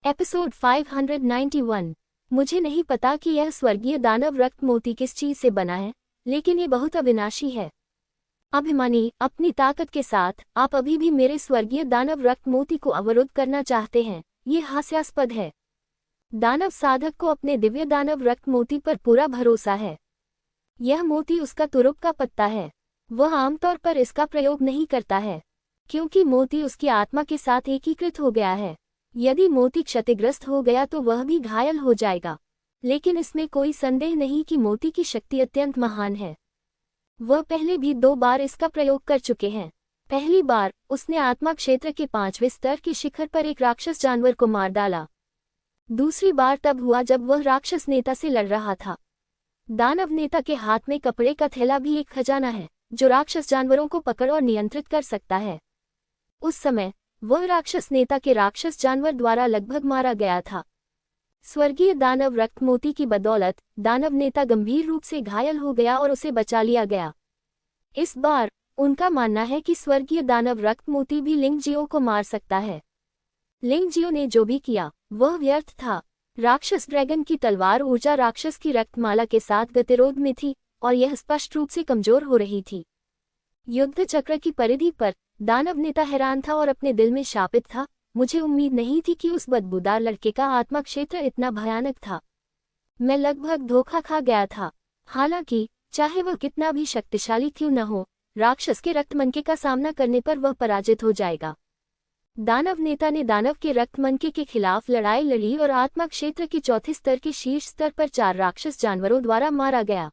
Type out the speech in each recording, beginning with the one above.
Episode 591। मुझे नहीं पता कि यह स्वर्गीय दानव रक्त मोती किस चीज से बना है, लेकिन ये बहुत अविनाशी है। अभिमानी, अपनी ताकत के साथ आप अभी भी मेरे स्वर्गीय दानव रक्त मोती को अवरुद्ध करना चाहते हैं। ये हास्यास्पद है। दानव साधक को अपने दिव्य दानव रक्त मोती पर पूरा भरोसा है। यह मोती उसका तुरुप का पत्ता है। वह आमतौर पर इसका प्रयोग नहीं करता है, क्योंकि मोती उसकी आत्मा के साथ एकीकृत हो गया है। यदि मोती क्षतिग्रस्त हो गया तो वह भी घायल हो जाएगा, लेकिन इसमें कोई संदेह नहीं कि मोती की शक्ति अत्यंत महान है। वह पहले भी 2 बार इसका प्रयोग कर चुके हैं। पहली बार उसने आत्मा क्षेत्र के 5वें स्तर के शिखर पर एक राक्षस जानवर को मार डाला। दूसरी बार तब हुआ जब वह राक्षस नेता से लड़ रहा था। दानव नेता के हाथ में कपड़े का थैला भी एक खजाना है, जो राक्षस जानवरों को पकड़ और नियंत्रित कर सकता है। उस समय वह राक्षस नेता के राक्षस जानवर द्वारा लगभग मारा गया था। स्वर्गीय दानव रक्त मोती की बदौलत दानव नेता गंभीर रूप से घायल हो गया और उसे बचा लिया गया। इस बार उनका मानना है कि स्वर्गीय दानव रक्त मोती भी लिंगजियो को मार सकता है। लिंगजियो ने जो भी किया वह व्यर्थ था। राक्षस ड्रैगन की तलवार ऊर्जा राक्षस की रक्तमाला के साथ गतिरोध में थी और यह स्पष्ट रूप से कमजोर हो रही थी। युद्ध चक्र की परिधि पर दानव नेता हैरान था और अपने दिल में शापित था, मुझे उम्मीद नहीं थी कि उस बदबूदार लड़के का आत्मा क्षेत्र इतना भयानक था। मैं लगभग धोखा खा गया था। हालांकि चाहे वह कितना भी शक्तिशाली क्यों न हो, राक्षस के रक्तमनके का सामना करने पर वह पराजित हो जाएगा। दानव नेता ने दानव के रक्तमनके के खिलाफ लड़ाई लड़ी और आत्मा क्षेत्र के 4थे स्तर के शीर्ष स्तर पर 4 राक्षस जानवरों द्वारा मारा गया।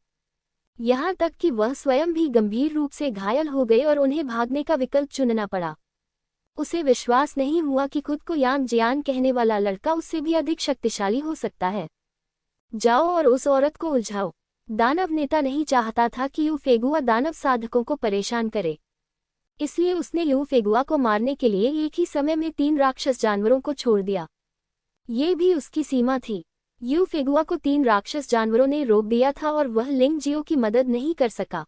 यहाँ तक कि वह स्वयं भी गंभीर रूप से घायल हो गए और उन्हें भागने का विकल्प चुनना पड़ा। उसे विश्वास नहीं हुआ कि खुद को यांग जियान कहने वाला लड़का उससे भी अधिक शक्तिशाली हो सकता है। जाओ और उस औरत को उलझाओ। दानव नेता नहीं चाहता था कि यू फेगुआ दानव साधकों को परेशान करे, इसलिए उसने यू फेगुआ को मारने के लिए एक ही समय में 3 राक्षस जानवरों को छोड़ दिया। ये भी उसकी सीमा थी। यू फेगुआ को 3 राक्षस जानवरों ने रोक दिया था और वह लिंगजियो की मदद नहीं कर सका।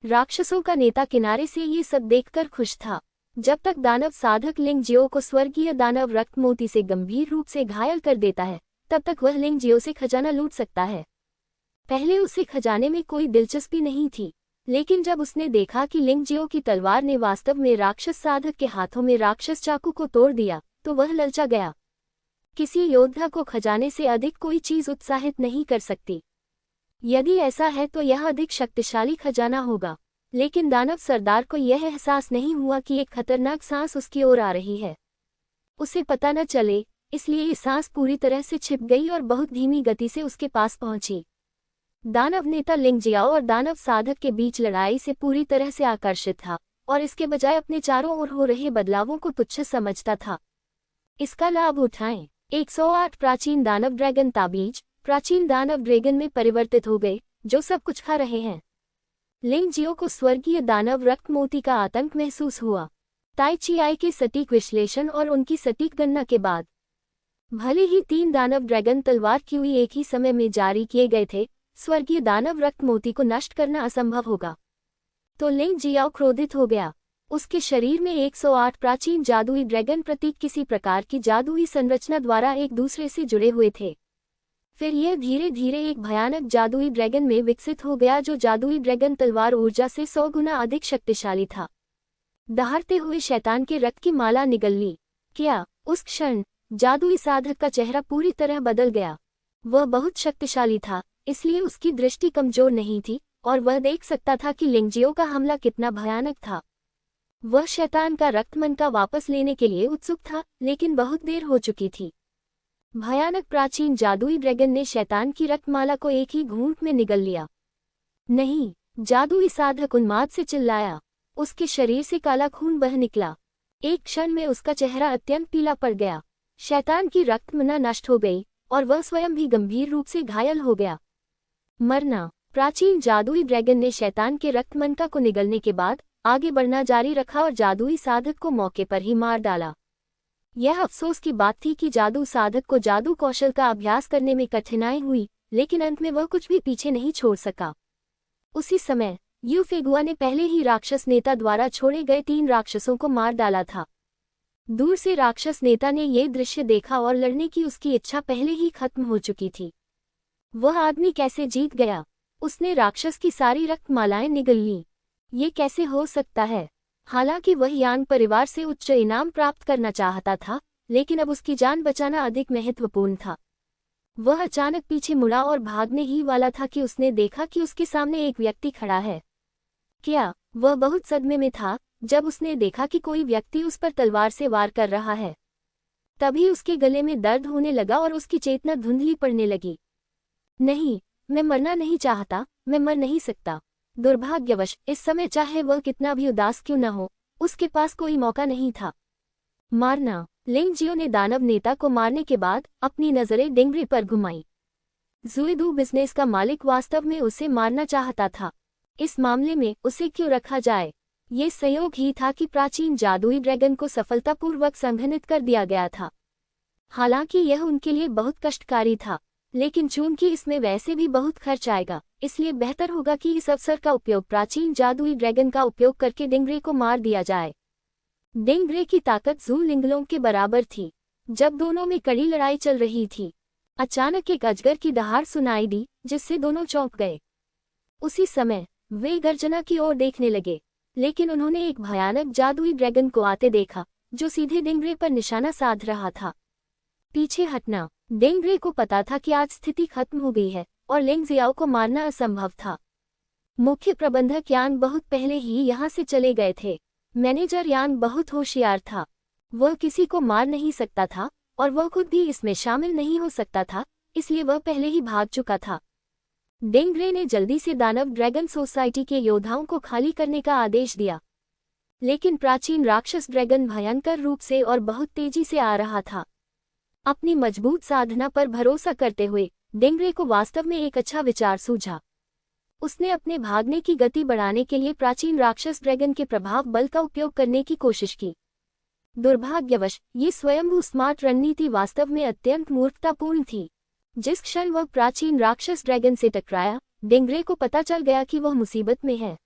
राक्षसों का नेता किनारे से ये सब देखकर खुश था। जब तक दानव साधक लिंगजियो को स्वर्गीय दानव रक्त मोती से गंभीर रूप से घायल कर देता है, तब तक वह लिंगजियो से खजाना लूट सकता है। पहले उसे खजाने में कोई दिलचस्पी नहीं थी, लेकिन जब उसने देखा कि लिंगजियो की तलवार ने वास्तव में राक्षस साधक के हाथों में राक्षस चाकू को तोड़ दिया, तो वह ललचा गया। किसी योद्धा को खजाने से अधिक कोई चीज उत्साहित नहीं कर सकती। यदि ऐसा है तो यह अधिक शक्तिशाली खजाना होगा, लेकिन दानव सरदार को यह एहसास नहीं हुआ कि एक खतरनाक सांस उसकी ओर आ रही है। उसे पता न चले, इसलिए ये सांस पूरी तरह से छिप गई और बहुत धीमी गति से उसके पास पहुंची। दानव नेता लिंगजियाओ और दानव साधक के बीच लड़ाई से पूरी तरह से आकर्षित था और इसके बजाय अपने चारों ओर हो रहे बदलावों को तुच्छ समझता था। इसका लाभ उठाएं। 108 प्राचीन दानव ड्रैगन ताबीज प्राचीन दानव ड्रैगन में परिवर्तित हो गए, जो सब कुछ खा रहे हैं। लिंगजियो को स्वर्गीय दानव रक्त मोती का आतंक महसूस हुआ। ताई चियाई के सटीक विश्लेषण और उनकी सटीक गणना के बाद भले ही 3 दानव ड्रैगन तलवार क्यूई एक ही समय में जारी किए गए थे, स्वर्गीय दानव रक्त मोती को नष्ट करना असंभव होगा। तो लिंगजियाओ क्रोधित हो गया। उसके शरीर में 108 प्राचीन जादुई ड्रैगन प्रतीक किसी प्रकार की जादुई संरचना द्वारा एक दूसरे से जुड़े हुए थे। फिर यह धीरे धीरे एक भयानक जादुई ड्रैगन में विकसित हो गया, जो जादुई ड्रैगन तलवार ऊर्जा से 100 गुना अधिक शक्तिशाली था। दहाड़ते हुए शैतान के रक्त की माला निगल ली। क्या उस क्षण जादुई साधक का चेहरा पूरी तरह बदल गया। वह बहुत शक्तिशाली था, इसलिए उसकी दृष्टि कमजोर नहीं थी और वह देख सकता था कि लिंगजियो का हमला कितना भयानक था। वह शैतान का रक्तमनका वापस लेने के लिए उत्सुक था, लेकिन बहुत देर हो चुकी थी। भयानक प्राचीन जादुई ड्रैगन ने शैतान की रक्तमाला को एक ही घूंट में निगल लिया। नहीं! जादुई साधक उन्माद से चिल्लाया। उसके शरीर से काला खून बह निकला। एक क्षण में उसका चेहरा अत्यंत पीला पड़ गया। शैतान की रक्तमना नष्ट हो गई और वह स्वयं भी गंभीर रूप से घायल हो गया। मरना! प्राचीन जादुई ड्रैगन ने शैतान के रक्तमनका को निगलने के बाद आगे बढ़ना जारी रखा और जादुई साधक को मौके पर ही मार डाला। यह अफसोस की बात थी कि जादू साधक को जादू कौशल का अभ्यास करने में कठिनाई हुई, लेकिन अंत में वह कुछ भी पीछे नहीं छोड़ सका। उसी समय यू फेगुआ ने पहले ही राक्षस नेता द्वारा छोड़े गए 3 राक्षसों को मार डाला था। दूर से राक्षस नेता ने ये दृश्य देखा और लड़ने की उसकी इच्छा पहले ही खत्म हो चुकी थी। वह आदमी कैसे जीत गया? उसने राक्षस की सारी रक्तमालाएं निगल लीं। ये कैसे हो सकता है? हालांकि वह यांग परिवार से उच्च इनाम प्राप्त करना चाहता था, लेकिन अब उसकी जान बचाना अधिक महत्वपूर्ण था। वह अचानक पीछे मुड़ा और भागने ही वाला था कि उसने देखा कि उसके सामने एक व्यक्ति खड़ा है। क्या? वह बहुत सदमे में था जब उसने देखा कि कोई व्यक्ति उस पर तलवार से वार कर रहा है। तभी उसके गले में दर्द होने लगा और उसकी चेतना धुंधली पड़ने लगी। नहीं, मैं मरना नहीं चाहता, मैं मर नहीं सकता। दुर्भाग्यवश इस समय चाहे वह कितना भी उदास क्यों न हो, उसके पास कोई मौका नहीं था। मारना। लिंग जियो ने दानव नेता को मारने के बाद अपनी नजरें डेंगरे पर घुमाई। जुएदू बिजनेस का मालिक वास्तव में उसे मारना चाहता था। इस मामले में उसे क्यों रखा जाए? ये संयोग ही था कि प्राचीन जादुई ड्रैगन को सफलतापूर्वक संघनित कर दिया गया था। हालांकि यह उनके लिए बहुत कष्टकारी था, लेकिन चूंकि इसमें वैसे भी बहुत खर्च आएगा, इसलिए बेहतर होगा कि इस अवसर का उपयोग प्राचीन जादुई ड्रैगन का उपयोग करके डेंगरे को मार दिया जाए। डेंगरे की ताकत जू लिंगलोंग के बराबर थी। जब दोनों में कड़ी लड़ाई चल रही थी, अचानक एक अजगर की दहाड़ सुनाई दी, जिससे दोनों चौंक गए। उसी समय वे गर्जना की ओर देखने लगे, लेकिन उन्होंने एक भयानक जादुई ड्रैगन को आते देखा, जो सीधे डेंगरे पर निशाना साध रहा था। पीछे हटना। डेंगरे को पता था कि आज स्थिति खत्म हो गई है और लिंग जियाओ को मारना असंभव था। मुख्य प्रबंधक यान बहुत पहले ही यहाँ से चले गए थे। मैनेजर यान बहुत होशियार था। वह किसी को मार नहीं सकता था और वह खुद भी इसमें शामिल नहीं हो सकता था, इसलिए वह पहले ही भाग चुका था। डेंगरे ने जल्दी से दानव ड्रैगन सोसाइटी के योद्धाओं को खाली करने का आदेश दिया, लेकिन प्राचीन राक्षस ड्रैगन भयंकर रूप से और बहुत तेजी से आ रहा था। अपनी मजबूत साधना पर भरोसा करते हुए डेंगरे को वास्तव में एक अच्छा विचार सूझा। उसने अपने भागने की गति बढ़ाने के लिए प्राचीन राक्षस ड्रैगन के प्रभाव बल का उपयोग करने की कोशिश की। दुर्भाग्यवश ये स्वयंभू स्मार्ट रणनीति वास्तव में अत्यंत मूर्खतापूर्ण थी। जिस क्षण वह प्राचीन राक्षस ड्रैगन से टकराया, डेंगरे को पता चल गया कि वह मुसीबत में है।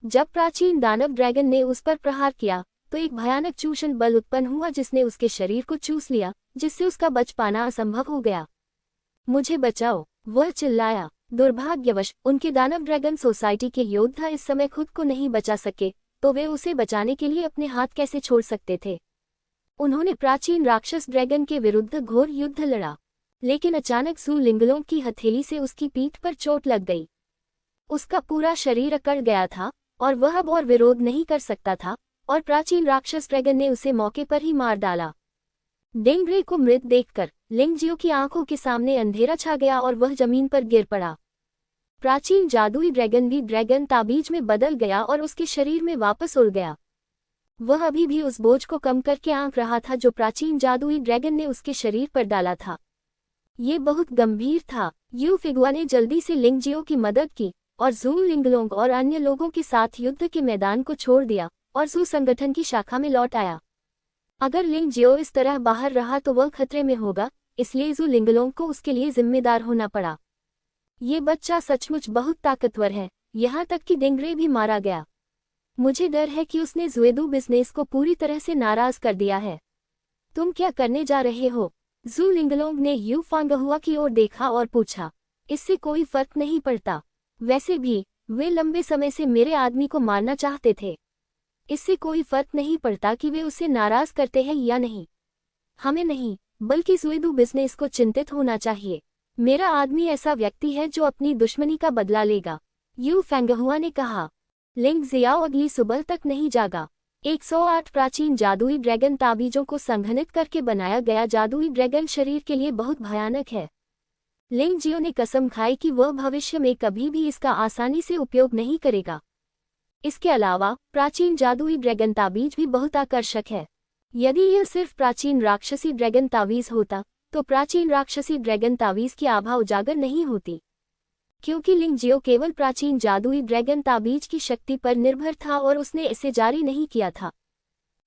जब प्राचीन दानव ड्रैगन ने उस पर प्रहार किया तो एक भयानक चूषण बल उत्पन्न हुआ जिसने उसके शरीर को चूस लिया, जिससे उसका बच पाना असंभव हो गया। मुझे बचाओ, वह चिल्लाया। दुर्भाग्यवश उनके दानव ड्रैगन सोसाइटी के योद्धा इस समय खुद को नहीं बचा सके, तो वे उसे बचाने के लिए अपने हाथ कैसे छोड़ सकते थे। उन्होंने प्राचीन राक्षस ड्रैगन के विरुद्ध घोर युद्ध लड़ा, लेकिन अचानक जू लिंगलों की हथेली से उसकी पीठ पर चोट लग गई। उसका पूरा शरीर अकड़ गया था और वह अब और विरोध नहीं कर सकता था, और प्राचीन राक्षस ड्रैगन ने उसे मौके पर ही मार डाला। डेंगरे को मृत देखकर लिंगजियो की आंखों के सामने अंधेरा छा गया और वह जमीन पर गिर पड़ा। प्राचीन जादुई ड्रैगन भी ड्रैगन ताबीज में बदल गया और उसके शरीर में वापस उड़ गया। वह अभी भी उस बोझ को कम करके आंक रहा था जो प्राचीन जादुई ड्रैगन ने उसके शरीर पर डाला था। ये बहुत गंभीर था। यू फिगुआ ने जल्दी से लिंगजियो की मदद की और जू लिंगलोंग और अन्य लोगों के साथ युद्ध के मैदान को छोड़ दिया और जू संगठन की शाखा में लौट आया। अगर लिंगजियो इस तरह बाहर रहा तो वह खतरे में होगा, इसलिए जू लिंगलोंग को उसके लिए जिम्मेदार होना पड़ा। ये बच्चा सचमुच बहुत ताकतवर है, यहाँ तक कि डेंगरे भी मारा गया। मुझे डर है कि उसने जुएदू बिजनेस को पूरी तरह से नाराज कर दिया है। तुम क्या करने जा रहे हो? जू लिंगलोंग ने यू फांगहुआ की ओर देखा और पूछा। इससे कोई फर्क नहीं पड़ता। वैसे भी वे लंबे समय से मेरे आदमी को मारना चाहते थे। इससे कोई फर्क नहीं पड़ता कि वे उसे नाराज करते हैं या नहीं। हमें नहीं, बल्कि जुएदू बिजनेस को चिंतित होना चाहिए। मेरा आदमी ऐसा व्यक्ति है जो अपनी दुश्मनी का बदला लेगा, यू फैंगहुआ ने कहा। लिंग जियाओ अगली सुबह तक नहीं जागा। 108 प्राचीन जादुई ड्रैगन ताबीजों को संघनित करके बनाया गया जादुई ड्रैगन शरीर के लिए बहुत भयानक है। लिंग जियो ने कसम खाई कि वह भविष्य में कभी भी इसका आसानी से उपयोग नहीं करेगा। इसके अलावा प्राचीन जादुई ड्रैगन ताबीज भी बहुत आकर्षक है। यदि यह सिर्फ प्राचीन राक्षसी ड्रैगन तावीज होता तो प्राचीन राक्षसी ड्रैगन तावीज की आभा उजागर नहीं होती। क्योंकि लिंग जियो केवल प्राचीन जादुई ड्रैगन ताबीज की शक्ति पर निर्भर था और उसने इसे जारी नहीं किया था।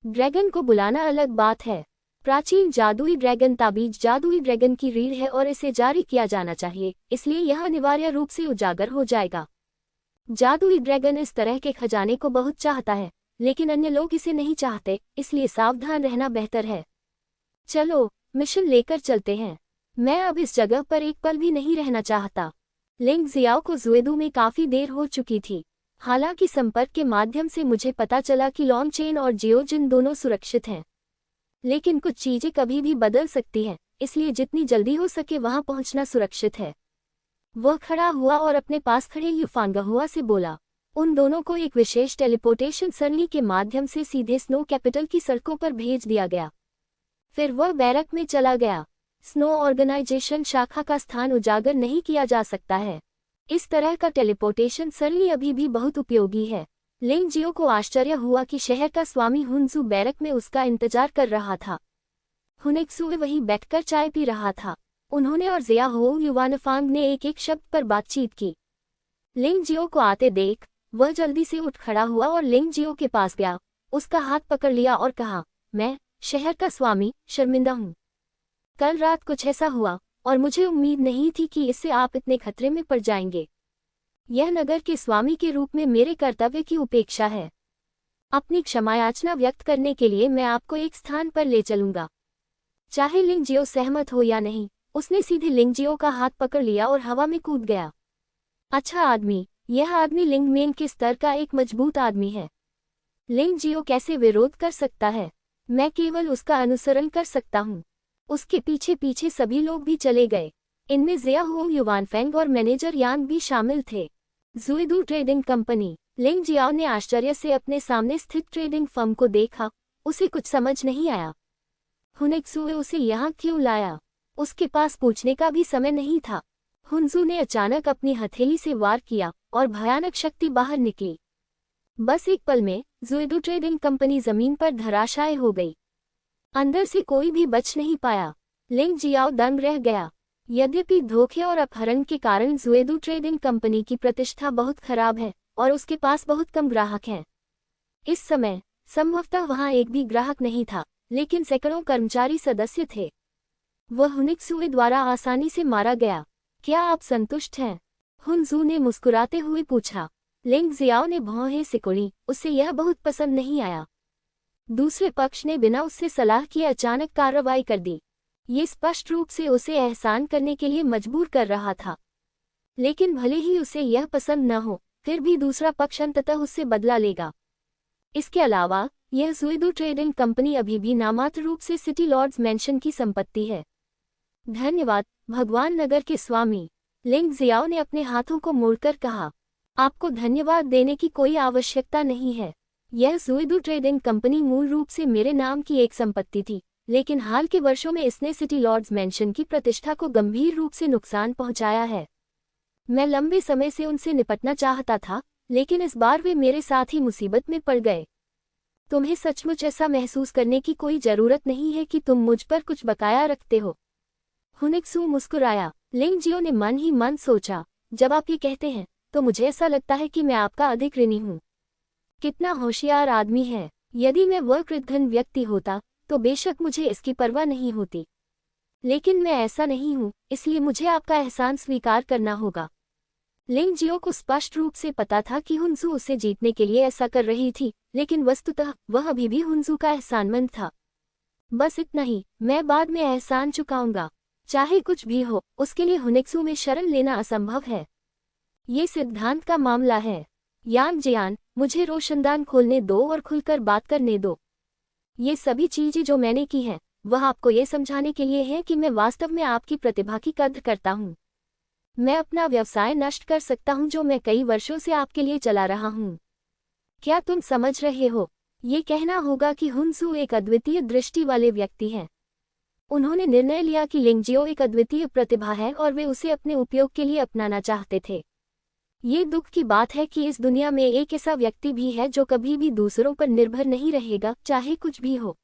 ड्रैगन को बुलाना अलग बात है। प्राचीन जादुई ड्रैगन ताबीज जादुई ड्रैगन की रीढ़ है और इसे जारी किया जाना चाहिए, इसलिए यह अनिवार्य रूप से उजागर हो जाएगा। जादुई ड्रैगन इस तरह के खजाने को बहुत चाहता है, लेकिन अन्य लोग इसे नहीं चाहते, इसलिए सावधान रहना बेहतर है। चलो, मिशन लेकर चलते हैं। मैं अब इस जगह पर एक पल भी नहीं रहना चाहता। लिंग जियाओ को जुएदू में काफी देर हो चुकी थी। हालांकि संपर्क के माध्यम से मुझे पता चला कि लॉन्ग चेन और जियोजिन दोनों सुरक्षित हैं। लेकिन कुछ चीजें कभी भी बदल सकती हैं, इसलिए जितनी जल्दी हो सके वहां पहुंचना सुरक्षित है। वह खड़ा हुआ और अपने पास खड़े युफांगहुआ से बोला। उन दोनों को एक विशेष टेलीपोर्टेशन सरणी के माध्यम से सीधे स्नो कैपिटल की सड़कों पर भेज दिया गया। फिर वह बैरक में चला गया। स्नो ऑर्गेनाइजेशन शाखा का स्थान उजागर नहीं किया जा सकता है। इस तरह का टेलीपोर्टेशन सरणी अभी भी बहुत उपयोगी है। लिंग जियो को आश्चर्य हुआ कि शहर का स्वामी हुनजू बैरक में उसका इंतजार कर रहा था। हुनेक्सुए वहीं बैठकर चाय पी रहा था। उन्होंने और जिया हो युवानफांग ने एक एक शब्द पर बातचीत की। लिंग जियो को आते देख वह जल्दी से उठ खड़ा हुआ और लिंग जियो के पास गया, उसका हाथ पकड़ लिया और कहा, मैं, शहर का स्वामी, शर्मिंदा हूँ। कल रात कुछ ऐसा हुआ और मुझे उम्मीद नहीं थी कि इससे आप इतने खतरे में पड़ जाएंगे। यह नगर के स्वामी के रूप में मेरे कर्तव्य की उपेक्षा है। अपनी क्षमायाचना व्यक्त करने के लिए मैं आपको एक स्थान पर ले चलूंगा। चाहे लिंग जियो सहमत हो या नहीं, उसने सीधे लिंग जियो का हाथ पकड़ लिया और हवा में कूद गया। अच्छा आदमी, यह आदमी लिंग मेन के स्तर का एक मजबूत आदमी है। लिंग जियो कैसे विरोध कर सकता है? मैं केवल उसका अनुसरण कर सकता हूँ। उसके पीछे पीछे सभी लोग भी चले गए। इनमें जिया हो युवानफेंग और मैनेजर यान भी शामिल थे। जुएदू ट्रेडिंग कंपनी। लिंग जियाओ ने आश्चर्य से अपने सामने स्थित ट्रेडिंग फर्म को देखा। उसे कुछ समझ नहीं आया। हुनेक्सुए उसे यहाँ क्यों लाया? उसके पास पूछने का भी समय नहीं था। हुनजू ने अचानक अपनी हथेली से वार किया और भयानक शक्ति बाहर निकली। बस एक पल में जुएदू ट्रेडिंग कंपनी जमीन पर धराशायी हो गई। अंदर से कोई भी बच नहीं पाया। लिंग जियाओ दंग रह गया। यद्यपि धोखे और अपहरण के कारण जुएदू ट्रेडिंग कंपनी की प्रतिष्ठा बहुत खराब है और उसके पास बहुत कम ग्राहक हैं। इस समय संभवतः वहां एक भी ग्राहक नहीं था, लेकिन सैकड़ों कर्मचारी सदस्य थे। वह हुनेक्सुए द्वारा आसानी से मारा गया। क्या आप संतुष्ट हैं? हुनजू ने मुस्कुराते हुए पूछा। लिंग जियाओ ने भौहें सिकुड़ी, उसे यह बहुत पसंद नहीं आया। दूसरे पक्ष ने बिना उससे सलाह किए अचानक कार्रवाई कर दी। ये स्पष्ट रूप से उसे एहसान करने के लिए मजबूर कर रहा था। लेकिन भले ही उसे यह पसंद न हो, फिर भी दूसरा पक्ष अंततः उससे बदला लेगा। इसके अलावा यह जुएदू ट्रेडिंग कंपनी अभी भी नामात्र रूप से सिटी लॉर्ड्स मैंशन की संपत्ति है। धन्यवाद, भगवान नगर के स्वामी। लिंग जियाओ ने अपने हाथों को मोड़कर कहा। आपको धन्यवाद देने की कोई आवश्यकता नहीं है। यह जुएदू ट्रेडिंग कंपनी मूल रूप से मेरे नाम की एक संपत्ति थी, लेकिन हाल के वर्षों में इसने सिटी लॉर्ड्स मैंशन की प्रतिष्ठा को गंभीर रूप से नुकसान पहुंचाया है। मैं लंबे समय से उनसे निपटना चाहता था, लेकिन इस बार वे मेरे साथ ही मुसीबत में पड़ गए। तुम्हें सचमुच ऐसा महसूस करने की कोई जरूरत नहीं है कि तुम मुझ पर कुछ बकाया रखते हो। हुनेक्सु मुस्कुराया। लिंग जियो ने मन ही मन सोचा, जब आप ये कहते हैं तो मुझे ऐसा लगता है कि मैं आपका अधिक ऋणी हूँ। कितना होशियार आदमी है। यदि मैं वह कृतघ्न व्यक्ति होता तो बेशक मुझे इसकी परवाह नहीं होती, लेकिन मैं ऐसा नहीं हूँ, इसलिए मुझे आपका एहसान स्वीकार करना होगा। लिंग जियो को स्पष्ट रूप से पता था कि हुनजू उसे जीतने के लिए ऐसा कर रही थी, लेकिन वस्तुतः वह अभी भी हुनजू का एहसानमंद था। बस इतना ही, मैं बाद में एहसान चुकाऊंगा। चाहे कुछ भी हो, उसके लिए हुनेक्सु में शरण लेना असंभव है। ये सिद्धांत का मामला है। यान जियान, मुझे रोशनदान खोलने दो और खुलकर बात करने दो। ये सभी चीजें जो मैंने की हैं, वह आपको ये समझाने के लिए है कि मैं वास्तव में आपकी प्रतिभा की कद्र करता हूँ। मैं अपना व्यवसाय नष्ट कर सकता हूँ जो मैं कई वर्षों से आपके लिए चला रहा हूँ। क्या तुम समझ रहे हो? ये कहना होगा कि हुनजू एक अद्वितीय दृष्टि वाले व्यक्ति हैं। उन्होंने निर्णय लिया कि लिंग जियो एक अद्वितीय प्रतिभा है और वे उसे अपने उपयोग के लिए अपनाना चाहते थे। ये दुख की बात है कि इस दुनिया में एक ऐसा व्यक्ति भी है जो कभी भी दूसरों पर निर्भर नहीं रहेगा, चाहे कुछ भी हो।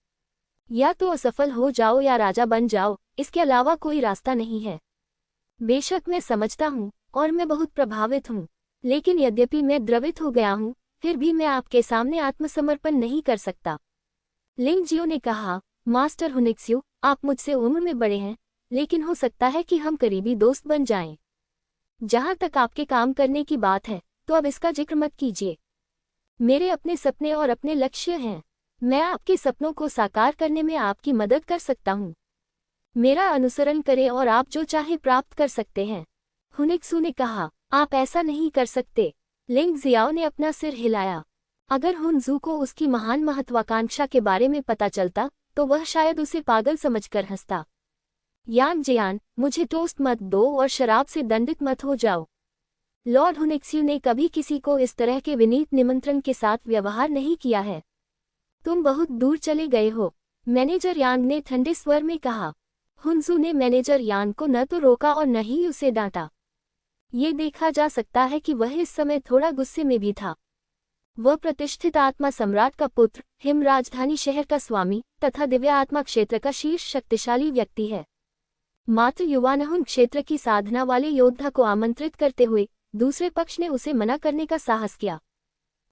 या तो असफल हो जाओ या राजा बन जाओ, इसके अलावा कोई रास्ता नहीं है। बेशक मैं समझता हूँ और मैं बहुत प्रभावित हूँ, लेकिन यद्यपि मैं द्रवित हो गया हूँ, फिर भी मैं आपके सामने आत्मसमर्पण नहीं कर सकता। लिंग जियो ने कहा, मास्टर हुनेक्सु, आप मुझसे उम्र में बड़े हैं, लेकिन हो सकता है कि हम करीबी दोस्त बन जाएं। जहां तक आपके काम करने की बात है, तो अब इसका जिक्र मत कीजिए। मेरे अपने सपने और अपने लक्ष्य हैं। मैं आपके सपनों को साकार करने में आपकी मदद कर सकता हूँ। मेरा अनुसरण करें और आप जो चाहे प्राप्त कर सकते हैं। हुनेक्सू ने कहा, आप ऐसा नहीं कर सकते। लिंग जियाओ ने अपना सिर हिलाया। अगर हुनजू को उसकी महान महत्वाकांक्षा के बारे में पता चलता तो वह शायद उसे पागल समझकर हंसता। यांग जियान, मुझे टोस्ट मत दो और शराब से दंडित मत हो जाओ। लॉर्ड हुनेक्सू ने कभी किसी को इस तरह के विनीत निमंत्रण के साथ व्यवहार नहीं किया है। तुम बहुत दूर चले गए हो, मैनेजर यांग ने ठंडे स्वर में कहा। हुनजू ने मैनेजर यांग को न तो रोका और न ही उसे डांटा। ये देखा जा सकता है कि वह इस समय थोड़ा गुस्से में भी था। वह प्रतिष्ठित आत्मा सम्राट का पुत्र, हिम राजधानी शहर का स्वामी तथा दिव्य आत्मा क्षेत्र का शीर्ष शक्तिशाली व्यक्ति है। मात्र युवानहुन क्षेत्र की साधना वाले योद्धा को आमंत्रित करते हुए दूसरे पक्ष ने उसे मना करने का साहस किया,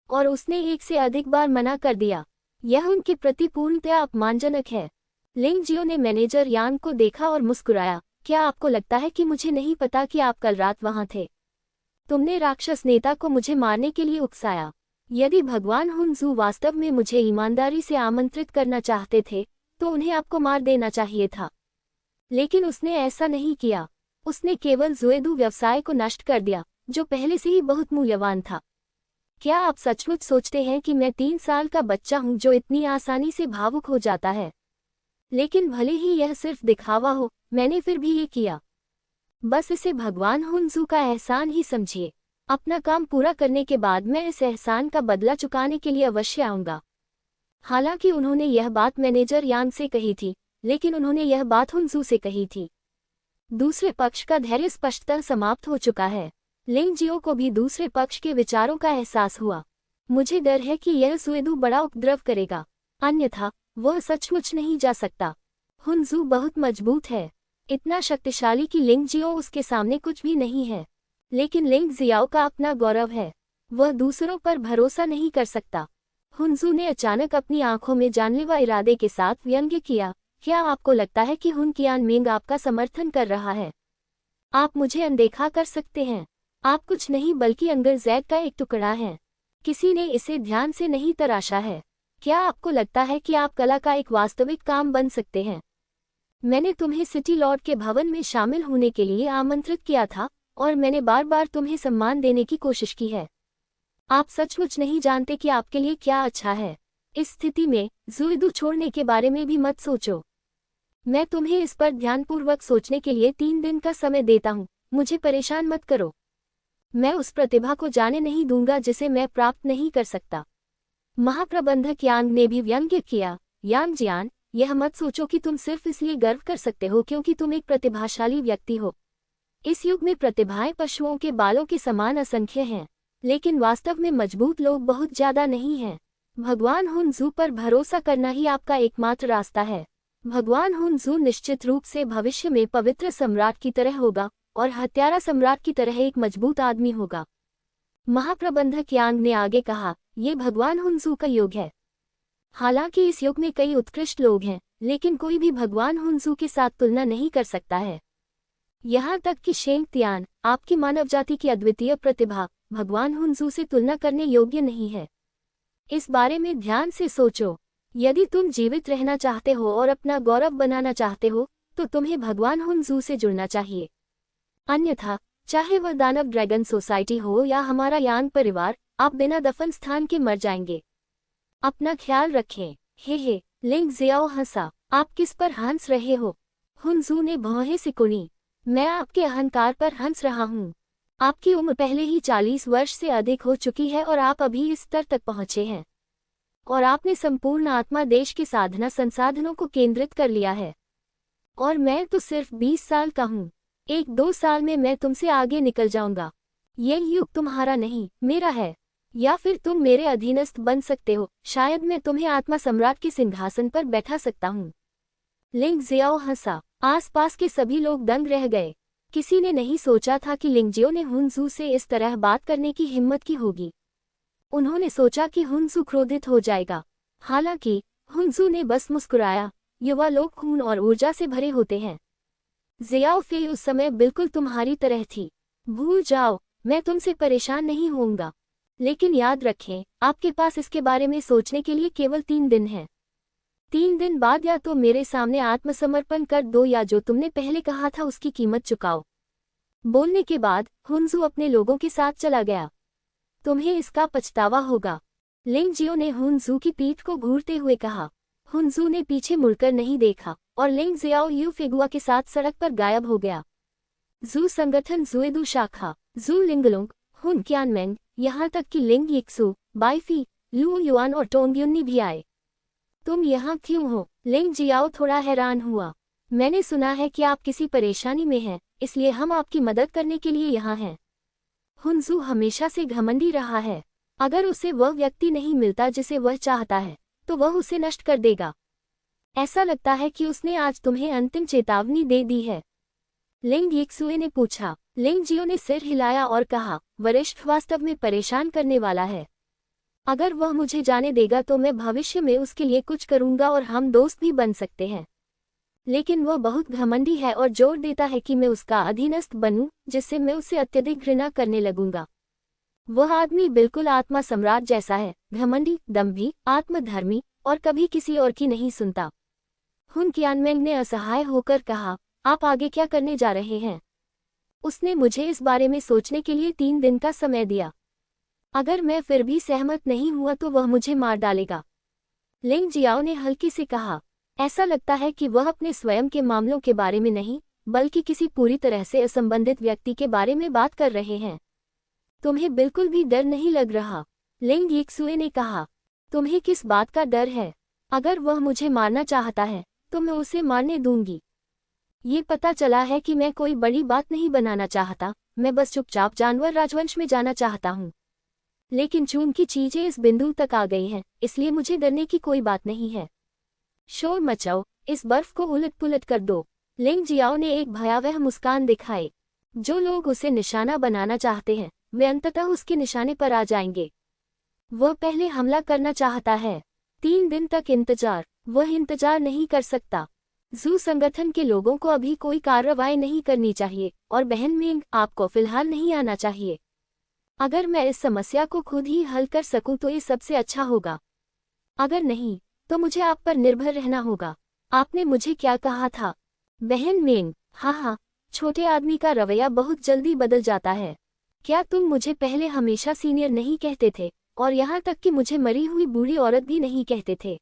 और उसने एक से अधिक बार मना कर दिया। यह उनके प्रति पूर्णतया अपमानजनक है। लिंग जियो ने मैनेजर यांग को देखा और मुस्कुराया। क्या आपको लगता है कि मुझे नहीं पता कि आप कल रात वहां थे? तुमने राक्षस नेता को मुझे मारने के लिए उकसाया। यदि भगवान हुनजू वास्तव में मुझे ईमानदारी से आमंत्रित करना चाहते थे तो उन्हें आपको मार देना चाहिए था, लेकिन उसने ऐसा नहीं किया। उसने केवल जुएदू व्यवसाय को नष्ट कर दिया जो पहले से ही बहुत मूल्यवान था। क्या आप सचमुच सोचते हैं कि मैं 3 साल का बच्चा हूं जो इतनी आसानी से भावुक हो जाता है? लेकिन भले ही यह सिर्फ दिखावा हो, मैंने फिर भी ये किया। बस इसे भगवान हुनजू का एहसान ही समझिए। अपना काम पूरा करने के बाद मैं इस एहसान का बदला चुकाने के लिए अवश्य आऊंगा। हालांकि उन्होंने यह बात मैनेजर यांग से कही थी, लेकिन उन्होंने यह बात हुनजू से कही थी। दूसरे पक्ष का धैर्य स्पष्टतः समाप्त हो चुका है। लिंग जियो को भी दूसरे पक्ष के विचारों का एहसास हुआ। मुझे डर है कि यह जुएदू बड़ा उपद्रव करेगा, अन्यथा वह सचमुच नहीं जा सकता। हुनजू बहुत मजबूत है, इतना शक्तिशाली कि लिंग जियो उसके सामने कुछ भी नहीं है। लेकिन लिंग जियाओ का अपना गौरव है, वह दूसरों पर भरोसा नहीं कर सकता। हुनजू ने अचानक अपनी आंखों में जानलेवा इरादे के साथ व्यंग्य किया। क्या आपको लगता है कि हुन कियानमिंग आपका समर्थन कर रहा है? आप मुझे अनदेखा कर सकते हैं। आप कुछ नहीं बल्कि अंगरजैद का एक टुकड़ा हैं। किसी ने इसे ध्यान से नहीं तराशा है। क्या आपको लगता है कि आप कला का एक वास्तविक काम बन सकते हैं? मैंने तुम्हें सिटी लॉर्ड के भवन में शामिल होने के लिए आमंत्रित किया था और मैंने बार बार तुम्हें सम्मान देने की कोशिश की है। आप सचमुच नहीं जानते कि आपके लिए क्या अच्छा है। इस स्थिति में जुएदू छोड़ने के बारे में भी मत सोचो। मैं तुम्हें इस पर ध्यानपूर्वक सोचने के लिए 3 दिन का समय देता हूँ। मुझे परेशान मत करो। मैं उस प्रतिभा को जाने नहीं दूंगा जिसे मैं प्राप्त नहीं कर सकता। महाप्रबंधक यांग ने भी व्यंग्य किया। यांग जियान, यह मत सोचो कि तुम सिर्फ इसलिए गर्व कर सकते हो क्योंकि तुम एक प्रतिभाशाली व्यक्ति हो। इस युग में प्रतिभाएं पशुओं के बालों के समान असंख्य हैं, लेकिन वास्तव में मजबूत लोग बहुत ज्यादा नहीं हैं। भगवान हुनजू पर भरोसा करना ही आपका एकमात्र रास्ता है। भगवान हुनजू निश्चित रूप से भविष्य में पवित्र सम्राट की तरह होगा और हत्यारा सम्राट की तरह एक मजबूत आदमी होगा। महाप्रबंधक यांग ने आगे कहा, ये भगवान हुनजू का युग है। हालांकि इस युग में कई उत्कृष्ट लोग हैं, लेकिन कोई भी भगवान हुनजू के साथ तुलना नहीं कर सकता है। यहाँ तक कि शेंग तियान, आपकी मानवजाति की अद्वितीय प्रतिभा, भगवान हुनजू से तुलना करने योग्य नहीं है। इस बारे में ध्यान से सोचो। यदि तुम जीवित रहना चाहते हो और अपना गौरव बनाना चाहते हो तो तुम्हें भगवान हुनजू से जुड़ना चाहिए। अन्यथा, चाहे वह दानव ड्रैगन सोसाइटी हो या हमारा यांग परिवार, आप बिना दफन स्थान के मर जाएंगे। अपना ख्याल रखें। हे, लिंग जियाओ हंसा। आप किस पर हंस रहे हो? हुनजू ने भौहें सिकुड़ी। मैं आपके अहंकार पर हंस रहा हूँ। आपकी उम्र पहले ही 40 वर्ष से अधिक हो चुकी है और आप अभी इस स्तर तक पहुँचे हैं, और आपने संपूर्ण आत्मा देश के साधना संसाधनों को केंद्रित कर लिया है। और मैं तो सिर्फ 20 साल का हूँ। 1-2 साल में मैं तुमसे आगे निकल जाऊंगा। यह युग तुम्हारा नहीं, मेरा है। या फिर तुम मेरे अधीनस्थ बन सकते हो। शायद मैं तुम्हें आत्मा सम्राट के सिंहासन पर बैठा सकता हूँ। लिंग जियाओ हंसा। आसपास के सभी लोग दंग रह गए। किसी ने नहीं सोचा था कि लिंगजियो ने हुनजू से इस तरह बात करने की हिम्मत की होगी। उन्होंने सोचा कि हुनजू क्रोधित हो जाएगा। हालांकि हुनजू ने बस मुस्कुराया। युवा लोग खून और ऊर्जा से भरे होते हैं। जियाओ फे उस समय बिल्कुल तुम्हारी तरह थी। भूल जाओ, मैं तुमसे परेशान नहीं होऊंगा। लेकिन याद रखें, आपके पास इसके बारे में सोचने के लिए केवल 3 दिन हैं। 3 दिन बाद या तो मेरे सामने आत्मसमर्पण कर दो या जो तुमने पहले कहा था उसकी कीमत चुकाओ। बोलने के बाद हुनजू अपने लोगों के साथ चला गया। तुम्हें इसका पछतावा होगा, लिंग जियो ने हुनजू की पीठ को घूरते हुए कहा। हुनजू ने पीछे मुड़कर नहीं देखा और लिंग जियाओ यू फेगुआ के साथ सड़क पर गायब हो गया। जू संगठन जुएदू शाखा, जू लिंगलुंग, हुन क्यानमेंग, यहाँ तक कि लिंग यिक्सू, बाइफी, लू युआन और टोंगयुन्नी भी आए। तुम यहाँ क्यों हो? लिंग जियाओ थोड़ा हैरान हुआ। मैंने सुना है कि आप किसी परेशानी में हैं, इसलिए हम आपकी मदद करने के लिए यहाँ हैं। हुनजू हमेशा से घमंडी रहा है। अगर उसे वह व्यक्ति नहीं मिलता जिसे वह चाहता है, तो वह उसे नष्ट कर देगा। ऐसा लगता है कि उसने आज तुम्हें अंतिम चेतावनी दे दी है, लिंग यिक्सुए ने पूछा। लिंग जियो ने सिर हिलाया और कहा, वरिष्ठ वास्तव में परेशान करने वाला है। अगर वह मुझे जाने देगा तो मैं भविष्य में उसके लिए कुछ करूंगा और हम दोस्त भी बन सकते हैं। लेकिन वह बहुत घमंडी है और जोर देता है कि मैं उसका अधीनस्थ बनूं, जिससे मैं उसे अत्यधिक घृणा करने लगूंगा। वह आदमी बिल्कुल आत्मा सम्राट जैसा है, घमंडी, दंभी, आत्मधर्मी और कभी किसी और की नहीं सुनता। हुन क्यानमेंग ने असहाय होकर कहा, आप आगे क्या करने जा रहे हैं? उसने मुझे इस बारे में सोचने के लिए 3 दिन का समय दिया। अगर मैं फिर भी सहमत नहीं हुआ तो वह मुझे मार डालेगा, लिंग जियाओ ने हल्की से कहा। ऐसा लगता है कि वह अपने स्वयं के मामलों के बारे में नहीं, बल्कि किसी पूरी तरह से असंबंधित व्यक्ति के बारे में बात कर रहे हैं। तुम्हें बिल्कुल भी डर नहीं लग रहा, लिंग यिक्सुए ने कहा। तुम्हें किस बात का डर है? अगर वह मुझे मारना चाहता है तो मैं उसे मारने दूंगी। ये पता चला है कि मैं कोई बड़ी बात नहीं बनाना चाहता, मैं बस चुपचाप जानवर राजवंश में जाना चाहता हूँ। लेकिन चूंकि चीजें इस बिंदु तक आ गई हैं, इसलिए मुझे डरने की कोई बात नहीं है। शोर मचाओ, इस बर्फ को उलट पुलट कर दो, लिंग जियाओ ने एक भयावह मुस्कान दिखाई। जो लोग उसे निशाना बनाना चाहते हैं, वे अंततः उसके निशाने पर आ जाएंगे। वह पहले हमला करना चाहता है। 3 दिन तक इंतजार, वह इंतजार नहीं कर सकता। जू संगठन के लोगों को अभी कोई कार्रवाई नहीं करनी चाहिए और बहन मेंग, आपको फिलहाल नहीं आना चाहिए। अगर मैं इस समस्या को खुद ही हल कर सकूं तो ये सबसे अच्छा होगा। अगर नहीं तो मुझे आप पर निर्भर रहना होगा। आपने मुझे क्या कहा था? बहन मेंग, हाँ, छोटे आदमी का रवैया बहुत जल्दी बदल जाता है। क्या तुम मुझे पहले हमेशा सीनियर नहीं कहते थे, और यहाँ तक कि मुझे मरी हुई बूढ़ी औरत भी नहीं कहते थे?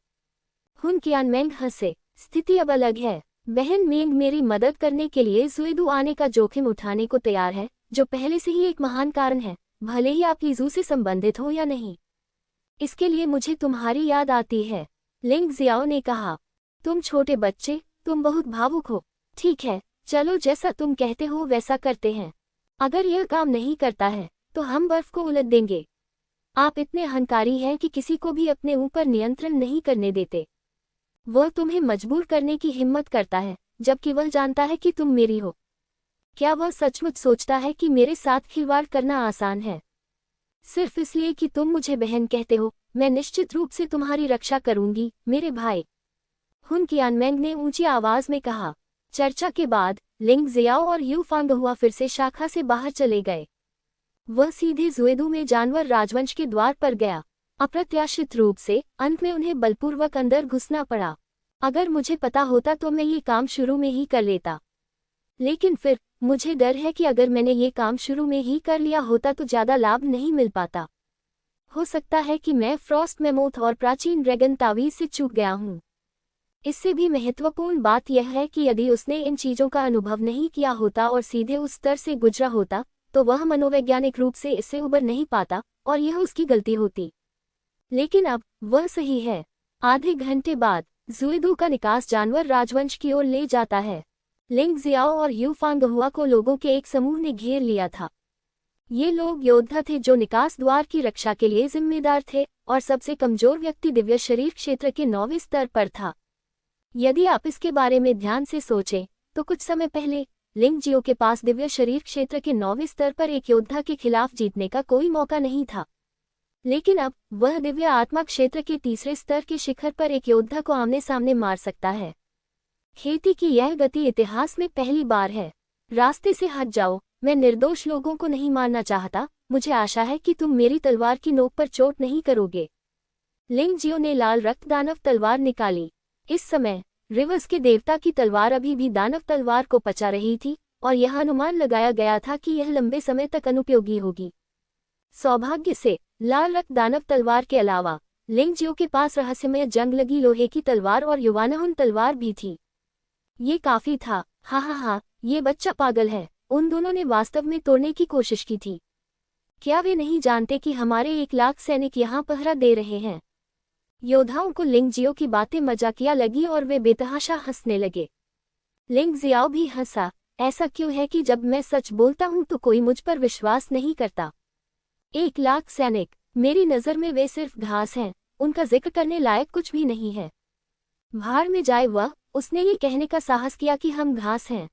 हुन क्यानमेंग हंसे। स्थिति अब अलग है। बहन मेंग मेरी मदद करने के लिए जुएदू आने का जोखिम उठाने को तैयार है, जो पहले से ही एक महान कारण है, भले ही आप यीजू से संबंधित हो या नहीं। इसके लिए मुझे तुम्हारी याद आती है, लिंग जियाओ ने कहा। तुम छोटे बच्चे, तुम बहुत भावुक हो। ठीक है, चलो जैसा तुम कहते हो वैसा करते हैं। अगर यह काम नहीं करता है तो हम बर्फ को उलट देंगे। आप इतने अहंकारी हैं कि किसी को भी अपने ऊपर नियंत्रण नहीं करने देते। वह तुम्हें मजबूर करने की हिम्मत करता है, जबकि वह जानता है कि तुम मेरी हो। क्या वह सचमुच सोचता है कि मेरे साथ खिलवाड़ करना आसान है? सिर्फ इसलिए कि तुम मुझे बहन कहते हो, मैं निश्चित रूप से तुम्हारी रक्षा करूंगी, मेरे भाई, हुन क्यानमेंग ने ऊंची आवाज में कहा। चर्चा के बाद लिंग जियाओ और यू फांगहुआ फिर से शाखा से बाहर चले गए। वह सीधे जुएदू में जानवर राजवंश के द्वार पर गया। अप्रत्याशित रूप से अंत में उन्हें बलपूर्वक अंदर घुसना पड़ा। अगर मुझे पता होता तो मैं ये काम शुरू में ही कर लेता, लेकिन फिर मुझे डर है कि अगर मैंने ये काम शुरू में ही कर लिया होता तो ज्यादा लाभ नहीं मिल पाता। हो सकता है कि मैं फ्रॉस्ट मेमोथ और प्राचीन ड्रैगन तावीज से चूक गया हूँ। इससे भी महत्वपूर्ण बात यह है कि यदि उसने इन चीजों का अनुभव नहीं किया होता और सीधे उस स्तर से गुजरा होता, तो वह मनोवैज्ञानिक रूप से इससे उबर नहीं पाता और यह उसकी गलती होती। लेकिन अब वह सही है। आधे घंटे बाद जुएदू का निकास जानवर राजवंश की ओर ले जाता है। लिंग जियाओ और यू फांगहुआ को लोगों के एक समूह ने घेर लिया था। ये लोग योद्धा थे जो निकास द्वार की रक्षा के लिए जिम्मेदार थे, और सबसे कमजोर व्यक्ति दिव्य शरीर क्षेत्र के 9वें स्तर पर था। यदि आप इसके बारे में ध्यान से सोचें तो कुछ समय पहले लिंग जियो के पास दिव्य शरीर क्षेत्र के 9वें स्तर पर एक योद्धा के खिलाफ जीतने का कोई मौका नहीं था। लेकिन अब वह दिव्य आत्मा क्षेत्र के 3रे स्तर के शिखर पर एक योद्धा को आमने सामने मार सकता है। खेती की यह गति इतिहास में पहली बार है। रास्ते से हट जाओ, मैं निर्दोष लोगों को नहीं मारना चाहता, मुझे आशा है कि तुम मेरी तलवार की नोक पर चोट नहीं करोगे। लिंग जियो ने लाल रक्त दानव तलवार निकाली। इस समय रिवर्स के देवता की तलवार अभी भी दानव तलवार को पचा रही थी और यह अनुमान लगाया गया था कि यह लंबे समय तक अनुपयोगी होगी। सौभाग्य से लाल रक्त दानव तलवार के अलावा लिंग जियो के पास रहस्यमय जंग लगी लोहे की तलवार और युवानहुन तलवार भी थी। ये काफी था। हा, ये बच्चा पागल है। उन दोनों ने वास्तव में तोड़ने की कोशिश की थी। क्या वे नहीं जानते कि हमारे 1 लाख सैनिक यहाँ पहरा दे रहे हैं? योद्धाओं को लिंग जियो की बातें मजाकिया लगी और वे बेतहाशा हंसने लगे। लिंग जियाओ भी हंसा। ऐसा क्यों है कि जब मैं सच बोलता हूं तो कोई मुझ पर विश्वास नहीं करता? 1 लाख सैनिक, मेरी नज़र में वे सिर्फ घास हैं, उनका जिक्र करने लायक कुछ भी नहीं है। भाड़ में जाए वह, उसने ये कहने का साहस किया कि हम घास हैं।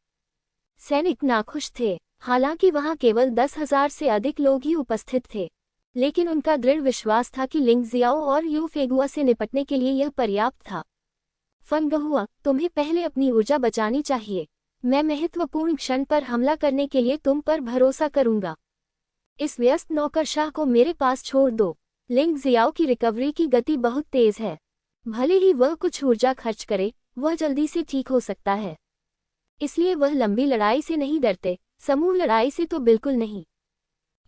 सैनिक नाखुश थे। हालांकि वहां केवल 10,000 से अधिक लोग ही उपस्थित थे, लेकिन उनका दृढ़ विश्वास था कि लिंग जियाओ और यू फेगुआ से निपटने के लिए यह पर्याप्त था। फंगहुआ, तुम्हें पहले अपनी ऊर्जा बचानी चाहिए। मैं महत्वपूर्ण क्षण पर हमला करने के लिए तुम पर भरोसा करूंगा। इस व्यस्त नौकरशाह को मेरे पास छोड़ दो। लिंग जियाओ की रिकवरी की गति बहुत तेज है। भले ही वह कुछ ऊर्जा खर्च करे, वह जल्दी से ठीक हो सकता है। इसलिए वह लंबी लड़ाई से नहीं डरते, समूह लड़ाई से तो बिल्कुल नहीं।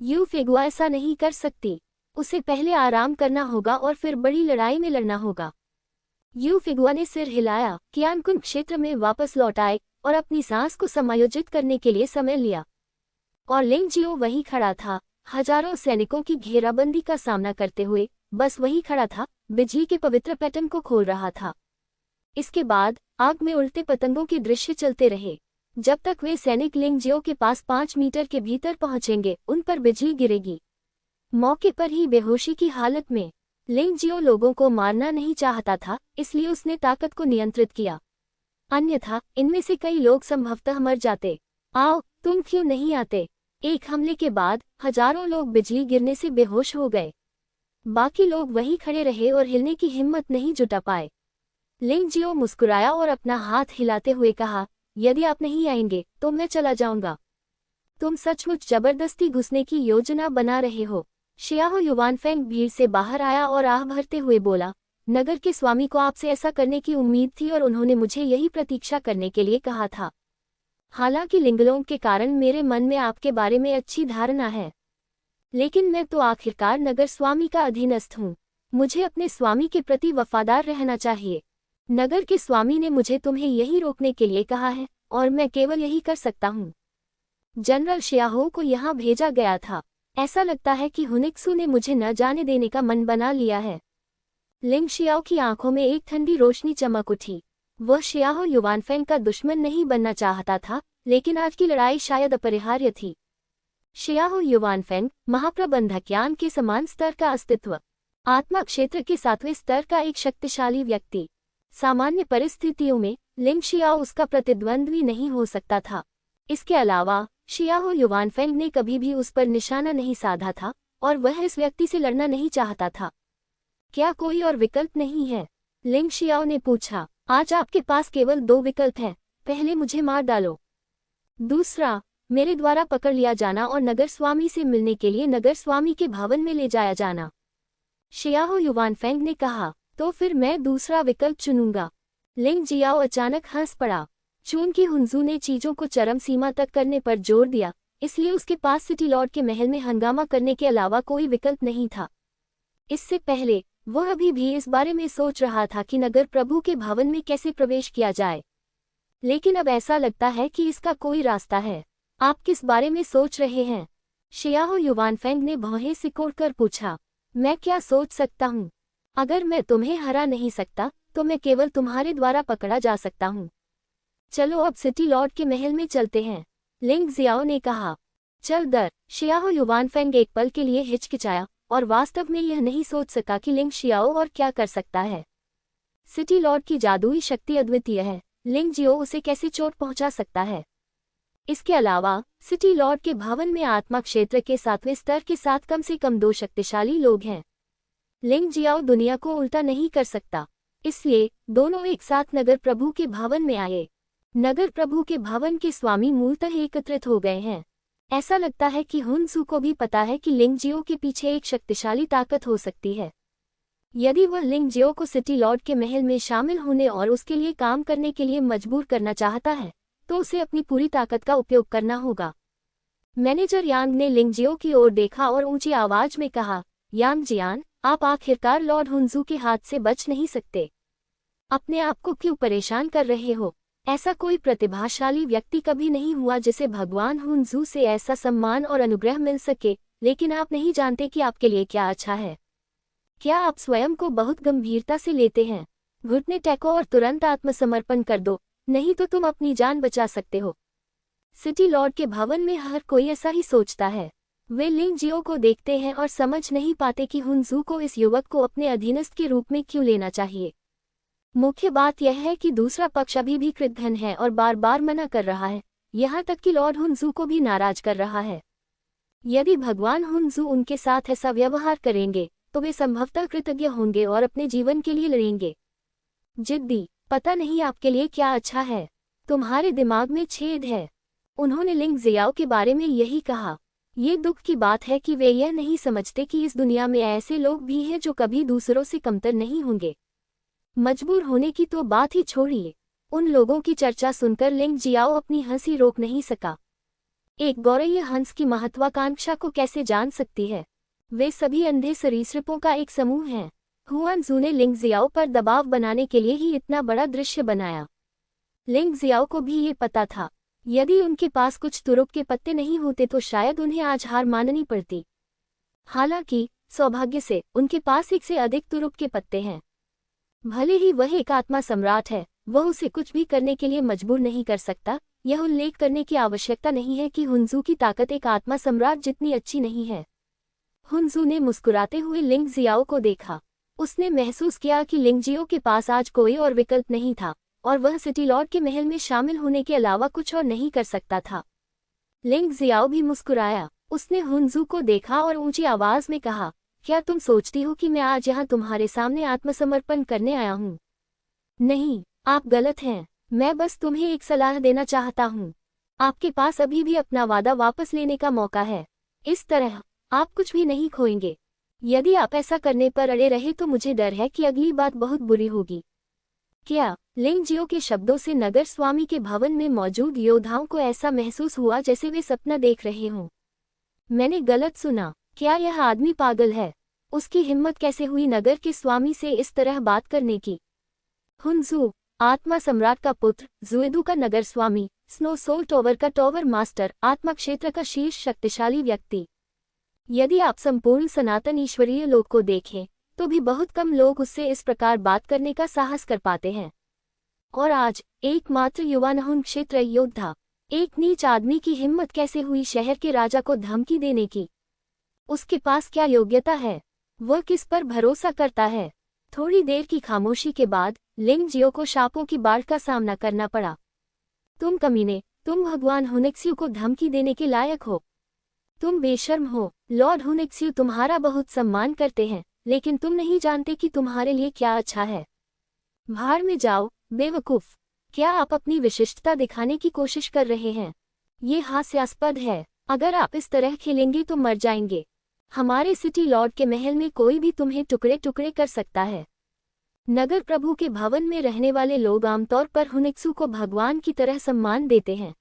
यू फेगुआ ऐसा नहीं कर सकती। उसे पहले आराम करना होगा और फिर बड़ी लड़ाई में लड़ना होगा। यू फेगुआ ने सिर हिलाया। कियानकुन क्षेत्र में वापस लौट आए और अपनी सांस को समायोजित करने के लिए समय लिया। और लिंग जियो वहीं खड़ा था, हजारों सैनिकों की घेराबंदी का सामना करते हुए बस वहीं खड़ा था, बिजली के पवित्र पैटर्न को खोल रहा था। इसके बाद आग में उल्टे पतंगों के दृश्य चलते रहे। जब तक वे सैनिक लिंग जियो के पास 5 मीटर के भीतर पहुंचेंगे, उन पर बिजली गिरेगी। मौके पर ही बेहोशी की हालत में लिंग जियो लोगों को मारना नहीं चाहता था, इसलिए उसने ताकत को नियंत्रित किया। अन्यथा इनमें से कई लोग संभवतः मर जाते। आओ, तुम क्यों नहीं आते? एक हमले के बाद हजारों लोग बिजली गिरने से बेहोश हो गए। बाकी लोग वहीं खड़े रहे और हिलने की हिम्मत नहीं जुटा पाए। लिंग जियो मुस्कुराया और अपना हाथ हिलाते हुए कहा, यदि आप नहीं आएंगे तो मैं चला जाऊंगा। तुम सचमुच जबरदस्ती घुसने की योजना बना रहे हो। शियाहो युवानफेंग भीड़ से बाहर आया और आह भरते हुए बोला, नगर के स्वामी को आपसे ऐसा करने की उम्मीद थी और उन्होंने मुझे यही प्रतीक्षा करने के लिए कहा था। हालांकि लिंगलोंग के कारण मेरे मन में आपके बारे में अच्छी धारणा है, लेकिन मैं तो आखिरकार नगर स्वामी का अधीनस्थ हूँ। मुझे अपने स्वामी के प्रति वफादार रहना चाहिए। नगर के स्वामी ने मुझे तुम्हें यही रोकने के लिए कहा है और मैं केवल यही कर सकता हूँ। जनरल शियाहो को यहाँ भेजा गया था। ऐसा लगता है कि हुनिक्सू ने मुझे न जाने देने का मन बना लिया है। लिंग शियाओ की आंखों में एक ठंडी रोशनी चमक उठी। वह शियाहो युवानफेंग का दुश्मन नहीं बनना चाहता था, लेकिन आज की लड़ाई शायद अपरिहार्य थी। शियाहो युवानफेंग महाप्रबंधकयान के समान स्तर का अस्तित्व, आत्मा क्षेत्र के 7वें स्तर का एक शक्तिशाली व्यक्ति। सामान्य परिस्थितियों में लिंग शियाओ उसका प्रतिद्वंद्वी नहीं हो सकता था। इसके अलावा शियाहो युवानफेंग ने कभी भी उस पर निशाना नहीं साधा था और वह इस व्यक्ति से लड़ना नहीं चाहता था। क्या कोई और विकल्प नहीं है? लिंग शियाओ ने पूछा। आज आपके पास केवल 2 विकल्प हैं। पहले मुझे मार डालो, दूसरा मेरे द्वारा पकड़ लिया जाना और नगर स्वामी से मिलने के लिए नगर स्वामी के भवन में ले जाया जाना। शियाहो युवानफेंग ने कहा, तो फिर मैं दूसरा विकल्प चुनूंगा। लिंग जियाओ अचानक हंस पड़ा। चूंकि हुनजू ने चीजों को चरम सीमा तक करने पर जोर दिया, इसलिए उसके पास सिटी लॉर्ड के महल में हंगामा करने के अलावा कोई विकल्प नहीं था। इससे पहले वह अभी भी इस बारे में सोच रहा था कि नगर प्रभु के भवन में कैसे प्रवेश किया जाए, लेकिन अब ऐसा लगता है कि इसका कोई रास्ता है। आप किस बारे में सोच रहे हैं? शियाहो युवानफेंग ने भौहें सिकोड़कर पूछा। मैं क्या सोच सकता हूँ? अगर मैं तुम्हें हरा नहीं सकता तो मैं केवल तुम्हारे द्वारा पकड़ा जा सकता हूँ। चलो अब सिटी लॉर्ड के महल में चलते हैं, लिंग जियाओ ने कहा। चल दर। शियाहो युवानफेंग एक पल के लिए हिचकिचाया और वास्तव में यह नहीं सोच सका कि लिंग शियाओ और क्या कर सकता है। सिटी लॉर्ड की जादुई शक्ति अद्वितीय है, लिंग जियो उसे कैसे चोट पहुंचा सकता है? इसके अलावा सिटी लॉर्ड के भवन में आत्मा क्षेत्र के 7वें स्तर के साथ कम से कम 2 शक्तिशाली लोग हैं। लिंग जियाओ दुनिया को उल्टा नहीं कर सकता, इसलिए दोनों एक साथ नगर प्रभु के भवन में आए। नगर प्रभु के भवन के स्वामी मूलतः एकत्रित हो गए हैं। ऐसा लगता है कि हुनजू को भी पता है कि लिंगजियो के पीछे एक शक्तिशाली ताकत हो सकती है। यदि वह लिंगजियो को सिटी लॉर्ड के महल में शामिल होने और उसके लिए काम करने के लिए मजबूर करना चाहता है, तो उसे अपनी पूरी ताकत का उपयोग करना होगा। मैनेजर यांग ने लिंगजियो की ओर देखा और ऊंची आवाज में कहा, यांग जियान, आप आखिरकार लॉर्ड हुनजू के हाथ से बच नहीं सकते। अपने आप को क्यों परेशान कर रहे हो? ऐसा कोई प्रतिभाशाली व्यक्ति कभी नहीं हुआ जिसे भगवान हुनजू से ऐसा सम्मान और अनुग्रह मिल सके, लेकिन आप नहीं जानते कि आपके लिए क्या अच्छा है। क्या आप स्वयं को बहुत गंभीरता से लेते हैं? घुटने टेको और तुरंत आत्मसमर्पण कर दो, नहीं तो तुम अपनी जान बचा सकते हो। सिटी लॉर्ड के भवन में हर कोई ऐसा ही सोचता है। वे लिंगजियो को देखते हैं और समझ नहीं पाते कि हुनजू को इस युवक को अपने अधीनस्थ के रूप में क्यों लेना चाहिए। मुख्य बात यह है कि दूसरा पक्ष अभी भी कृतघ्न है और बार बार मना कर रहा है, यहाँ तक कि लॉर्ड हुनजू को भी नाराज कर रहा है। यदि भगवान हुनजू उनके साथ ऐसा व्यवहार करेंगे तो वे संभवतः कृतज्ञ होंगे और अपने जीवन के लिए लड़ेंगे। जिद्दी, पता नहीं आपके लिए क्या अच्छा है, तुम्हारे दिमाग में छेद है। उन्होंने लिंगजियाओ के बारे में यही कहा। ये दुख की बात है कि वे यह नहीं समझते कि इस दुनिया में ऐसे लोग भी हैं जो कभी दूसरों से कमतर नहीं होंगे। मजबूर होने की तो बात ही छोड़िए। उन लोगों की चर्चा सुनकर लिंगजियाओ अपनी हंसी रोक नहीं सका। एक गौरैया हंस की महत्वाकांक्षा को कैसे जान सकती है? वे सभी अंधे सरीसृपों का एक समूह हैं। हुआनजू ने लिंगजियाओ पर दबाव बनाने के लिए ही इतना बड़ा दृश्य बनाया। लिंगजियाओ को भी ये पता था, यदि उनके पास कुछ तुरुप के पत्ते नहीं होते तो शायद उन्हें आज हार माननी पड़ती। हालांकि सौभाग्य से उनके पास एक से अधिक तुरुप के पत्ते हैं। भले ही वह एक आत्मा सम्राट है, वह उसे कुछ भी करने के लिए मजबूर नहीं कर सकता। यह उल्लेख करने की आवश्यकता नहीं है कि हुनजू की ताकत एक आत्मा सम्राट जितनी अच्छी नहीं है। हुनजू ने मुस्कुराते हुए लिंगजियाओ को देखा। उसने महसूस किया कि लिंगजियो के पास आज कोई और विकल्प नहीं था और वह सिटी लॉर्ड के महल में शामिल होने के अलावा कुछ और नहीं कर सकता था। लिंगजियाओ भी मुस्कुराया। उसने हुनजू को देखा और ऊंची आवाज में कहा, क्या तुम सोचती हो कि मैं आज यहाँ तुम्हारे सामने आत्मसमर्पण करने आया हूँ? नहीं, आप गलत हैं। मैं बस तुम्हें एक सलाह देना चाहता हूँ। आपके पास अभी भी अपना वादा वापस लेने का मौका है। इस तरह आप कुछ भी नहीं खोएंगे। यदि आप ऐसा करने पर अड़े रहे तो मुझे डर है कि अगली बात बहुत बुरी होगी। क्या? लिंगजियो के शब्दों से नगर स्वामी के भवन में मौजूद योद्धाओं को ऐसा महसूस हुआ जैसे वे सपना देख रहे हों। मैंने गलत सुना? क्या यह आदमी पागल है? उसकी हिम्मत कैसे हुई नगर के स्वामी से इस तरह बात करने की? हुनजू, आत्मा सम्राट का पुत्र, जुएदू का नगर स्वामी, स्नो सोल टॉवर का टॉवर मास्टर, आत्मा क्षेत्र का शीर्ष शक्तिशाली व्यक्ति। यदि आप संपूर्ण सनातन ईश्वरीय लोक को देखें तो भी बहुत कम लोग उससे इस प्रकार बात करने का साहस कर पाते हैं। और आज एकमात्र युवा नहुन क्षेत्र योद्धा, एक नीच आदमी की हिम्मत कैसे हुई शहर के राजा को धमकी देने की? उसके पास क्या योग्यता है? वह किस पर भरोसा करता है? थोड़ी देर की खामोशी के बाद लिंगजियो को शापों की बाढ़ का सामना करना पड़ा। तुम कमीने, तुम भगवान हुनेक्स्यू को धमकी देने के लायक हो। तुम बेशर्म हो। लॉर्ड हुनेक्स्यू तुम्हारा बहुत सम्मान करते हैं, लेकिन तुम नहीं जानते कि तुम्हारे लिए क्या अच्छा है। भाड़ में जाओ, बेवकूफ। क्या आप अपनी विशिष्टता दिखाने की कोशिश कर रहे हैं? ये हास्यास्पद है। अगर आप इस तरह खेलेंगे तो मर जाएंगे। हमारे सिटी लॉर्ड के महल में कोई भी तुम्हें टुकड़े टुकड़े कर सकता है। नगर प्रभु के भवन में रहने वाले लोग आमतौर पर हुनेक्सू को भगवान की तरह सम्मान देते हैं।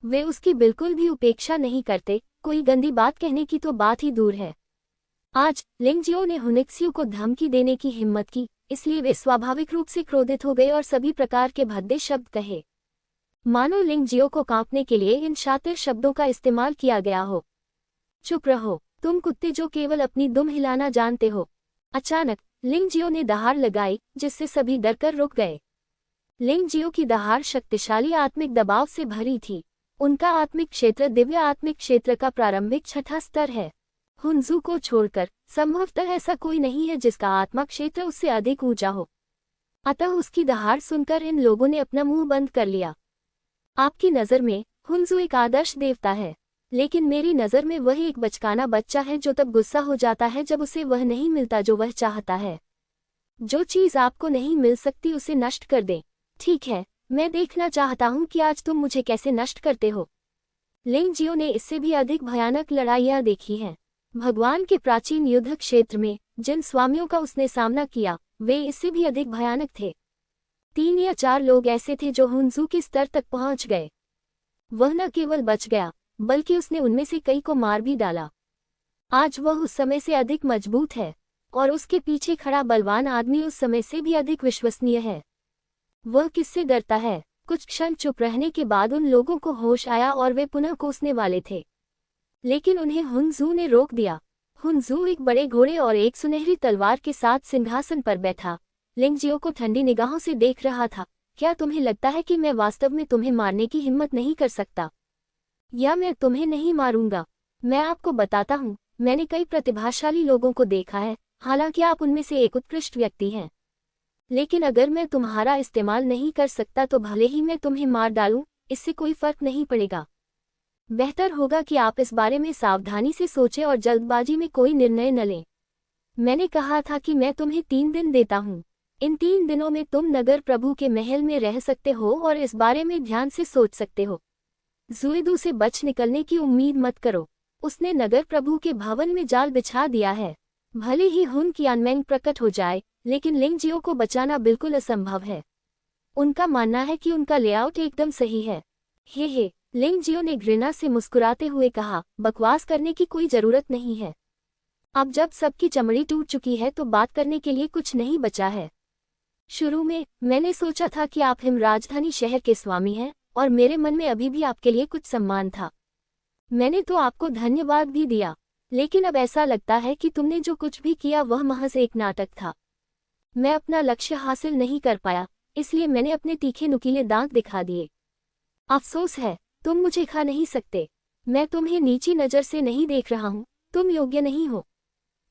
वे उसकी बिल्कुल भी उपेक्षा नहीं करते। कोई गंदी बात कहने की तो बात ही दूर है। आज लिंगजियो ने हुनेक्स्यू को धमकी देने की हिम्मत की, इसलिए वे स्वाभाविक रूप से क्रोधित हो गए और सभी प्रकार के भद्दे शब्द कहे, मानो लिंगजियो को कांपने के लिए इन शातिर शब्दों का इस्तेमाल किया गया हो। चुप रहो, तुम कुत्ते जो केवल अपनी दुम हिलाना जानते हो। अचानक लिंगजियो ने दहाड़ लगाई, जिससे सभी डरकर रुक गए। लिंगजियो की दहाड़ शक्तिशाली आत्मिक दबाव से भरी थी। उनका आत्मिक क्षेत्र दिव्य आत्मिक क्षेत्र का प्रारंभिक छठा स्तर है। हुनजू को छोड़कर संभवतः ऐसा कोई नहीं है जिसका आत्मा क्षेत्र उससे अधिक ऊंचा हो। अतः उसकी दहाड़ सुनकर इन लोगों ने अपना मुंह बंद कर लिया। आपकी नज़र में हुनजू एक आदर्श देवता है, लेकिन मेरी नज़र में वह एक बचकाना बच्चा है जो तब गुस्सा हो जाता है जब उसे वह नहीं मिलता जो वह चाहता है। जो चीज़ आपको नहीं मिल सकती उसे नष्ट कर दें। ठीक है, मैं देखना चाहता हूं कि आज तुम मुझे कैसे नष्ट करते हो। लिंग जियो ने इससे भी अधिक भयानक लड़ाइयाँ देखी हैं। भगवान के प्राचीन युद्ध क्षेत्र में जिन स्वामियों का उसने सामना किया वे इससे भी अधिक भयानक थे। 3 या 4 लोग ऐसे थे जो हुनजू के स्तर तक पहुंच गए। वह न केवल बच गया बल्कि उसने उनमें से कई को मार भी डाला। आज वह उस समय से अधिक मजबूत है और उसके पीछे खड़ा बलवान आदमी उस समय से भी अधिक विश्वसनीय है। वह किससे डरता है? कुछ क्षण चुप रहने के बाद उन लोगों को होश आया और वे पुनः कोसने वाले थे, लेकिन उन्हें हुनजू ने रोक दिया। हुनजू एक बड़े घोड़े और एक सुनहरी तलवार के साथ सिंहासन पर बैठा लिंग जियो को ठंडी निगाहों से देख रहा था। क्या तुम्हें लगता है कि मैं वास्तव में तुम्हें मारने की हिम्मत नहीं कर सकता? या मैं तुम्हें नहीं मारूंगा? मैं आपको बताता हूँ, मैंने कई प्रतिभाशाली लोगों को देखा है, हालांकि आप उनमें से एक उत्कृष्ट व्यक्ति हैं। लेकिन अगर मैं तुम्हारा इस्तेमाल नहीं कर सकता तो भले ही मैं तुम्हें मार डालूं, इससे कोई फर्क नहीं पड़ेगा। बेहतर होगा कि आप इस बारे में सावधानी से सोचें और जल्दबाजी में कोई निर्णय न लें। मैंने कहा था कि मैं तुम्हें 3 दिन देता हूँ। इन 3 दिनों में तुम नगर प्रभु के महल में रह सकते हो और इस बारे में ध्यान से सोच सकते हो। जुएदू से बच निकलने की उम्मीद मत करो। उसने नगर प्रभु के भवन में जाल बिछा दिया है। भले ही हुन कियानमेंग प्रकट हो जाए, लेकिन लिंग जियो को बचाना बिल्कुल असंभव है। उनका मानना है कि उनका लेआउट एकदम सही है। हे, लिंग जियो ने घृणा से मुस्कुराते हुए कहा, बकवास करने की कोई जरूरत नहीं है। अब जब सबकी चमड़ी टूट चुकी है तो बात करने के लिए कुछ नहीं बचा है। शुरू में मैंने सोचा था कि आप हिम राजधानी शहर के स्वामी हैं और मेरे मन में अभी भी आपके लिए कुछ सम्मान था। मैंने तो आपको धन्यवाद भी दिया, लेकिन अब ऐसा लगता है कि तुमने जो कुछ भी किया वह महज एक नाटक था। मैं अपना लक्ष्य हासिल नहीं कर पाया, इसलिए मैंने अपने तीखे नुकीले दांत दिखा दिए। अफसोस है, तुम मुझे खा नहीं सकते। मैं तुम्हें नीची नज़र से नहीं देख रहा हूँ, तुम योग्य नहीं हो।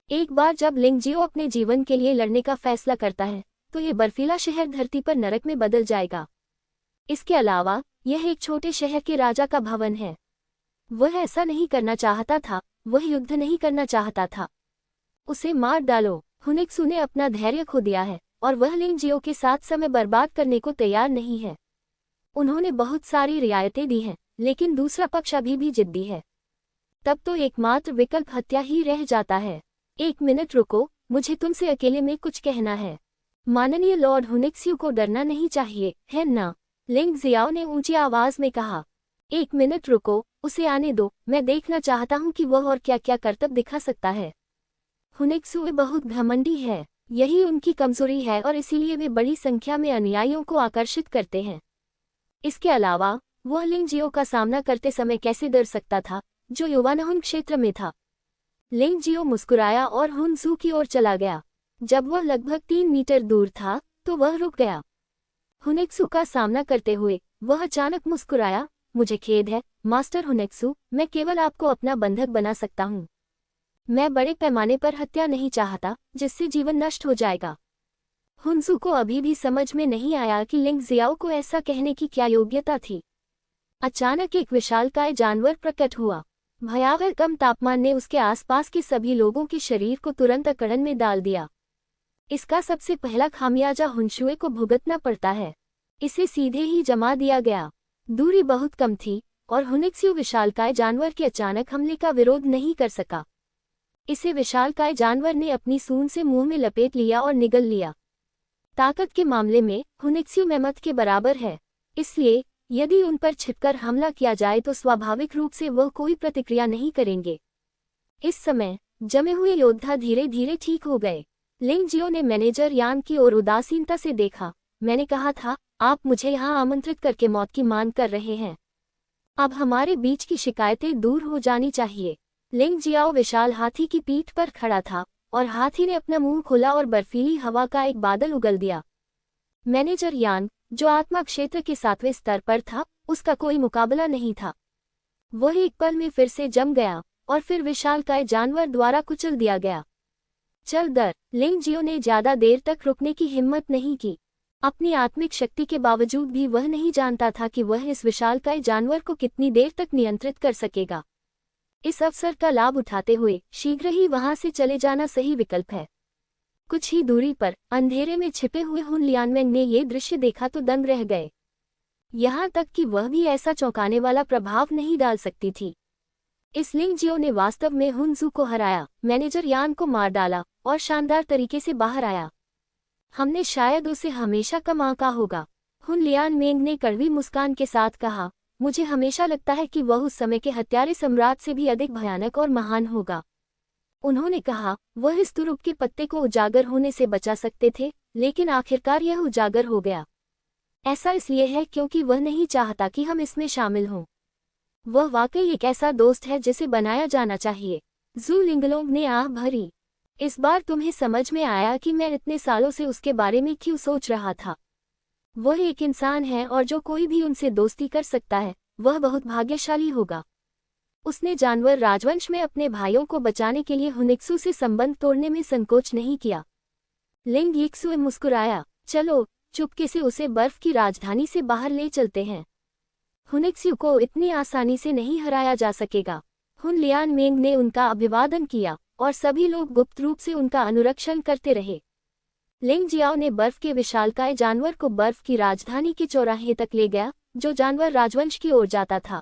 एक बार जब लिंग जियो अपने जीवन के लिए लड़ने का फैसला करता है तो ये बर्फीला शहर धरती पर नरक में बदल जाएगा। इसके अलावा यह एक छोटे शहर के राजा का भवन है। वह ऐसा नहीं करना चाहता था, वह युद्ध नहीं करना चाहता था। उसे मार डालो। हुनेक्सू ने अपना धैर्य खो दिया है और वह लिंग जियो के साथ समय बर्बाद करने को तैयार नहीं है। उन्होंने बहुत सारी रियायतें दी हैं, लेकिन दूसरा पक्ष अभी भी जिद्दी है। तब तो एकमात्र विकल्प हत्या ही रह जाता है। 1 मिनट रुको, मुझे तुमसे अकेले में कुछ कहना है। माननीय लॉर्ड हुनेक्सू को डरना नहीं चाहिए, है ना? लिंग जियाओ ने ऊंची आवाज में कहा। 1 मिनट रुको, उसे आने दो। मैं देखना चाहता हूँ कि वह और क्या क्या करतब दिखा सकता है। हुनेक्सू बहुत घमंडी है, यही उनकी कमजोरी है और इसीलिए वे बड़ी संख्या में अनुयायियों को आकर्षित करते हैं। इसके अलावा वह लिंग जियो का सामना करते समय कैसे डर सकता था, जो युवानहुन क्षेत्र में था। लिंग जियो मुस्कुराया और हुनजू की ओर चला गया। जब वह लगभग 3 मीटर दूर था तो वह रुक गया। हुनेक्सू का सामना करते हुए वह अचानक मुस्कुराया, मुझे खेद है मास्टर हुनेक्सू, मैं केवल आपको अपना बंधक बना सकता हूँ। मैं बड़े पैमाने पर हत्या नहीं चाहता जिससे जीवन नष्ट हो जाएगा। हुनजू को अभी भी समझ में नहीं आया कि लिंग जियाओ को ऐसा कहने की क्या योग्यता थी। अचानक एक विशालकाय जानवर प्रकट हुआ। भयावह कम तापमान ने उसके आसपास के सभी लोगों के शरीर को तुरंत अकड़न में डाल दिया। इसका सबसे पहला खामियाजा हुनशुए को भुगतना पड़ता है। इसे सीधे ही जमा दिया गया। दूरी बहुत कम थी और हुनेक्सू विशालकाय जानवर के अचानक हमले का विरोध नहीं कर सका। इसे विशालकाय जानवर ने अपनी सूंड से मुंह में लपेट लिया और निगल लिया। ताकत के मामले में हुनेक्सू मैमथ के बराबर है, इसलिए यदि उन पर छिपकर हमला किया जाए तो स्वाभाविक रूप से वह कोई प्रतिक्रिया नहीं करेंगे। इस समय जमे हुए योद्धा धीरे धीरे ठीक हो गए। लिंग जियो ने मैनेजर यान की ओर उदासीनता से देखा। मैंने कहा था, आप मुझे यहाँ आमंत्रित करके मौत की मांग कर रहे हैं। अब हमारे बीच की शिकायतें दूर हो जानी चाहिए। लिंग जियाओ विशाल हाथी की पीठ पर खड़ा था और हाथी ने अपना मुंह खोला और बर्फीली हवा का एक बादल उगल दिया। मैनेजर यान, जो आत्मा क्षेत्र के 7वें स्तर पर था, उसका कोई मुकाबला नहीं था। वह एक पल में फिर से जम गया और फिर विशालकाय जानवर द्वारा कुचल दिया गया। चल दर। लिंग जियो ने ज्यादा देर तक रुकने की हिम्मत नहीं की। अपनी आत्मिक शक्ति के बावजूद भी वह नहीं जानता था कि वह इस विशालकाय जानवर को कितनी देर तक नियंत्रित कर सकेगा। इस अवसर का लाभ उठाते हुए शीघ्र ही वहां से चले जाना सही विकल्प है। कुछ ही दूरी पर अंधेरे में छिपे हुए हुन लियानमेंग ने ये दृश्य देखा तो दंग रह गए। यहाँ तक कि वह भी ऐसा चौंकाने वाला प्रभाव नहीं डाल सकती थी। इस लिंग जियो ने वास्तव में हुनजू को हराया, मैनेजर यान को मार डाला और शानदार तरीके से बाहर आया। हमने शायद उसे हमेशा कम आंका होगा, हुन लियान मेंग ने कड़वी मुस्कान के साथ कहा। मुझे हमेशा लगता है कि वह उस समय के हत्यारे सम्राट से भी अधिक भयानक और महान होगा। उन्होंने कहा, वह इस तुरुप के पत्ते को उजागर होने से बचा सकते थे, लेकिन आखिरकार यह उजागर हो गया। ऐसा इसलिए है क्योंकि वह नहीं चाहता कि हम इसमें शामिल हों। वह वाकई एक ऐसा दोस्त है जिसे बनाया जाना चाहिए। जू लिंगलोंग ने आह भरी। इस बार तुम्हें समझ में आया कि मैं इतने सालों से उसके बारे में क्यों सोच रहा था। वह एक इंसान है और जो कोई भी उनसे दोस्ती कर सकता है, वह बहुत भाग्यशाली होगा। उसने जानवर राजवंश में अपने भाइयों को बचाने के लिए हुनिक्सू से संबंध तोड़ने में संकोच नहीं किया। लिंग यिक्सुए मुस्कुराया। चलो, चुपके से उसे बर्फ की राजधानी से बाहर ले चलते हैं। हुनिक्सू को इतनी आसानी से नहीं हराया जा सकेगा। हुन लियान मेंग ने उनका अभिवादन किया और सभी लोग गुप्त रूप से उनका अनुरक्षण करते रहे। लिंग जियाओ ने बर्फ के विशालकाय जानवर को बर्फ की राजधानी के चौराहे तक ले गया, जो जानवर राजवंश की ओर जाता था।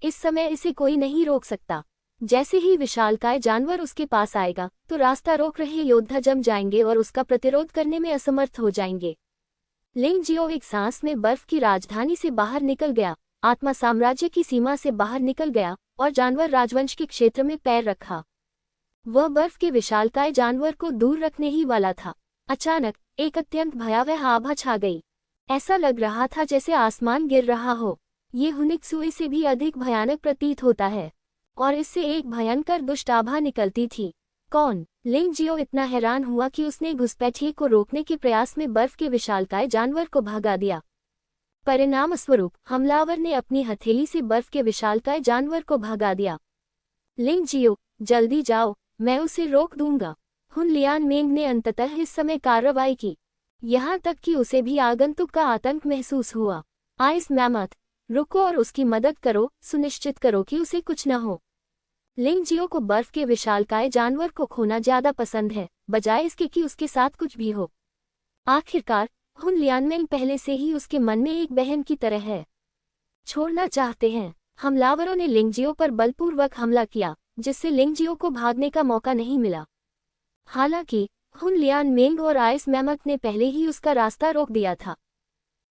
इस समय इसे कोई नहीं रोक सकता। जैसे ही विशालकाय जानवर उसके पास आएगा, तो रास्ता रोक रहे योद्धा जम जाएंगे और उसका प्रतिरोध करने में असमर्थ हो जाएंगे। लिंग जियो एक सांस में बर्फ की राजधानी से बाहर निकल गया, आत्मा साम्राज्य की सीमा से बाहर निकल गया और जानवर राजवंश के क्षेत्र में पैर रखा। वह बर्फ के विशालकाय जानवर को दूर रखने ही वाला था। अचानक एक अत्यंत भयावह आभा छा गई। ऐसा लग रहा था जैसे आसमान गिर रहा हो। ये हुनिक्सुए से भी अधिक भयानक प्रतीत होता है, और इससे एक भयंकर दुष्ट आभा निकलती थी। कौन? लिंग जियो इतना हैरान हुआ कि उसने घुसपैठिए को रोकने के प्रयास में बर्फ के विशालकाय जानवर को भगा दिया। परिणाम स्वरूप हमलावर ने अपनी हथेली से बर्फ के विशालकाय जानवर को भगा दिया। लिंग जियो, जल्दी जाओ, मैं उसे रोक दूंगा। हुन लियान मेंग ने अंततः इस समय कार्रवाई की, यहाँ तक कि उसे भी आगंतुक का आतंक महसूस हुआ। आइस मैमथ, रुको और उसकी मदद करो, सुनिश्चित करो कि उसे कुछ न हो। लिंग जियो को बर्फ के विशालकाय जानवर को खोना ज्यादा पसंद है, बजाय इसके कि उसके साथ कुछ भी हो। आखिरकार हुन लियान मेंग पहले से ही उसके मन में एक बहन की तरह है। छोड़ना चाहते हैं। हमलावरों ने लिंग जियो पर बलपूर्वक हमला किया, जिससे लिंग जियो को भागने का मौका नहीं मिला। हालांकि हुन लियान मेंग और आइस मैमथ ने पहले ही उसका रास्ता रोक दिया था।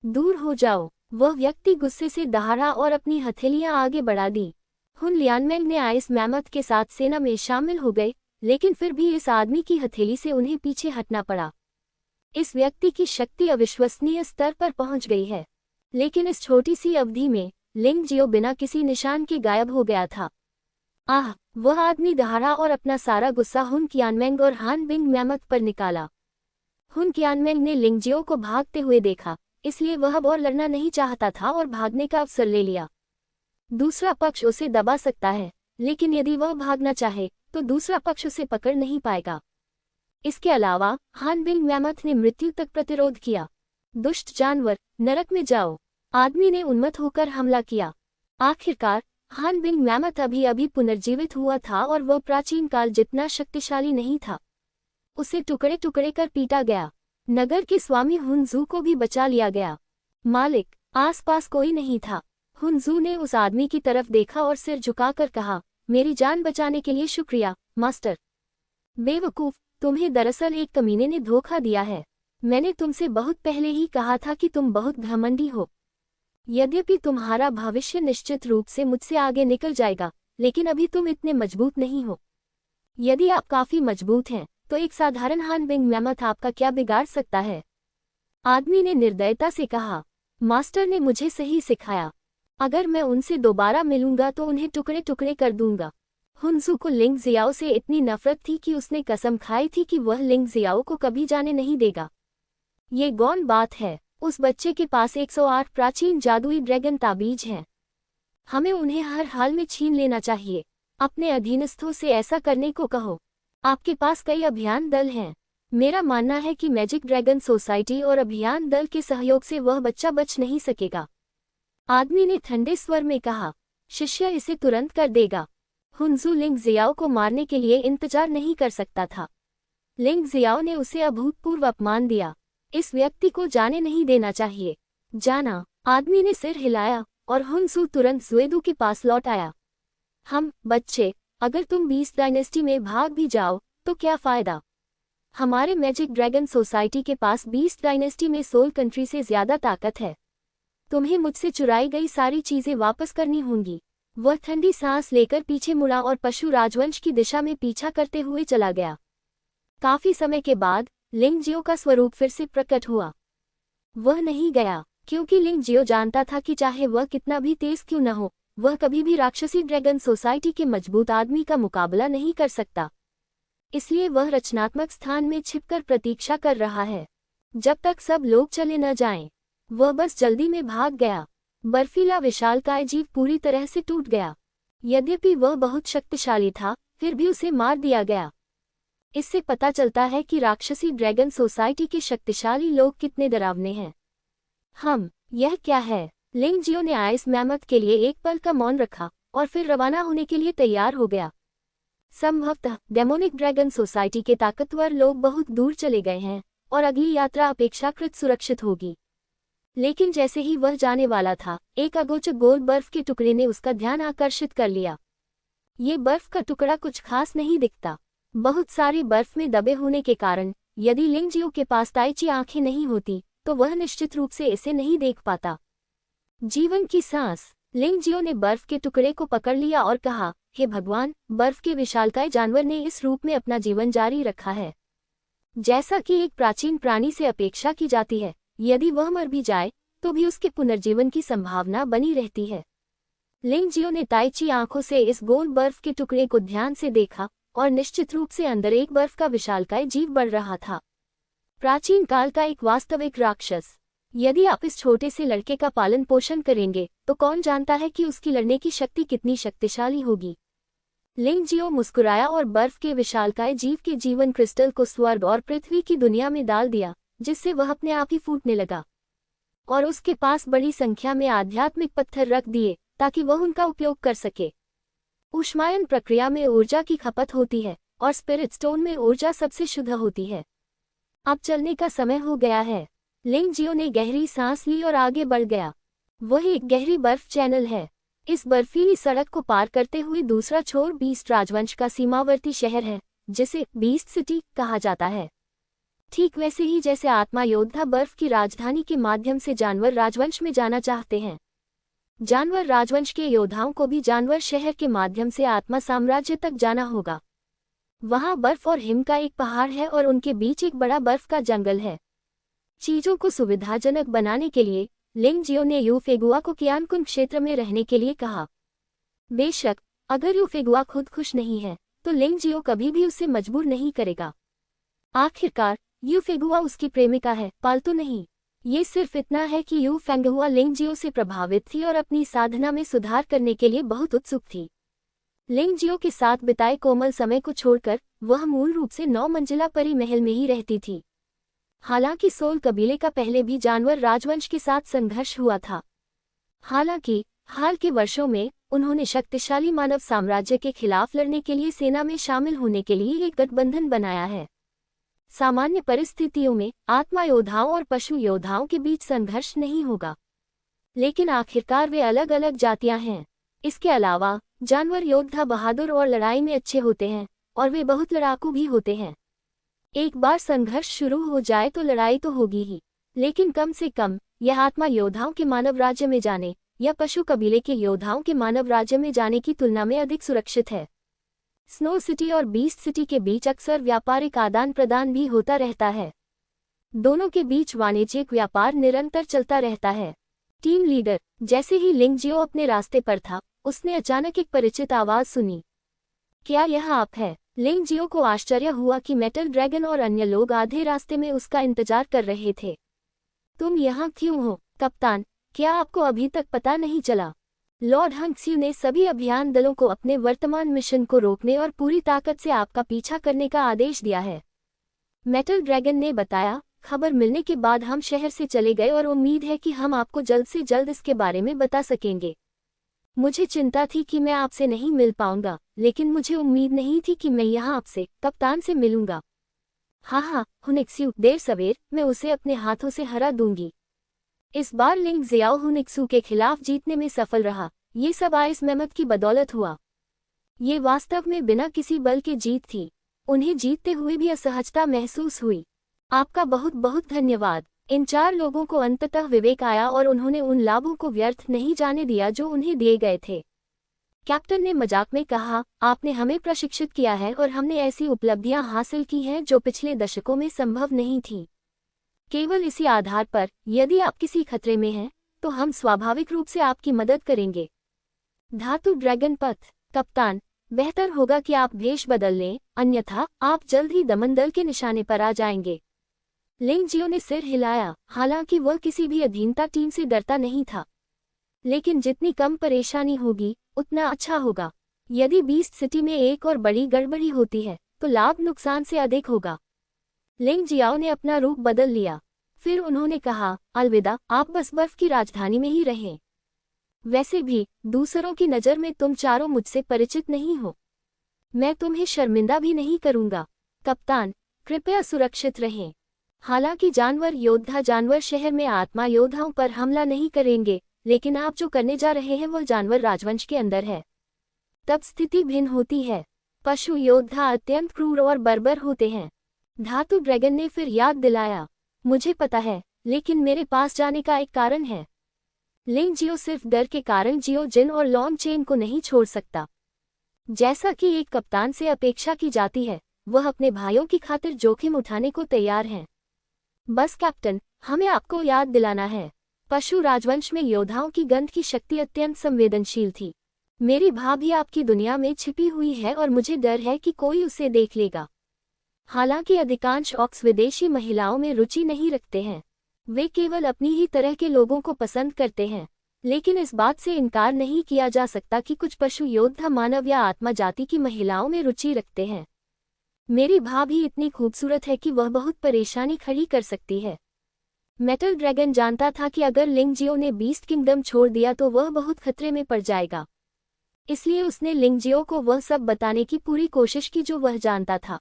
दूर हो जाओ, वह व्यक्ति गुस्से से दहाड़ा और अपनी हथेलियां आगे बढ़ा दी। हुन लियान मेंग ने आइस मैमथ के साथ सेना में शामिल हो गए, लेकिन फिर भी इस आदमी की हथेली से उन्हें पीछे हटना पड़ा। इस व्यक्ति की शक्ति अविश्वसनीय स्तर पर पहुंच गई है, लेकिन इस छोटी सी अवधि में लिंग जियो बिना किसी निशान के गायब हो गया था। आह! वह आदमी दहाड़ा और अपना सारा गुस्सा हुन कियानमेंग और हान बिंग मैमथ पर निकाला। हुन कियानमेंग ने लिंग जियो को भागते हुए देखा, इसलिए वह अब और लड़ना नहीं चाहता था और भागने का अवसर ले लिया। दूसरा पक्ष उसे दबा सकता है, लेकिन यदि वह भागना चाहे तो दूसरा पक्ष उसे पकड़ नहीं पाएगा। इसके अलावा हान बिंग मैमथ ने मृत्यु तक प्रतिरोध किया। दुष्ट जानवर, नरक में जाओ! आदमी ने उन्मत्त होकर हमला किया। आखिरकार हान बिंग मैमथ अभी पुनर्जीवित हुआ था और वह प्राचीन काल जितना शक्तिशाली नहीं था। उसे टुकड़े टुकड़े कर पीटा गया। नगर के स्वामी हुनजू को भी बचा लिया गया। मालिक, आसपास कोई नहीं था। हुनजू ने उस आदमी की तरफ देखा और सिर झुकाकर कहा, मेरी जान बचाने के लिए शुक्रिया, मास्टर। बेवकूफ, तुम्हें दरअसल एक कमीने ने धोखा दिया है। मैंने तुमसे बहुत पहले ही कहा था कि तुम बहुत घमंडी हो। यद्यपि तुम्हारा भविष्य निश्चित रूप से मुझसे आगे निकल जाएगा, लेकिन अभी तुम इतने मजबूत नहीं हो। यदि आप काफी मजबूत हैं, तो एक साधारण हान बिंग मैमथ आपका क्या बिगाड़ सकता है? आदमी ने निर्दयता से कहा, मास्टर ने मुझे सही सिखाया। अगर मैं उनसे दोबारा मिलूंगा तो उन्हें टुकड़े टुकड़े कर दूंगा। हुनजू को लिंग जियाओ से इतनी नफरत थी कि उसने कसम खाई थी कि वह लिंग जियाओ को कभी जाने नहीं देगा। ये गौन बात है, उस बच्चे के पास 108 प्राचीन जादुई ड्रैगन ताबीज हैं। हमें उन्हें हर हाल में छीन लेना चाहिए। अपने अधीनस्थों से ऐसा करने को कहो। आपके पास कई अभियान दल हैं। मेरा मानना है कि मैजिक ड्रैगन सोसाइटी और अभियान दल के सहयोग से वह बच्चा बच नहीं सकेगा। आदमी ने ठंडे स्वर में कहा, शिष्य इसे तुरंत कर देगा। हुनजू लिंग जियाओ को मारने के लिए इंतजार नहीं कर सकता था। लिंग जियाओ ने उसे अभूतपूर्व अपमान दिया। इस व्यक्ति को जाने नहीं देना चाहिए। जाना। आदमी ने सिर हिलाया और हुनसू तुरंत जुएदू के पास लौट आया। बच्चे, अगर तुम बीस्ट डायनेस्टी में भाग भी जाओ तो क्या फायदा? हमारे मैजिक ड्रैगन सोसाइटी के पास बीस्ट डायनेस्टी में सोल कंट्री से ज्यादा ताकत है। तुम्हें मुझसे चुराई गई सारी चीजें वापस करनी होंगी। वह ठंडी सांस लेकर पीछे मुड़ा और पशु राजवंश की दिशा में पीछा करते हुए चला गया। काफी समय के बाद लिंग जियो का स्वरूप फिर से प्रकट हुआ। वह नहीं गया क्योंकि लिंग जियो जानता था कि चाहे वह कितना भी तेज क्यों न हो, वह कभी भी राक्षसी ड्रैगन सोसाइटी के मजबूत आदमी का मुकाबला नहीं कर सकता। इसलिए वह रचनात्मक स्थान में छिपकर प्रतीक्षा कर रहा है जब तक सब लोग चले न जाएं। वह बस जल्दी में भाग गया। बर्फीला विशालकाय जीव पूरी तरह से टूट गया। यद्यपि वह बहुत शक्तिशाली था, फिर भी उसे मार दिया गया। इससे पता चलता है कि राक्षसी ड्रैगन सोसाइटी के शक्तिशाली लोग कितने डरावने हैं। यह क्या है? लिंग जियो ने आइस मैमथ के लिए एक पल का मौन रखा और फिर रवाना होने के लिए तैयार हो गया। संभवतः डेमोनिक ड्रैगन सोसाइटी के ताकतवर लोग बहुत दूर चले गए हैं और अगली यात्रा अपेक्षाकृत सुरक्षित होगी। लेकिन जैसे ही वह जाने वाला था, एक अगोचर गोल बर्फ के टुकड़े ने उसका ध्यान आकर्षित कर लिया। ये बर्फ का टुकड़ा कुछ खास नहीं दिखता। बहुत सारी बर्फ में दबे होने के कारण यदि लिंग जियो के पास ताइची आंखें नहीं होती तो वह निश्चित रूप से इसे नहीं देख पाता। जीवन की सांस। लिंग जियो ने बर्फ के टुकड़े को पकड़ लिया और कहा, हे भगवान, बर्फ के विशालकाय जानवर ने इस रूप में अपना जीवन जारी रखा है। जैसा कि एक प्राचीन प्राणी से अपेक्षा की जाती है, यदि वह मर भी जाए तो भी उसके पुनर्जीवन की संभावना बनी रहती है। लिंग जियो ने ताइची आंखों से इस गोल बर्फ के टुकड़े को ध्यान से देखा और निश्चित रूप से अंदर एक बर्फ का विशालकाय जीव बढ़ रहा था। प्राचीन काल का एक वास्तविक राक्षस। यदि आप इस छोटे से लड़के का पालन पोषण करेंगे तो कौन जानता है कि उसकी लड़ने की शक्ति कितनी शक्तिशाली होगी। लिंग जियो मुस्कुराया और बर्फ के विशालकाय जीव के जीवन क्रिस्टल को स्वर्ग और पृथ्वी की दुनिया में डाल दिया, जिससे वह अपने आप ही फूटने लगा। और उसके पास बड़ी संख्या में आध्यात्मिक पत्थर रख दिए ताकि वह उनका उपयोग कर सके। ऊष्मायन प्रक्रिया में ऊर्जा की खपत होती है और स्पिरिट स्टोन में ऊर्जा सबसे शुद्ध होती है। अब चलने का समय हो गया है। लिंग जियो ने गहरी सांस ली और आगे बढ़ गया। वह एक गहरी बर्फ चैनल है। इस बर्फीली सड़क को पार करते हुए दूसरा छोर बीस्ट राजवंश का सीमावर्ती शहर है, जिसे बीस्ट सिटी कहा जाता है। ठीक वैसे ही जैसे आत्मा योद्धा बर्फ की राजधानी के माध्यम से जानवर राजवंश में जाना चाहते हैं। जानवर राजवंश के योद्धाओं को भी जानवर शहर के माध्यम से आत्मा साम्राज्य तक जाना होगा। वहां बर्फ और हिम का एक पहाड़ है और उनके बीच एक बड़ा बर्फ का जंगल है। चीजों को सुविधाजनक बनाने के लिए लिंग जियो ने यूफेगुआ को कियानकुन क्षेत्र में रहने के लिए कहा। बेशक, अगर यूफेगुआ खुद खुश नहीं है तो लिंग जियो कभी भी उसे मजबूर नहीं करेगा। आखिरकार यूफेगुआ उसकी प्रेमिका है, पालतू नहीं। ये सिर्फ इतना है कि यूफेंगुआ लिंग जियो से प्रभावित थी और अपनी साधना में सुधार करने के लिए बहुत उत्सुक थी। लिंग जियो के साथ बिताए कोमल समय को छोड़कर वह मूल रूप से 9 मंजिला परी महल में ही रहती थी। हालांकि सोल कबीले का पहले भी जानवर राजवंश के साथ संघर्ष हुआ था। हालांकि हाल के वर्षों में उन्होंने शक्तिशाली मानव साम्राज्य के खिलाफ लड़ने के लिए सेना में शामिल होने के लिए एक गठबंधन बनाया है। सामान्य परिस्थितियों में आत्मा योद्धाओं और पशु योद्धाओं के बीच संघर्ष नहीं होगा, लेकिन आखिरकार वे अलग अलग जातियां हैं। इसके अलावा जानवर योद्धा बहादुर और लड़ाई में अच्छे होते हैं और वे बहुत लड़ाकू भी होते हैं। एक बार संघर्ष शुरू हो जाए तो लड़ाई तो होगी ही, लेकिन कम से कम यह आत्मा योद्धाओं के मानव राज्य में जाने या पशु कबीले के योद्धाओं के मानव राज्य में जाने की तुलना में अधिक सुरक्षित है। स्नो सिटी और बीस्ट सिटी के बीच अक्सर व्यापारिक आदान प्रदान भी होता रहता है। दोनों के बीच वाणिज्यिक व्यापार निरंतर चलता रहता है। Team leader. जैसे ही लिंग जियो अपने रास्ते पर था, उसने अचानक एक परिचित आवाज सुनी। क्या यह आप है? लिंग जियो को आश्चर्य हुआ कि मेटल ड्रैगन और अन्य लोग आधे रास्ते में उसका इंतजार कर रहे थे। तुम यहाँ क्यों हो, कप्तान? क्या आपको अभी तक पता नहीं चला? लॉर्ड हंक्स्यू ने सभी अभियान दलों को अपने वर्तमान मिशन को रोकने और पूरी ताकत से आपका पीछा करने का आदेश दिया है। मेटल ड्रैगन ने बताया, खबर मिलने के बाद हम शहर से चले गए और उम्मीद है कि हम आपको जल्द से जल्द इसके बारे में बता सकेंगे। मुझे चिंता थी कि मैं आपसे नहीं मिल पाऊंगा, लेकिन मुझे उम्मीद नहीं थी कि मैं यहाँ आपसे, कप्तान से मिलूंगा। हाँ, हुनेक्स्यू, देर सवेर मैं उसे अपने हाथों से हरा दूंगी। इस बार लिंग जियाओ हुनिक्सू के खिलाफ जीतने में सफल रहा। ये सब आइस मेमत की बदौलत हुआ। ये वास्तव में बिना किसी बल के जीत थी। उन्हें जीतते हुए भी असहजता महसूस हुई। आपका बहुत बहुत धन्यवाद। इन 4 लोगों को अंततः विवेक आया और उन्होंने उन लाभों को व्यर्थ नहीं जाने दिया जो उन्हें दिए गए थे। कैप्टन ने मजाक में कहा, आपने हमें प्रशिक्षित किया है और हमने ऐसी उपलब्धियां हासिल की हैं जो पिछले दशकों में संभव नहीं थी। केवल इसी आधार पर, यदि आप किसी खतरे में हैं, तो हम स्वाभाविक रूप से आपकी मदद करेंगे। धातु ड्रैगन पथ। कप्तान, बेहतर होगा कि आप भेष बदल लें, अन्यथा आप जल्द ही दमन के निशाने पर आ जाएंगे। लिंग जियो ने सिर हिलाया। हालांकि वह किसी भी अधीनता टीम से डरता नहीं था, लेकिन जितनी कम परेशानी होगी उतना अच्छा होगा। यदि बीस्ट सिटी में एक और बड़ी गड़बड़ी होती है तो लाभ नुकसान से अधिक होगा। लिंग जियाओ ने अपना रूप बदल लिया। फिर उन्होंने कहा, अलविदा, आप बस बर्फ की राजधानी में ही रहें। वैसे भी दूसरों की नज़र में तुम चारों मुझसे परिचित नहीं हो। मैं तुम्हें शर्मिंदा भी नहीं करूंगा। कप्तान, कृपया सुरक्षित रहें। हालांकि जानवर शहर में आत्मा योद्धाओं पर हमला नहीं करेंगे, लेकिन आप जो करने जा रहे हैं वह जानवर राजवंश के अंदर है। तब स्थिति भिन्न होती है। पशु योद्धा अत्यंत क्रूर और बर्बर होते हैं। धातु ड्रैगन ने फिर याद दिलाया, मुझे पता है, लेकिन मेरे पास जाने का एक कारण है। लिंग जियो सिर्फ डर के कारण जियो जिन और लॉन्ग चेन को नहीं छोड़ सकता। जैसा कि एक कप्तान से अपेक्षा की जाती है, वह अपने भाइयों की खातिर जोखिम उठाने को तैयार हैं। बस कैप्टन, हमें आपको याद दिलाना है, पशु राजवंश में योद्धाओं की गंध की शक्ति अत्यंत संवेदनशील थी। मेरी भाभी आपकी दुनिया में छिपी हुई है और मुझे डर है कि कोई उसे देख लेगा। हालांकि अधिकांश ऑक्स विदेशी महिलाओं में रुचि नहीं रखते हैं, वे केवल अपनी ही तरह के लोगों को पसंद करते हैं। लेकिन इस बात से इनकार नहीं किया जा सकता कि कुछ पशु योद्धा मानव या आत्मा जाति की महिलाओं में रुचि रखते हैं। मेरी भाभी इतनी खूबसूरत है कि वह बहुत परेशानी खड़ी कर सकती है। मेटल ड्रैगन जानता था कि अगर लिंग जियो ने बीस्ट किंगडम छोड़ दिया तो वह बहुत खतरे में पड़ जाएगा। इसलिए उसने लिंग जियो को वह सब बताने की पूरी कोशिश की जो वह जानता था।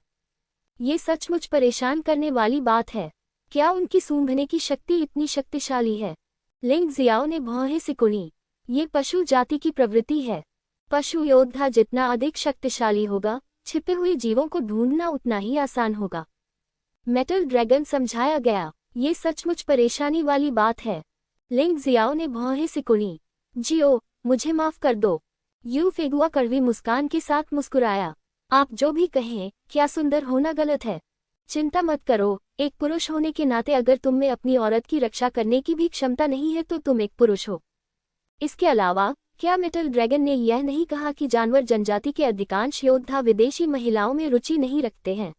ये सचमुच परेशान करने वाली बात है। क्या उनकी सूंघने की शक्ति इतनी शक्तिशाली है? लिंग जियाओ ने भौहें सिकुड़ी। ये पशु जाति की प्रवृत्ति है। पशु योद्धा जितना अधिक शक्तिशाली होगा, छिपे हुए जीवों को ढूंढना उतना ही आसान होगा। मेटल ड्रैगन समझाया गया, ये सचमुच परेशानी वाली बात है। लिंग जियाओ ने भौहें सिकुड़ी। जियो, मुझे माफ कर दो। यू फेगुआ कड़वी मुस्कान के साथ मुस्कुराया। आप जो भी कहें, क्या सुंदर होना गलत है? चिंता मत करो, एक पुरुष होने के नाते अगर तुम में अपनी औरत की रक्षा करने की भी क्षमता नहीं है तो तुम एक पुरुष हो। इसके अलावा, क्या मेटल ड्रैगन ने यह नहीं कहा कि जानवर जनजाति के अधिकांश योद्धा विदेशी महिलाओं में रुचि नहीं रखते हैं?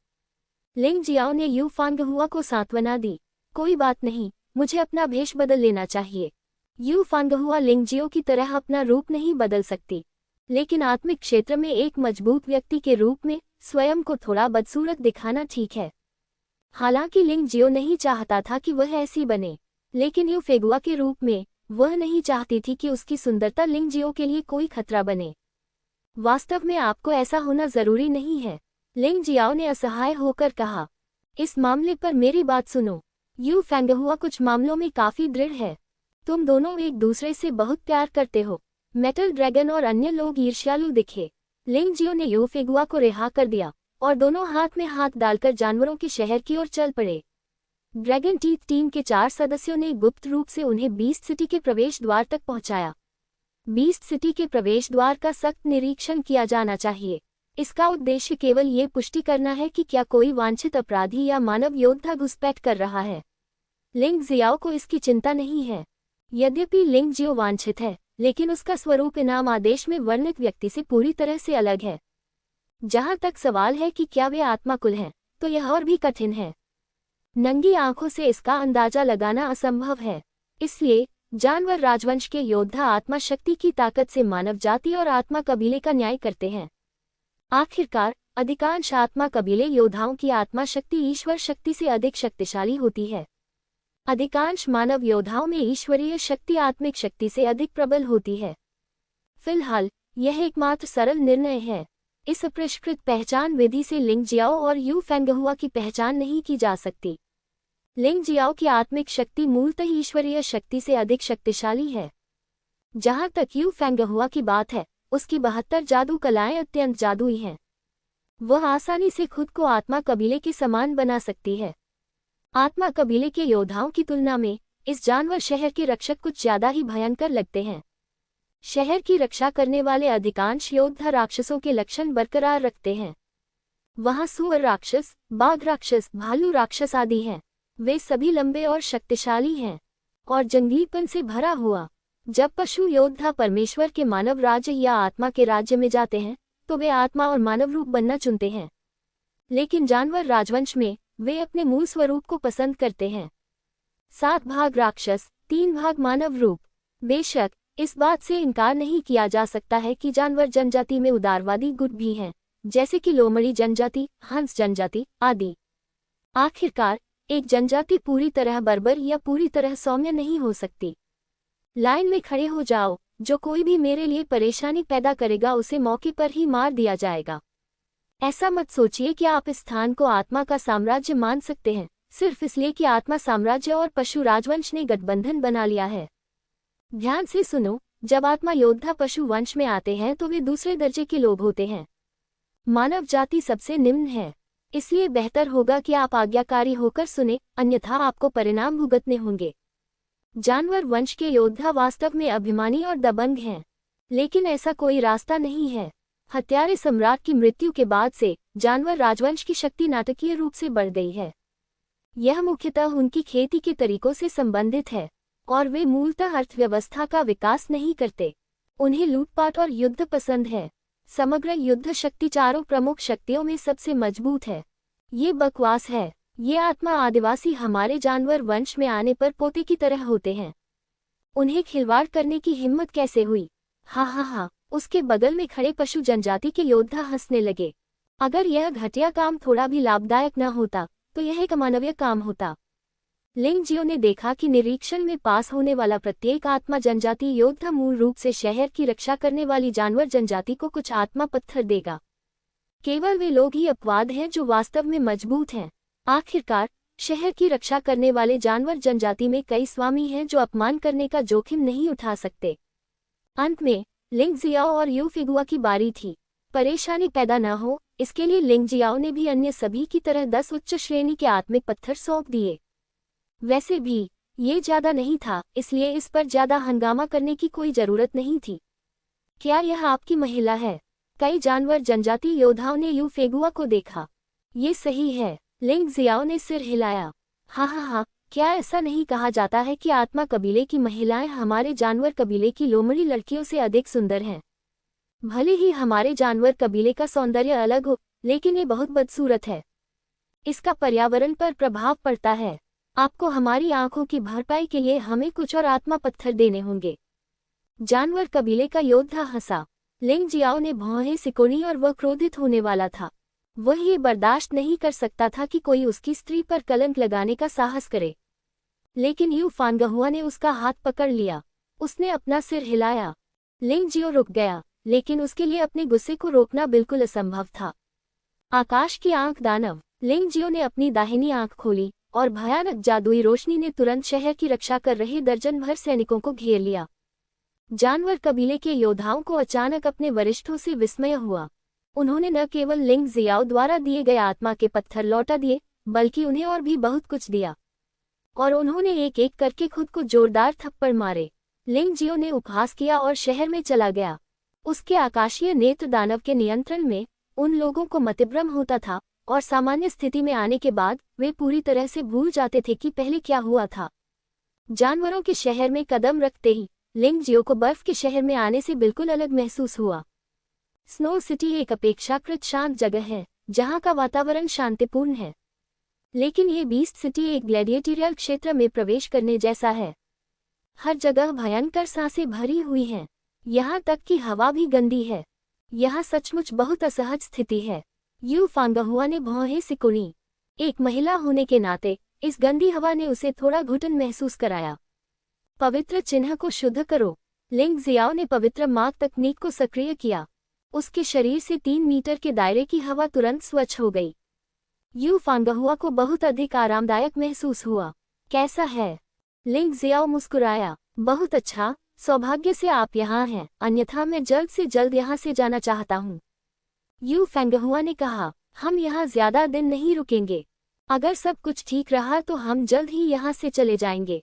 लिंग जियाओ ने यू फांगहुआ को सांत्वना दी। कोई बात नहीं, मुझे अपना भेष बदल लेना चाहिए। यू फांगहुआ लिंग जियो की तरह अपना रूप नहीं बदल सकती, लेकिन आत्मिक क्षेत्र में एक मजबूत व्यक्ति के रूप में स्वयं को थोड़ा बदसूरत दिखाना ठीक है। हालांकि लिंग जियो नहीं चाहता था कि वह ऐसी बने, लेकिन यू फेगुआ के रूप में वह नहीं चाहती थी कि उसकी सुंदरता लिंग जियो के लिए कोई खतरा बने। वास्तव में आपको ऐसा होना जरूरी नहीं है, लिंग जियाओ ने असहाय होकर कहा। इस मामले पर मेरी बात सुनो। यू फैंगहुआ कुछ मामलों में काफी दृढ़ है। तुम दोनों एक दूसरे से बहुत प्यार करते हो। मेटल ड्रैगन और अन्य लोग ईर्ष्यालु दिखे। लिंग जियो ने यू फेगुआ को रिहा कर दिया और दोनों हाथ में हाथ डालकर जानवरों के शहर की ओर चल पड़े। ड्रैगन टीथ टीम के 4 सदस्यों ने गुप्त रूप से उन्हें बीस्ट सिटी के प्रवेश द्वार तक पहुंचाया। बीस्ट सिटी के प्रवेश द्वार का सख्त निरीक्षण किया जाना चाहिए। इसका उद्देश्य केवल ये पुष्टि करना है कि क्या कोई वांछित अपराधी या मानव योद्धा घुसपैठ कर रहा है। लिंग जियाओ को इसकी चिंता नहीं है। यद्यपि लिंग जियो वांछित है, लेकिन उसका स्वरूप इनाम आदेश में वर्णित व्यक्ति से पूरी तरह से अलग है। जहां तक सवाल है कि क्या वे आत्माकुल हैं, तो यह और भी कठिन है। नंगी आंखों से इसका अंदाजा लगाना असंभव है। इसलिए जानवर राजवंश के योद्धा आत्मा शक्ति की ताकत से मानव जाति और आत्मा कबीले का न्याय करते हैं। आखिरकार, अधिकांश आत्मा कबीले योद्धाओं की आत्मा शक्ति ईश्वर शक्ति से अधिक शक्तिशाली होती है। अधिकांश मानव योद्धाओं में ईश्वरीय शक्ति आत्मिक शक्ति से अधिक प्रबल होती है। फिलहाल, यह एकमात्र सरल निर्णय है। इस अपरिष्कृत पहचान विधि से लिंग जियाओ और यू फैंगहुआ की पहचान नहीं की जा सकती। लिंग जियाओ की आत्मिक शक्ति मूलतः ईश्वरीय शक्ति से अधिक शक्तिशाली है। जहां तक यू फेंगहुआ की बात है, उसकी 72 जादू कलाएं अत्यंत जादुई हैं। वह आसानी से खुद को आत्मा कबीले के समान बना सकती है। आत्मा कबीले के योद्धाओं की तुलना में इस जानवर शहर के रक्षक कुछ ज्यादा ही भयंकर लगते हैं। शहर की रक्षा करने वाले अधिकांश योद्धा राक्षसों के लक्षण बरकरार रखते हैं। वहां सुअर राक्षस, बाघ राक्षस, भालू राक्षस आदि हैं। वे सभी लंबे और शक्तिशाली हैं और जंगलीपन से भरा हुआ। जब पशु योद्धा परमेश्वर के मानव राज्य या आत्मा के राज्य में जाते हैं तो वे आत्मा और मानव रूप बनना चुनते हैं, लेकिन जानवर राजवंश में वे अपने मूल स्वरूप को पसंद करते हैं। 7 भाग राक्षस, 3 भाग मानव रूप। बेशक इस बात से इनकार नहीं किया जा सकता है कि जानवर जनजाति में उदारवादी गुट भी हैं, जैसे कि लोमड़ी जनजाति, हंस जनजाति आदि। आखिरकार एक जनजाति पूरी तरह बर्बर या पूरी तरह सौम्य नहीं हो सकती। लाइन में खड़े हो जाओ, जो कोई भी मेरे लिए परेशानी पैदा करेगा उसे मौके पर ही मार दिया जाएगा। ऐसा मत सोचिए कि आप इस स्थान को आत्मा का साम्राज्य मान सकते हैं सिर्फ इसलिए कि आत्मा साम्राज्य और पशु राजवंश ने गठबंधन बना लिया है। ध्यान से सुनो, जब आत्मा योद्धा पशु वंश में आते हैं तो वे दूसरे दर्जे के लोग होते हैं। मानव जाति सबसे निम्न है, इसलिए बेहतर होगा कि आप आज्ञाकारी होकर सुने, अन्यथा आपको परिणाम भुगतने होंगे। जानवर वंश के योद्धा वास्तव में अभिमानी और दबंग हैं, लेकिन ऐसा कोई रास्ता नहीं है। हत्यारे सम्राट की मृत्यु के बाद से जानवर राजवंश की शक्ति नाटकीय रूप से बढ़ गई है। यह मुख्यतः उनकी खेती के तरीकों से संबंधित है और वे मूलतः अर्थव्यवस्था का विकास नहीं करते। उन्हें लूटपाट और युद्ध पसंद है। समग्र युद्ध शक्ति चारों प्रमुख शक्तियों में सबसे मजबूत है। ये बकवास है। ये आत्मा आदिवासी हमारे जानवर वंश में आने पर पोते की तरह होते हैं। उन्हें खिलवाड़ करने की हिम्मत कैसे हुई? हा हा हा। उसके बगल में खड़े पशु जनजाति के योद्धा हंसने लगे। अगर यह घटिया काम थोड़ा भी लाभदायक न होता तो यह एक अमानवीय काम होता। लिंग जियो ने देखा कि निरीक्षण में पास होने वाला प्रत्येक आत्मा जनजाति योद्धा मूल रूप से शहर की रक्षा करने वाली जानवर जनजाति को कुछ आत्मा पत्थर देगा। केवल वे लोग ही अपवाद हैं जो वास्तव में मजबूत हैं। आखिरकार शहर की रक्षा करने वाले जानवर जनजाति में कई स्वामी हैं जो अपमान करने का जोखिम नहीं उठा सकते। अंत में लिंग जियाओ और यू फिगुआ की बारी थी। परेशानी पैदा न हो इसके लिए लिंग जियाओ ने भी अन्य सभी की तरह 10 उच्च श्रेणी के आत्मिक पत्थर सौंप दिए। वैसे भी ये ज्यादा नहीं था, इसलिए इस पर ज्यादा हंगामा करने की कोई जरूरत नहीं थी। क्या यह आपकी महिला है? कई जानवर जनजाति योद्धाओं ने यू फेगुआ को देखा। ये सही है। लिंग जियाओ ने सिर हिलाया। हाँ हाँ हाँ, क्या ऐसा नहीं कहा जाता है कि आत्मा कबीले की महिलाएं हमारे जानवर कबीले की लोमड़ी लड़कियों से अधिक सुंदर हैं? भले ही हमारे जानवर कबीले का सौंदर्य अलग हो, लेकिन ये बहुत बदसूरत है। इसका पर्यावरण पर प्रभाव पड़ता है। आपको हमारी आंखों की भरपाई के लिए हमें कुछ और आत्मा पत्थर देने होंगे। जानवर कबीले का योद्धा हंसा। लिंग जियाओ ने भौहें सिकोड़ी और वह क्रोधित होने वाला था। वह ये बर्दाश्त नहीं कर सकता था कि कोई उसकी स्त्री पर कलंक लगाने का साहस करे। लेकिन यू फानगहुआ ने उसका हाथ पकड़ लिया। उसने अपना सिर हिलाया। लिंग जियो रुक गया, लेकिन उसके लिए अपने गुस्से को रोकना बिल्कुल असंभव था। आकाश की आंख दानव। लिंग जियो ने अपनी दाहिनी आंख खोली और भयानक जादुई रोशनी ने तुरंत शहर की रक्षा कर रहे दर्जन भर सैनिकों को घेर लिया। जानवर कबीले के योद्धाओं को अचानक अपने वरिष्ठों से विस्मय हुआ। उन्होंने न केवल लिंग जियाओ द्वारा दिए गए आत्मा के पत्थर लौटा दिए, बल्कि उन्हें और भी बहुत कुछ दिया। और उन्होंने एक एक करके खुद को जोरदार थप्पड़ मारे। लिंग जियो ने उपहास किया और शहर में चला गया। उसके आकाशीय नेत्र दानव के नियंत्रण में उन लोगों को मतिभ्रम होता था और सामान्य स्थिति में आने के बाद वे पूरी तरह से भूल जाते थे कि पहले क्या हुआ था। जानवरों के शहर में कदम रखते ही लिंग जियो को बर्फ के शहर में आने से बिल्कुल अलग महसूस हुआ। स्नो सिटी एक अपेक्षाकृत शांत जगह है जहां का वातावरण शांतिपूर्ण है, लेकिन ये बीस्ट सिटी एक ग्लैडिएटोरियल क्षेत्र में प्रवेश करने जैसा है। हर जगह भयंकर सांसें भरी हुई हैं, यहाँ तक कि हवा भी गंदी है। यहाँ सचमुच बहुत असहज स्थिति है। यू फांगहुआ ने भौहें सिकुड़ी। एक महिला होने के नाते इस गंदी हवा ने उसे थोड़ा घुटन महसूस कराया। पवित्र चिन्ह को शुद्ध करो। लिंग जियाओ ने पवित्र मार्ग तकनीक को सक्रिय किया। उसके शरीर से 3 मीटर के दायरे की हवा तुरंत स्वच्छ हो गई। यू फांगहुआ को बहुत अधिक आरामदायक महसूस हुआ। कैसा है? लिंग जियाओ मुस्कुराया। बहुत अच्छा, सौभाग्य से आप यहाँ हैं, अन्यथा मैं जल्द से जल्द यहाँ से जाना चाहता हूँ। यू फेंगहुआ ने कहा, हम यहाँ ज्यादा दिन नहीं रुकेंगे। अगर सब कुछ ठीक रहा तो हम जल्द ही यहाँ से चले जाएंगे।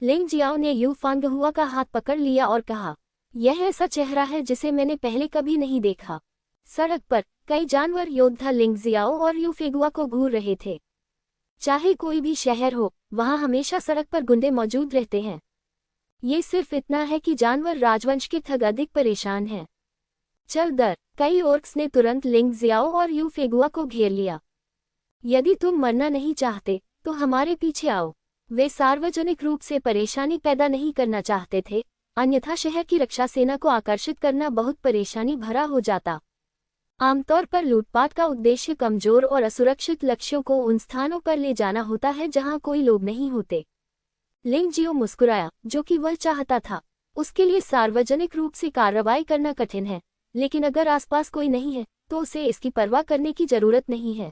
लिंग जियाओ ने यू फेंगहुआ का हाथ पकड़ लिया और कहा, यह ऐसा चेहरा है जिसे मैंने पहले कभी नहीं देखा। सड़क पर कई जानवर योद्धा लिंग जियाओ और यू फेंगहुआ को घूर रहे थे। चाहे कोई भी शहर हो, वहाँ हमेशा सड़क पर गुंडे मौजूद रहते हैं। ये सिर्फ इतना है कि जानवर राजवंश के ठग अधिक परेशान हैं। चल दर, कई ओर्क्स ने तुरंत लिंग जियाओ और यू फेंगहुआ को घेर लिया। यदि तुम मरना नहीं चाहते तो हमारे पीछे आओ। वे सार्वजनिक रूप से परेशानी पैदा नहीं करना चाहते थे, अन्यथा शहर की रक्षा सेना को आकर्षित करना बहुत परेशानी भरा हो जाता। आमतौर पर लूटपाट का उद्देश्य कमजोर और असुरक्षित लक्ष्यों को उन स्थानों पर ले जाना होता है जहां कोई लोग नहीं होते। लिंग जियो मुस्कुराया, जो कि वह चाहता था। उसके लिए सार्वजनिक रूप से कार्रवाई करना कठिन है, लेकिन अगर आसपास कोई नहीं है तो उसे इसकी परवाह करने की जरूरत नहीं है।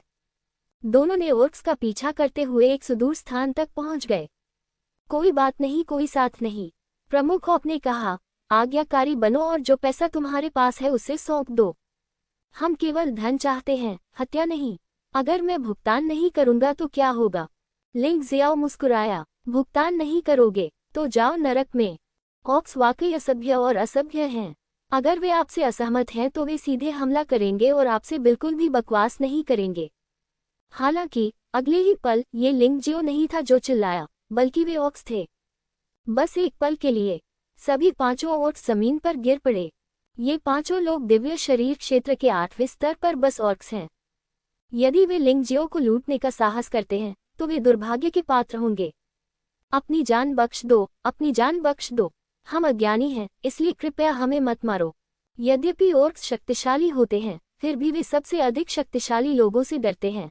दोनों ने ओर्क्स का पीछा करते हुए एक सुदूर स्थान तक पहुंच गए। कोई बात नहीं, कोई साथ नहीं, प्रमुख ओर्क ने कहा। आज्ञाकारी बनो और जो पैसा तुम्हारे पास है उसे सौंप दो। हम केवल धन चाहते हैं, हत्या नहीं। अगर मैं भुगतान नहीं करूंगा तो क्या होगा? लिंग जियाओ मुस्कुराया। भुगतान नहीं करोगे तो जाओ नरक में। ओर्क्स वाकई असभ्य और असभ्य हैं। अगर वे आपसे असहमत हैं तो वे सीधे हमला करेंगे और आपसे बिल्कुल भी बकवास नहीं करेंगे। हालांकि अगले ही पल ये लिंग जियो नहीं था जो चिल्लाया, बल्कि वे ओर्क्स थे। बस एक पल के लिए सभी पांचों ओर्क्स जमीन पर गिर पड़े। ये पांचों लोग दिव्य शरीर क्षेत्र के 8वें स्तर पर बस ओर्क्स हैं। यदि वे लिंग जियो को लूटने का साहस करते हैं तो वे दुर्भाग्य के पात्र होंगे। अपनी जान बख्श दो, अपनी जान बख्श दो। हम अज्ञानी हैं, इसलिए कृपया हमें मत मारो। यद्यपि ओर्क्स शक्तिशाली होते हैं, फिर भी वे सबसे अधिक शक्तिशाली लोगों से डरते हैं।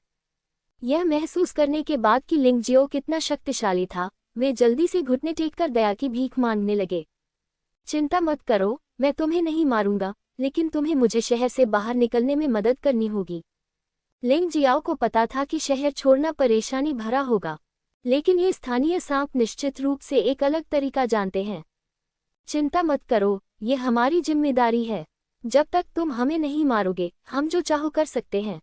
यह महसूस करने के बाद कि लिंग जियो कितना शक्तिशाली था, वे जल्दी से घुटने टेककर दया की भीख मांगने लगे। चिंता मत करो, मैं तुम्हें नहीं मारूंगा, लेकिन तुम्हें मुझे शहर से बाहर निकलने में मदद करनी होगी। लिंग जियाओ को पता था कि शहर छोड़ना परेशानी भरा होगा, लेकिन ये स्थानीय सांप निश्चित रूप से एक अलग तरीका जानते हैं। चिंता मत करो, ये हमारी जिम्मेदारी है। जब तक तुम हमें नहीं मारोगे, हम जो चाहो कर सकते हैं।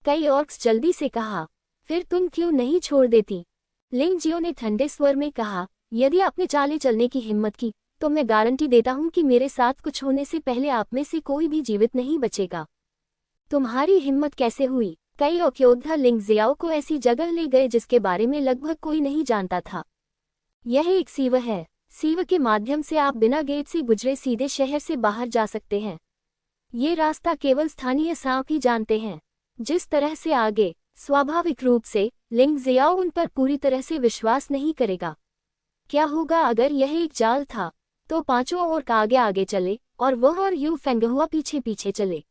कई ओर्क्स जल्दी से कहा। फिर तुम क्यों नहीं छोड़ देती? लिंग जियो ने ठंडे स्वर में कहा, यदि आपने चाले चलने की हिम्मत की तो मैं गारंटी देता हूं कि मेरे साथ कुछ होने से पहले आप में से कोई भी जीवित नहीं बचेगा। तुम्हारी हिम्मत कैसे हुई? कई ओर्क योद्धा लिंग जियाओ को ऐसी जगह ले गए जिसके बारे में लगभग कोई नहीं जानता था। यह एक सीव है। सीव के माध्यम से आप बिना गेट से गुजरे सीधे शहर से बाहर जा सकते हैं। ये रास्ता केवल स्थानीय सांप ही जानते हैं। जिस तरह से आगे, स्वाभाविक रूप से लिंग जियाओ उन पर पूरी तरह से विश्वास नहीं करेगा। क्या होगा अगर यह एक जाल था? तो पांचों ओर्क आगे आगे चले और वह और यू फेंगहुआ पीछे पीछे चले।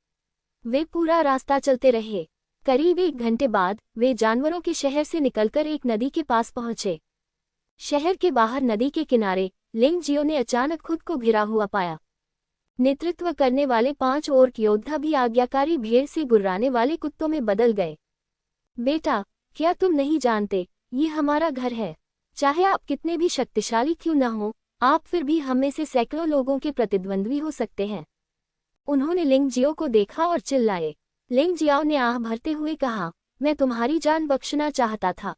वे पूरा रास्ता चलते रहे। करीब 1 घंटे बाद वे जानवरों के शहर से निकलकर एक नदी के पास पहुंचे। शहर के बाहर नदी के किनारे लिंग जियो ने अचानक खुद को घिरा हुआ पाया। नेतृत्व करने वाले 5 ओर्क योद्धा भी आज्ञाकारी भीड़ से गुर्राने वाले कुत्तों में बदल गए। बेटा, क्या तुम नहीं जानते, ये हमारा घर है। चाहे आप कितने भी शक्तिशाली क्यों न हो, आप फिर भी हम में से सैकड़ों लोगों के प्रतिद्वंद्वी हो सकते हैं। उन्होंने लिंग जियो को देखा और चिल्लाए। लिंग जियाओ ने आह भरते हुए कहा, मैं तुम्हारी जान बख्शना चाहता था,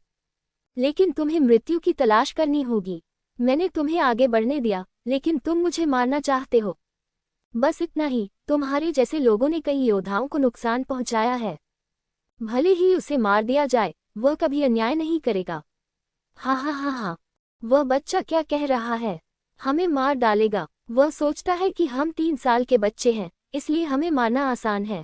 लेकिन तुम्हें मृत्यु की तलाश करनी होगी। मैंने तुम्हें आगे बढ़ने दिया, लेकिन तुम मुझे मारना चाहते हो। बस इतना ही, तुम्हारे जैसे लोगों ने कई योद्धाओं को नुकसान पहुंचाया है। भले ही उसे मार दिया जाए, वह कभी अन्याय नहीं करेगा। हाँ हाँ हाँ हाँ, वह बच्चा क्या कह रहा है? हमें मार डालेगा। वह सोचता है कि हम 3 साल के बच्चे हैं, इसलिए हमें मारना आसान है।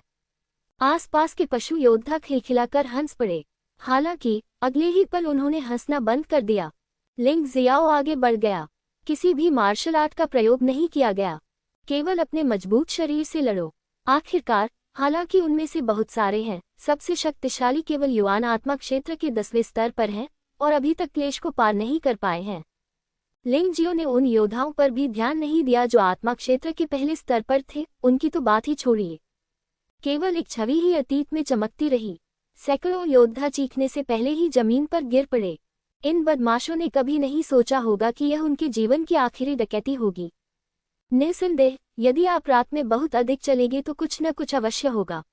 आसपास के पशु योद्धा खिलखिलाकर हंस पड़े। हालांकि अगले ही पल उन्होंने हंसना बंद कर दिया। लिंग जियाओ आगे बढ़ गया। किसी भी मार्शल आर्ट का प्रयोग नहीं किया गया, केवल अपने मजबूत शरीर से लड़ो। आखिरकार, हालांकि उनमें से बहुत सारे हैं, सबसे शक्तिशाली केवल युवान आत्मा क्षेत्र के 10वें स्तर पर हैं और अभी तक क्लेश को पार नहीं कर पाए हैं। लिंग जियो ने उन योद्धाओं पर भी ध्यान नहीं दिया जो आत्मा क्षेत्र के पहले स्तर पर थे, उनकी तो बात ही छोड़िए। केवल एक छवि ही अतीत में चमकती रही। सैकड़ों योद्धा चीखने से पहले ही जमीन पर गिर पड़े। इन बदमाशों ने कभी नहीं सोचा होगा कि यह उनके जीवन की आखिरी डकैती होगी। निस्संदेह, यदि आप रात में बहुत अधिक चलेंगे तो कुछ न कुछ अवश्य होगा।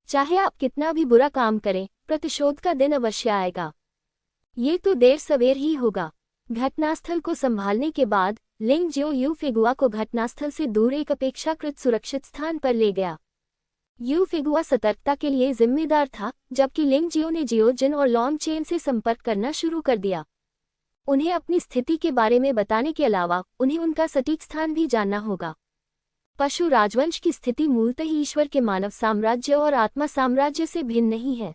चाहे आप कितना भी बुरा काम करें, प्रतिशोध का दिन अवश्य आएगा। ये तो देर सवेर ही होगा। घटनास्थल को संभालने के बाद लिंग जियो यू फिगुआ को घटनास्थल से दूर एक अपेक्षाकृत सुरक्षित स्थान पर ले गया। यू फिगुआ सतर्कता के लिए जिम्मेदार था, जबकि लिंग जियो ने जियो जिन और लॉन्ग चेन से संपर्क करना शुरू कर दिया। उन्हें अपनी स्थिति के बारे में बताने के अलावा उन्हें उनका सटीक स्थान भी जानना होगा। पशु राजवंश की स्थिति मूलतः ईश्वर के मानव साम्राज्य और आत्मा साम्राज्य से भिन्न नहीं है,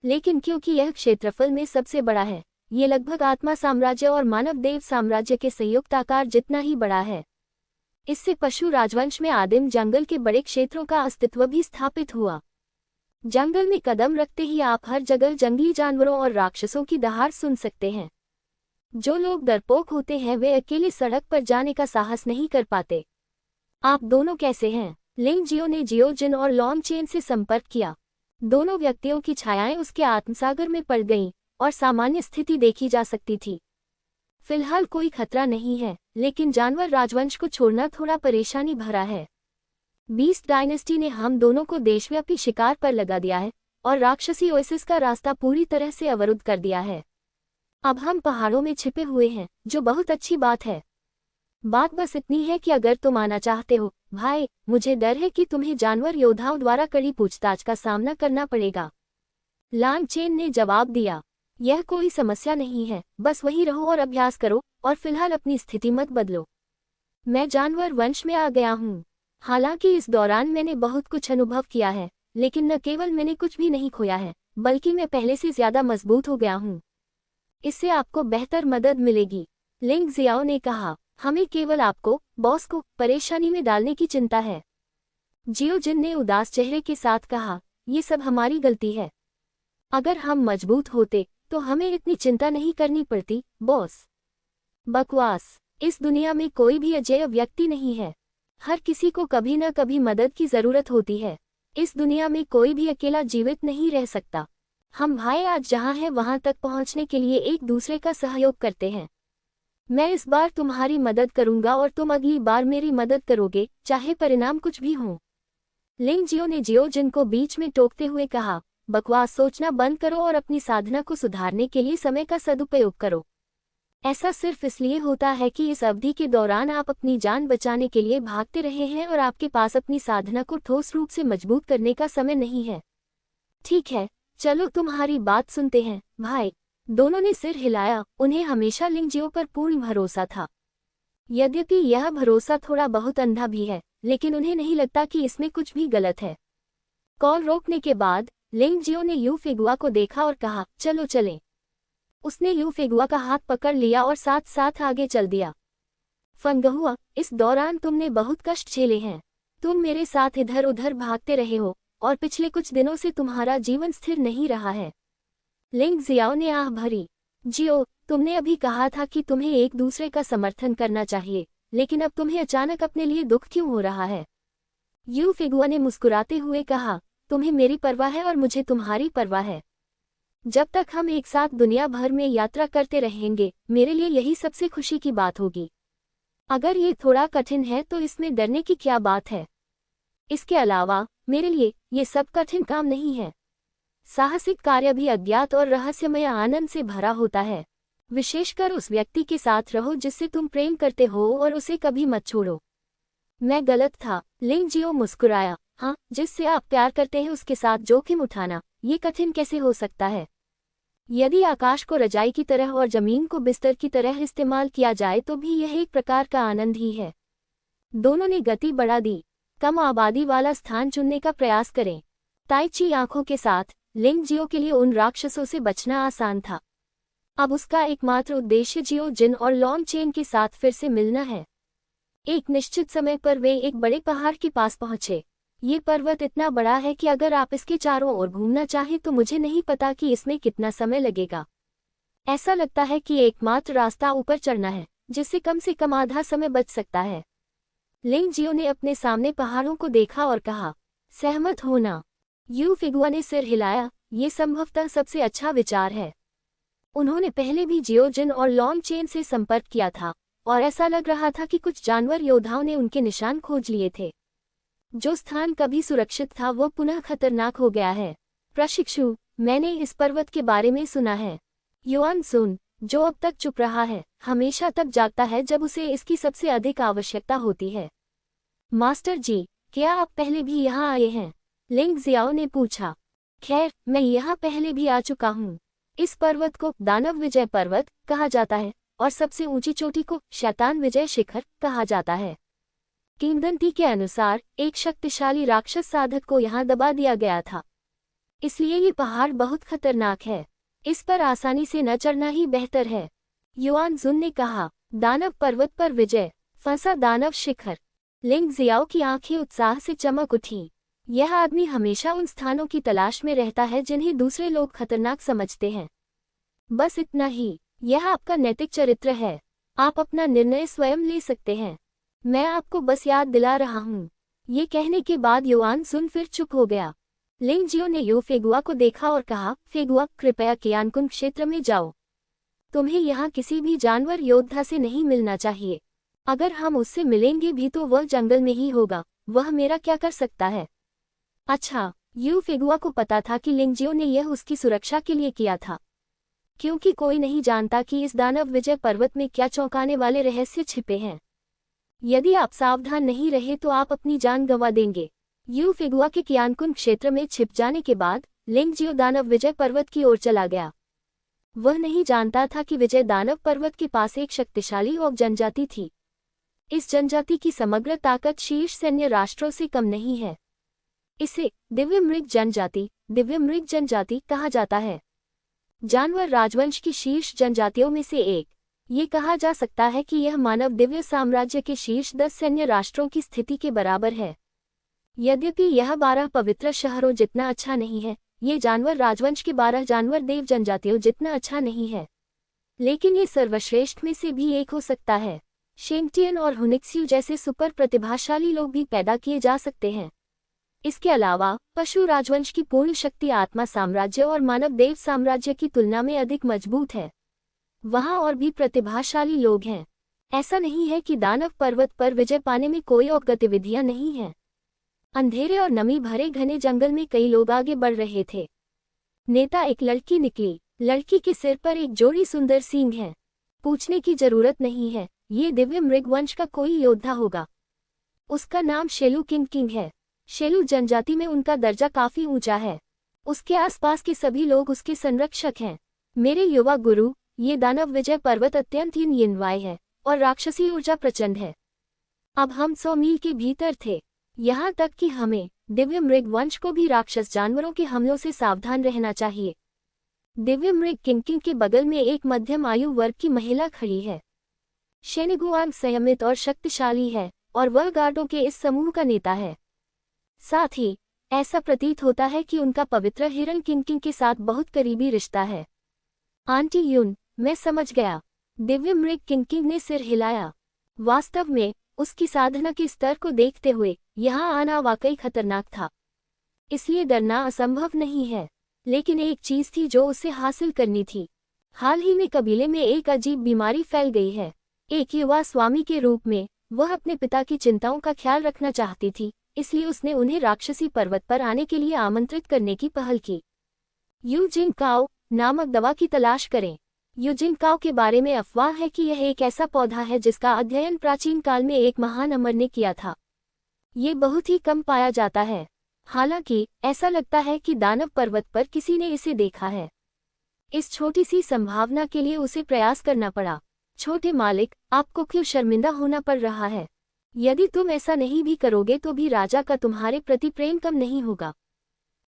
लेकिन क्योंकि यह क्षेत्रफल में सबसे बड़ा है, ये लगभग आत्मा साम्राज्य और मानव देव साम्राज्य के संयुक्त आकार जितना ही बड़ा है। इससे पशु राजवंश में आदिम जंगल के बड़े क्षेत्रों का अस्तित्व भी स्थापित हुआ। जंगल में कदम रखते ही आप हर जगह जंगली जानवरों और राक्षसों की दहाड़ सुन सकते हैं। जो लोग डरपोक होते हैं वे अकेले सड़क पर जाने का साहस नहीं कर पाते। आप दोनों कैसे हैं? लिंग जियो ने जियो जिन और लॉन्ग चेन से संपर्क किया। दोनों व्यक्तियों की छायाएं उसके आत्मसागर में पड़ गईं और सामान्य स्थिति देखी जा सकती थी। फिलहाल कोई खतरा नहीं है, लेकिन जानवर राजवंश को छोड़ना थोड़ा परेशानी भरा है। बीस्ट डायनेस्टी ने हम दोनों को देशव्यापी शिकार पर लगा दिया है और राक्षसी ओएसिस का रास्ता पूरी तरह से अवरुद्ध कर दिया है। अब हम पहाड़ों में छिपे हुए हैं, जो बहुत अच्छी बात है। बात बस इतनी है कि अगर तुम आना चाहते हो भाई, मुझे डर है कि तुम्हें जानवर योद्धाओं द्वारा कड़ी पूछताछ का सामना करना पड़ेगा। लॉन्ग चेन ने जवाब दिया, यह कोई समस्या नहीं है, बस वहीं रहो और अभ्यास करो और फिलहाल अपनी स्थिति मत बदलो। मैं जानवर वंश में आ गया हूँ। हालांकि इस दौरान मैंने बहुत कुछ अनुभव किया है, लेकिन न केवल मैंने कुछ भी नहीं खोया है, बल्कि मैं पहले से ज्यादा मजबूत हो गया हूँ। इससे आपको बेहतर मदद मिलेगी। लिंग जियाओ ने कहा, हमें केवल आपको, बॉस को, परेशानी में डालने की चिंता है। जियो जिन ने उदास चेहरे के साथ कहा, ये सब हमारी गलती है। अगर हम मजबूत होते तो हमें इतनी चिंता नहीं करनी पड़ती, बॉस। बकवास। इस दुनिया में कोई भी अजेय व्यक्ति नहीं है। हर किसी को कभी न कभी मदद की जरूरत होती है। इस दुनिया में कोई भी अकेला जीवित नहीं रह सकता। हम भाई आज जहाँ हैं वहाँ तक पहुँचने के लिए एक दूसरे का सहयोग करते हैं। मैं इस बार तुम्हारी मदद करूंगा और तुम अगली बार मेरी मदद करोगे, चाहे परिणाम कुछ भी हो। लिंग जियो ने जियो जिन को बीच में टोकते हुए कहा, बकवास सोचना बंद करो और अपनी साधना को सुधारने के लिए समय का सदुपयोग करो। ऐसा सिर्फ इसलिए होता है कि इस अवधि के दौरान आप अपनी जान बचाने के लिए भागते रहे हैं और आपके पास अपनी साधना को ठोस रूप से मजबूत करने का समय नहीं है। ठीक है, चलो तुम्हारी बात सुनते हैं, भाई। दोनों ने सिर हिलाया। उन्हें हमेशा लिंग जियो पर पूर्ण भरोसा था। यद्यपि यह भरोसा थोड़ा बहुत अंधा भी है, लेकिन उन्हें नहीं लगता कि इसमें कुछ भी गलत है। कॉल रोकने के बाद लिंग जियो ने यू फिगुआ को देखा और कहा, चलो चलें। उसने यू फिगुआ का हाथ पकड़ लिया और साथ साथ आगे चल दिया। फंगहुआ, इस दौरान तुमने बहुत कष्ट झेले हैं। तुम मेरे साथ इधर उधर भागते रहे हो और पिछले कुछ दिनों से तुम्हारा जीवन स्थिर नहीं रहा है। लिंग जियाओ ने आह भरी। जियो, तुमने अभी कहा था कि तुम्हें एक दूसरे का समर्थन करना चाहिए, लेकिन अब तुम्हें अचानक अपने लिए दुख क्यों हो रहा है? यू फिगुआ ने मुस्कुराते हुए कहा, तुम्हें मेरी परवाह है और मुझे तुम्हारी परवाह है। जब तक हम एक साथ दुनिया भर में यात्रा करते रहेंगे, मेरे लिए यही सबसे खुशी की बात होगी। अगर ये थोड़ा कठिन है तो इसमें डरने की क्या बात है? इसके अलावा मेरे लिए ये सब कठिन काम नहीं है। साहसिक कार्य भी अज्ञात और रहस्यमय आनंद से भरा होता है। विशेषकर उस व्यक्ति के साथ रहो जिससे तुम प्रेम करते हो और उसे कभी मत छोड़ो। मैं गलत था। लिंग जियो मुस्कुराया। हाँ, जिससे आप प्यार करते हैं उसके साथ जोखिम उठाना, ये कठिन कैसे हो सकता है? यदि आकाश को रजाई की तरह और जमीन को बिस्तर की तरह इस्तेमाल किया जाए तो भी यह एक प्रकार का आनंद ही है। दोनों ने गति बढ़ा दी। कम आबादी वाला स्थान चुनने का प्रयास करें। ताइची आंखों के साथ लिंग जियो के लिए उन राक्षसों से बचना आसान था। अब उसका एकमात्र उद्देश्य जियो जिन और लॉन्ग चेन के साथ फिर से मिलना है। एक निश्चित समय पर वे एक बड़े पहाड़ के पास पहुंचे। ये पर्वत इतना बड़ा है कि अगर आप इसके चारों ओर घूमना चाहें तो मुझे नहीं पता कि इसमें कितना समय लगेगा। ऐसा लगता है कि एकमात्र रास्ता ऊपर चढ़ना है, जिससे कम से कम आधा समय बच सकता है। लिंग जियो ने अपने सामने पहाड़ों को देखा और कहा, सहमत होना? यू फिगुआ ने सिर हिलाया। ये संभवतः सबसे अच्छा विचार है। उन्होंने पहले भी जियोजिन और लॉन्ग चेन से संपर्क किया था और ऐसा लग रहा था कि कुछ जानवर योद्धाओं ने उनके निशान खोज लिए थे। जो स्थान कभी सुरक्षित था वो पुनः खतरनाक हो गया है। प्रशिक्षु, मैंने इस पर्वत के बारे में सुना है। युआन सुन, जो अब तक चुप रहा है, हमेशा तब जागता है जब उसे इसकी सबसे अधिक आवश्यकता होती है। मास्टर जी, क्या आप पहले भी यहाँ आए हैं? लिंग जियाओ ने पूछा। खैर, मैं यहाँ पहले भी आ चुका हूँ। इस पर्वत को दानव विजय पर्वत कहा जाता है और सबसे ऊंची चोटी को शैतान विजय शिखर कहा जाता है। किंवदंती के अनुसार एक शक्तिशाली राक्षस साधक को यहाँ दबा दिया गया था, इसलिए ये पहाड़ बहुत खतरनाक है। इस पर आसानी से न चढ़ना ही बेहतर है। युआन जुन ने कहा। दानव पर्वत पर विजय, फंसा दानव शिखर। लिंग जियाओ की आंखें उत्साह से चमक उठी। यह आदमी हमेशा उन स्थानों की तलाश में रहता है जिन्हें दूसरे लोग खतरनाक समझते हैं। बस इतना ही, यह आपका नैतिक चरित्र है। आप अपना निर्णय स्वयं ले सकते हैं। मैं आपको बस याद दिला रहा हूँ। ये कहने के बाद युआन सुन फिर चुप हो गया। लिंग जियो ने यू फेगुआ को देखा और कहा, फेगुआ, कृपया कियानकुन क्षेत्र में जाओ। तुम्हें यहाँ किसी भी जानवर योद्धा से नहीं मिलना चाहिए। अगर हम उससे मिलेंगे भी तो वह जंगल में ही होगा। वह मेरा क्या कर सकता है? अच्छा, यू फेगुआ को पता था कि लिंग जियो ने यह उसकी सुरक्षा के लिए किया था, क्योंकि कोई नहीं जानता कि इस दानव विजय पर्वत में क्या चौंकाने वाले रहस्य छिपे हैं। यदि आप सावधान नहीं रहे तो आप अपनी जान गंवा देंगे। यू फेगुआ के कियानकुन क्षेत्र में छिप जाने के बाद लिंग जियो दानव विजय पर्वत की ओर चला गया। वह नहीं जानता था कि विजय दानव पर्वत के पास एक शक्तिशाली ओक जनजाति थी। इस जनजाति की समग्र ताकत शीर्ष सैन्य राष्ट्रों से कम नहीं है। इसे दिव्य मृग जनजाति कहा जाता है। जानवर राजवंश की शीर्ष जनजातियों में से एक। ये कहा जा सकता है कि यह मानव दिव्य साम्राज्य के शीर्ष 10 सैन्य राष्ट्रों की स्थिति के बराबर है। यद्यपि यह 12 पवित्र शहरों जितना अच्छा नहीं है, ये जानवर राजवंश के 12 जानवर देव जनजातियों जितना अच्छा नहीं है, लेकिन ये सर्वश्रेष्ठ में से भी एक हो सकता है। शेंगटियन और हुनिक्स्यू जैसे सुपर प्रतिभाशाली लोग भी पैदा किए जा सकते हैं। इसके अलावा पशु राजवंश की पूर्ण शक्ति आत्मा साम्राज्य और मानव देव साम्राज्य की तुलना में अधिक मजबूत है। वहाँ और भी प्रतिभाशाली लोग हैं। ऐसा नहीं है कि दानव पर्वत पर विजय पाने में कोई और गतिविधियां नहीं हैं। अंधेरे और नमी भरे घने जंगल में कई लोग आगे बढ़ रहे थे। नेता एक लड़की निकली। लड़की के सिर पर एक जोड़ी सुंदर सींग हैं। पूछने की जरूरत नहीं है, ये दिव्य मृग वंश का कोई योद्धा होगा। उसका नाम शेलू किंग है। शेलू जनजाति में उनका दर्जा काफी ऊंचा है। उसके आसपास के सभी लोग उसके संरक्षक हैं। मेरे युवा गुरु, ये दानव विजय पर्वत अत्यंत यिनवाय है और राक्षसी ऊर्जा प्रचंड है। अब हम 100 मील के भीतर थे, यहाँ तक कि हमें दिव्य मृग वंश को भी राक्षस जानवरों के हमलों से सावधान रहना चाहिए। दिव्य मृग किंग के बगल में एक मध्यम आयु वर्ग की महिला खड़ी है। शेनिगुआंग संयमित और शक्तिशाली है और वह गार्डों के इस समूह का नेता है। साथ ही ऐसा प्रतीत होता है कि उनका पवित्र हिरन किंग के साथ बहुत करीबी रिश्ता है। आंटी यून, मैं समझ गया। दिव्य मृग किंग ने सिर हिलाया। वास्तव में उसकी साधना के स्तर को देखते हुए यहाँ आना वाकई खतरनाक था, इसलिए डरना असंभव नहीं है। लेकिन एक चीज थी जो उसे हासिल करनी थी। हाल ही में कबीले में एक अजीब बीमारी फैल गई है। एक युवा स्वामी के रूप में वह अपने पिता की चिंताओं का ख्याल रखना चाहती थी, इसलिए उसने उन्हें राक्षसी पर्वत पर आने के लिए आमंत्रित करने की पहल की। यू जिन काओ नामक दवा की तलाश करें। यू जिन काओ के बारे में अफवाह है कि यह एक ऐसा पौधा है जिसका अध्ययन प्राचीन काल में एक महान अमर ने किया था। ये बहुत ही कम पाया जाता है। हालांकि ऐसा लगता है कि दानव पर्वत पर किसी ने इसे देखा है। इस छोटी सी संभावना के लिए उसे प्रयास करना पड़ा। छोटे मालिक, आपको क्यों शर्मिंदा होना पड़ रहा है? यदि तुम ऐसा नहीं भी करोगे तो भी राजा का तुम्हारे प्रति प्रेम कम नहीं होगा।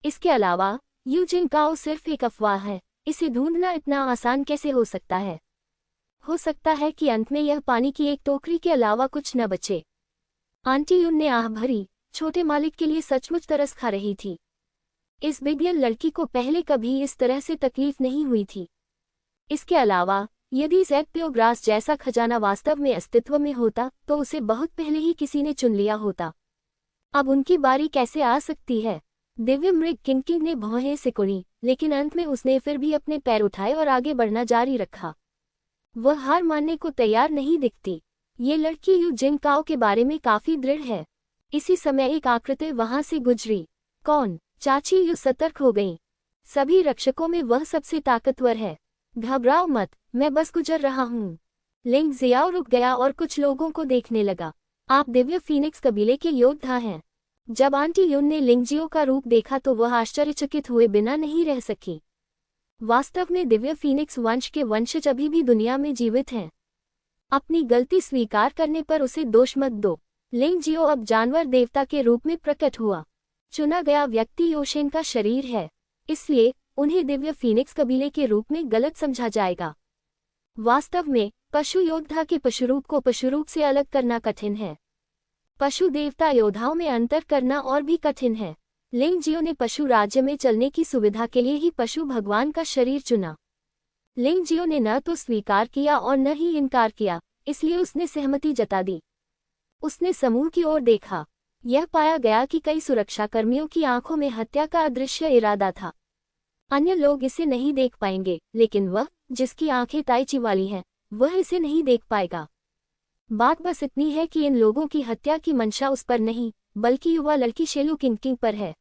इसके अलावा यू जिन काओ सिर्फ एक अफवाह है। इसे ढूंढना इतना आसान कैसे हो सकता है? हो सकता है कि अंत में यह पानी की एक टोकरी के अलावा कुछ न बचे। आंटी यून ने आह भरी। छोटे मालिक के लिए सचमुच तरस खा रही थी। इस बिबियन लड़की को पहले कभी इस तरह से तकलीफ नहीं हुई थी। इसके अलावा यदि ज़ैप्योग्रास जैसा खजाना वास्तव में अस्तित्व में होता तो उसे बहुत पहले ही किसी ने चुन लिया होता। अब उनकी बारी कैसे आ सकती है? दिव्य मृग किंग ने भौहें सिकुड़ी। लेकिन अंत में उसने फिर भी अपने पैर उठाए और आगे बढ़ना जारी रखा। वह हार मानने को तैयार नहीं दिखती। ये लड़की यू जिनकाओ के बारे में काफी दृढ़ है। इसी समय एक आकृति वहां से गुजरी। कौन? चाची यू सतर्क हो गईं। सभी रक्षकों में वह सबसे ताकतवर है। घबराओ मत, मैं बस गुजर रहा हूँ। लिंग जियाओ रुक गया और कुछ लोगों को देखने लगा। आप दिव्य फीनिक्स कबीले के योद्धा हैं। जब आंटी यून ने लिंगजियो का रूप देखा तो वह आश्चर्यचकित हुए बिना नहीं रह सकी। वास्तव में दिव्य फीनिक्स वंश के वंशज अभी भी दुनिया में जीवित हैं। अपनी गलती स्वीकार करने पर उसे दोष मत दो। लिंगजियो अब जानवर देवता के रूप में प्रकट हुआ। चुना गया व्यक्ति योशेन का शरीर है, इसलिए उन्हें दिव्य फीनिक्स कबीले के रूप में गलत समझा जाएगा। वास्तव में पशु योद्धा के पशुरूप को पशुरूप से अलग करना कठिन है। पशु देवता योद्धाओं में अंतर करना और भी कठिन है। लिंगजियो ने पशु राज्य में चलने की सुविधा के लिए ही पशु भगवान का शरीर चुना। लिंगजियो ने न तो स्वीकार किया और न ही इनकार किया, इसलिए उसने सहमति जता दी। उसने समूह की ओर देखा। यह पाया गया कि कई सुरक्षाकर्मियों की आंखों में हत्या का अदृश्य इरादा था। अन्य लोग इसे नहीं देख पाएंगे, लेकिन वह, जिसकी आंखें ताइची वाली हैं, वह इसे नहीं देख पाएगा। बात बस इतनी है कि इन लोगों की हत्या की मंशा उस पर नहीं, बल्कि युवा लड़की शेलू किंगकिंग पर है।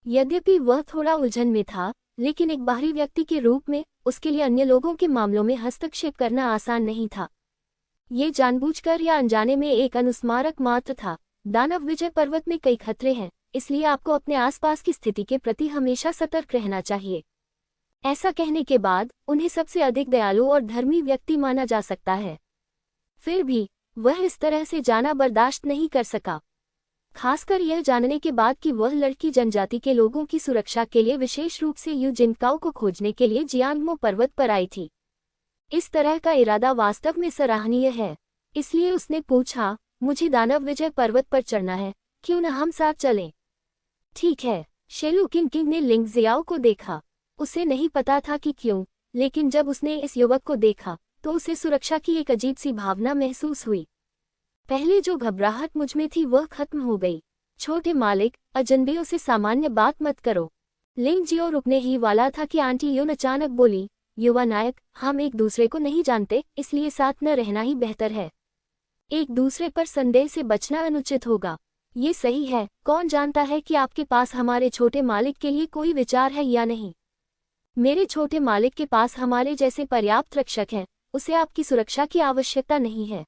यद्यपि वह थोड़ा उलझन में था, लेकिन एक बाहरी व्यक्ति के रूप में उसके लिए अन्य लोगों के मामलों में हस्तक्षेप करना आसान नहीं था। ये जानबूझकर या अनजाने में एक अनुस्मारक मात्र था। दानव विजय पर्वत में कई खतरे हैं, इसलिए आपको अपने आसपास की स्थिति के प्रति हमेशा सतर्क रहना चाहिए। ऐसा कहने के बाद उन्हें सबसे अधिक दयालु और धर्मी व्यक्ति माना जा सकता है। फिर भी वह इस तरह से जाना बर्दाश्त नहीं कर सका, खासकर यह जानने के बाद कि वह लड़की जनजाति के लोगों की सुरक्षा के लिए विशेष रूप से यू जिनकाओ को खोजने के लिए जियांगमो पर्वत पर आई थी। इस तरह का इरादा वास्तव में सराहनीय है, इसलिए उसने पूछा, मुझे दानव विजय पर्वत पर चढ़ना है, क्यों न हम साथ चलें? ठीक है। शेलू किंगकिंग ने लिंग जियाओ को देखा। उसे नहीं पता था कि क्यों, लेकिन जब उसने इस युवक को देखा तो उसे सुरक्षा की एक अजीब सी भावना महसूस हुई। पहले जो घबराहट मुझ में थी वह खत्म हो गई। छोटे मालिक, अजनबियों से सामान्य बात मत करो। लिंगजियो रुकने ही वाला था कि आंटी यून अचानक बोली, युवा नायक, हम एक दूसरे को नहीं जानते, इसलिए साथ न रहना ही बेहतर है। एक दूसरे पर संदेह से बचना अनुचित होगा। ये सही है, कौन जानता है कि आपके पास हमारे छोटे मालिक के लिए कोई विचार है या नहीं। मेरे छोटे मालिक के पास हमारे जैसे पर्याप्त रक्षक हैं, उसे आपकी सुरक्षा की आवश्यकता नहीं है।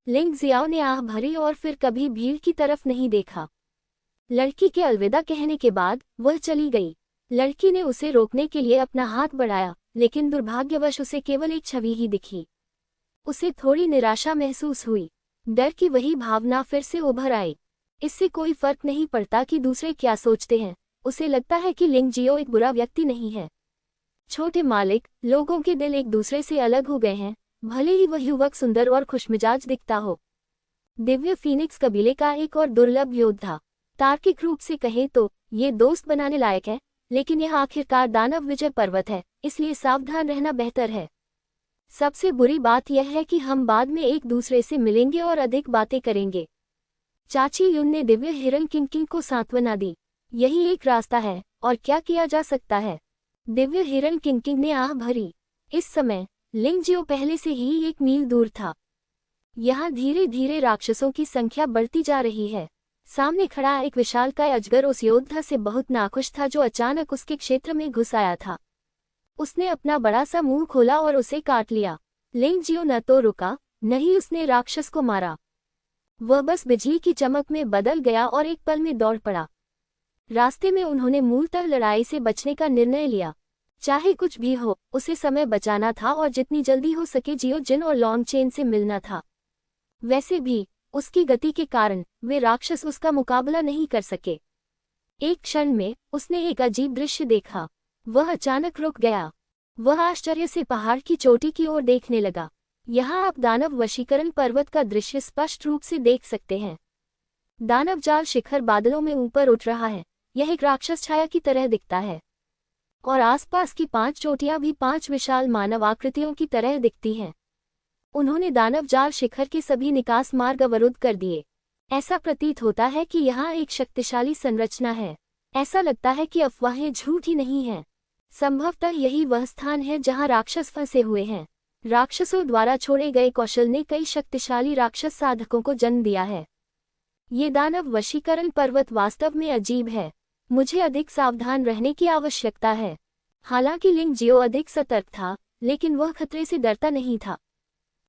लिंग जियाओ ने आह भरी और फिर कभी भीड़ की तरफ नहीं देखा। लड़की के अलविदा कहने के बाद वह चली गई। लड़की ने उसे रोकने के लिए अपना हाथ बढ़ाया, लेकिन दुर्भाग्यवश उसे केवल एक छवि ही दिखी। उसे थोड़ी निराशा महसूस हुई। डर की वही भावना फिर से उभर आई। इससे कोई फर्क नहीं पड़ता कि दूसरे क्या सोचते हैं, उसे लगता है कि लिंगजियो एक बुरा व्यक्ति नहीं है। छोटे मालिक, लोगों के दिल एक दूसरे से अलग हो गए हैं, भले ही वह युवक सुंदर और खुशमिजाज दिखता हो। दिव्य फीनिक्स कबीले का एक और दुर्लभ योद्धा। तार्किक रूप से कहें तो ये दोस्त बनाने लायक है, लेकिन यह आखिरकार दानव विजय पर्वत है, इसलिए सावधान रहना बेहतर है। सबसे बुरी बात यह है कि हम बाद में एक दूसरे से मिलेंगे और अधिक बातें करेंगे। चाची यून ने दिव्य हिरन किंगकिंग को सांत्वना दी। यही एक रास्ता है, और क्या किया जा सकता है? दिव्य हिरन किंगकिंग ने आह भरी। इस समय लिंगजियो पहले से ही 1 मील दूर था। यहाँ धीरे धीरे राक्षसों की संख्या बढ़ती जा रही है। सामने खड़ा एक विशालकाय अजगर उस योद्धा से बहुत नाखुश था जो अचानक उसके क्षेत्र में घुस आया था। उसने अपना बड़ा सा मुंह खोला और उसे काट लिया। लिंगजियो न तो रुका, न ही उसने राक्षस को मारा। वह बस बिजली की चमक में बदल गया और एक पल में दौड़ पड़ा। रास्ते में उन्होंने मूलतः लड़ाई से बचने का निर्णय लिया। चाहे कुछ भी हो, उसे समय बचाना था और जितनी जल्दी हो सके जियो जिन और लॉन्ग चेन से मिलना था। वैसे भी उसकी गति के कारण वे राक्षस उसका मुकाबला नहीं कर सके। एक क्षण में उसने एक अजीब दृश्य देखा। वह अचानक रुक गया। वह आश्चर्य से पहाड़ की चोटी की ओर देखने लगा। यहाँ आप दानव वशीकरण पर्वत का दृश्य स्पष्ट रूप से देख सकते हैं। दानव जाल शिखर बादलों में ऊपर उठ रहा है। यह एक राक्षस छाया की तरह दिखता है, और आसपास की 5 चोटियां भी 5 विशाल मानव आकृतियों की तरह दिखती हैं। उन्होंने दानव जाल शिखर के सभी निकास मार्ग अवरुद्ध कर दिए। ऐसा प्रतीत होता है कि यहाँ एक शक्तिशाली संरचना है। ऐसा लगता है कि अफवाहें झूठी नहीं हैं। संभवतः यही वह स्थान है जहां राक्षस फंसे हुए हैं। राक्षसों द्वारा छोड़े गए कौशल ने कई शक्तिशाली राक्षस साधकों को जन्म दिया है। ये दानव वशीकरण पर्वत वास्तव में अजीब है। मुझे अधिक सावधान रहने की आवश्यकता है। हालांकि लिंग जियो अधिक सतर्क था, लेकिन वह खतरे से डरता नहीं था।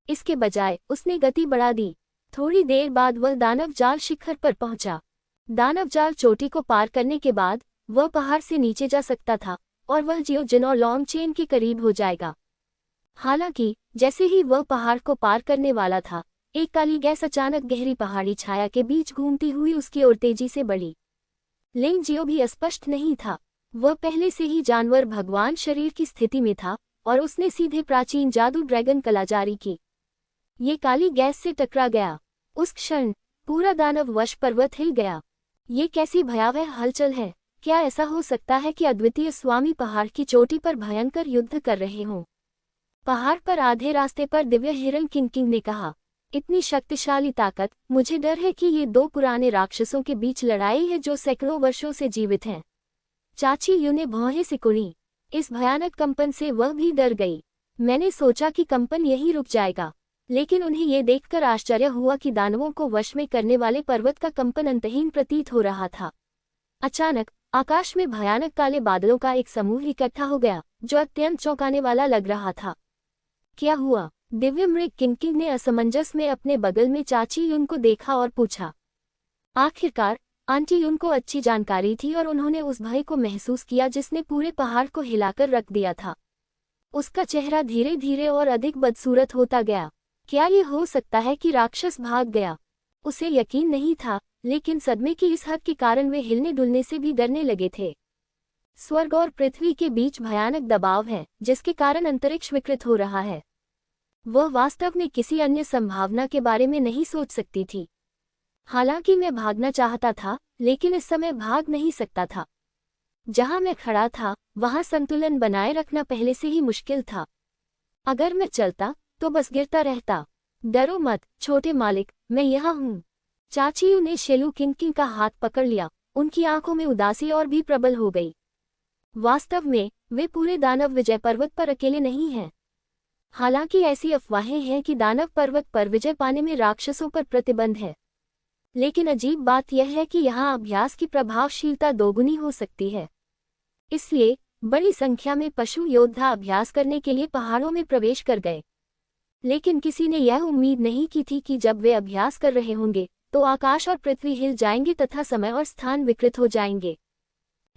इसके बजाय उसने गति बढ़ा दी। थोड़ी देर बाद वह दानव जाल शिखर पर पहुंचा। दानव जाल चोटी को पार करने के बाद वह पहाड़ से नीचे जा सकता था और वह जियो जिनो लॉन्ग चेन के करीब हो जाएगा। हालांकि जैसे ही वह पहाड़ को पार करने वाला था, एक काली गैस अचानक गहरी पहाड़ी छाया के बीच घूमती हुई उसकी ओर तेजी से बढ़ी। लिंग जियो भी अस्पष्ट नहीं था। वह पहले से ही जानवर भगवान शरीर की स्थिति में था और उसने सीधे प्राचीन जादू ड्रैगन कला जारी की। ये काली गैस से टकरा गया। उस क्षण पूरा दानव वश पर्वत हिल गया। ये कैसी भयावह हलचल है। क्या ऐसा हो सकता है कि अद्वितीय स्वामी पहाड़ की चोटी पर भयंकर युद्ध कर रहे हों? पहाड़ पर आधे रास्ते पर दिव्य हिरण किंग ने कहा, इतनी शक्तिशाली ताकत, मुझे डर है कि ये दो पुराने राक्षसों के बीच लड़ाई है जो सैकड़ों वर्षों से जीवित हैं। चाची यू ने भौहें सिकुड़ी। इस भयानक कंपन से वह भी डर गई। मैंने सोचा कि कंपन यहीं रुक जाएगा, लेकिन उन्हें ये देखकर आश्चर्य हुआ कि दानवों को वश में करने वाले पर्वत का कंपन अंतहीन प्रतीत हो रहा था। अचानक आकाश में भयानक काले बादलों का एक समूह इकट्ठा हो गया, जो अत्यंत चौंकाने वाला लग रहा था। क्या हुआ? दिव्य मृग किंग ने असमंजस में अपने बगल में चाची यून को देखा और पूछा। आखिरकार आंटी यून को अच्छी जानकारी थी और उन्होंने उस भय को महसूस किया जिसने पूरे पहाड़ को हिलाकर रख दिया था। उसका चेहरा धीरे धीरे और अधिक बदसूरत होता गया। क्या ये हो सकता है कि राक्षस भाग गया? उसे यकीन नहीं था, लेकिन सदमे की इस हद के कारण वे हिलने डुलने से भी डरने लगे थे। स्वर्ग और पृथ्वी के बीच भयानक दबाव है, जिसके कारण अंतरिक्ष विकृत हो रहा है। वह वास्तव में किसी अन्य संभावना के बारे में नहीं सोच सकती थी। हालांकि मैं भागना चाहता था, लेकिन इस समय भाग नहीं सकता था। जहां मैं खड़ा था, वहां संतुलन बनाए रखना पहले से ही मुश्किल था। अगर मैं चलता तो बस गिरता रहता। डरो मत छोटे मालिक, मैं यहाँ हूँ। चाची यू ने शेलू किंग का हाथ पकड़ लिया। उनकी आंखों में उदासी और भी प्रबल हो गई। वास्तव में वे पूरे दानव विजय पर्वत पर अकेले नहीं हैं। हालांकि ऐसी अफवाहें हैं कि दानव पर्वत पर विजय पाने में राक्षसों पर प्रतिबंध है, लेकिन अजीब बात यह है कि यहाँ अभ्यास की प्रभावशीलता दोगुनी हो सकती है। इसलिए बड़ी संख्या में पशु योद्धा अभ्यास करने के लिए पहाड़ों में प्रवेश कर गए। लेकिन किसी ने यह उम्मीद नहीं की थी कि जब वे अभ्यास कर रहे होंगे तो आकाश और पृथ्वी हिल जाएंगे तथा समय और स्थान विकृत हो जाएंगे।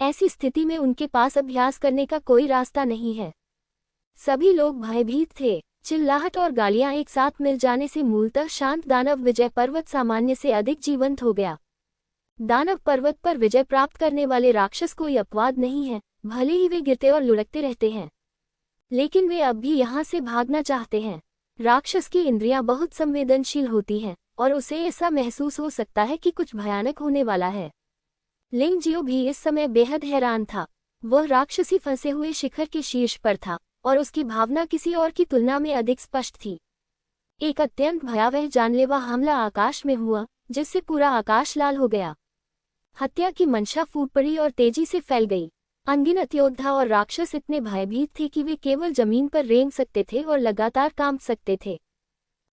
ऐसी स्थिति में उनके पास अभ्यास करने का कोई रास्ता नहीं है। सभी लोग भयभीत थे। चिल्लाहट और गालियां एक साथ मिल जाने से मूलतः शांत दानव विजय पर्वत सामान्य से अधिक जीवंत हो गया। दानव पर्वत पर विजय प्राप्त करने वाले राक्षस कोई अपवाद नहीं है, भले ही वे गिरते और लुढ़कते रहते हैं, लेकिन वे अब भी यहाँ से भागना चाहते हैं। राक्षस की इंद्रियां बहुत संवेदनशील होती हैं और उसे ऐसा महसूस हो सकता है कि कुछ भयानक होने वाला है। लिंग जियो भी इस समय बेहद हैरान था। वह राक्षसी फंसे हुए शिखर के शीर्ष पर था और उसकी भावना किसी और की तुलना में अधिक स्पष्ट थी। एक अत्यंत भयावह जानलेवा हमला आकाश में हुआ, जिससे पूरा आकाश लाल हो गया। हत्या की मंशा फूट पड़ी और तेजी से फैल गई। अनगिनत योद्धा और राक्षस इतने भयभीत थे कि वे केवल जमीन पर रेंग सकते थे और लगातार कांप सकते थे।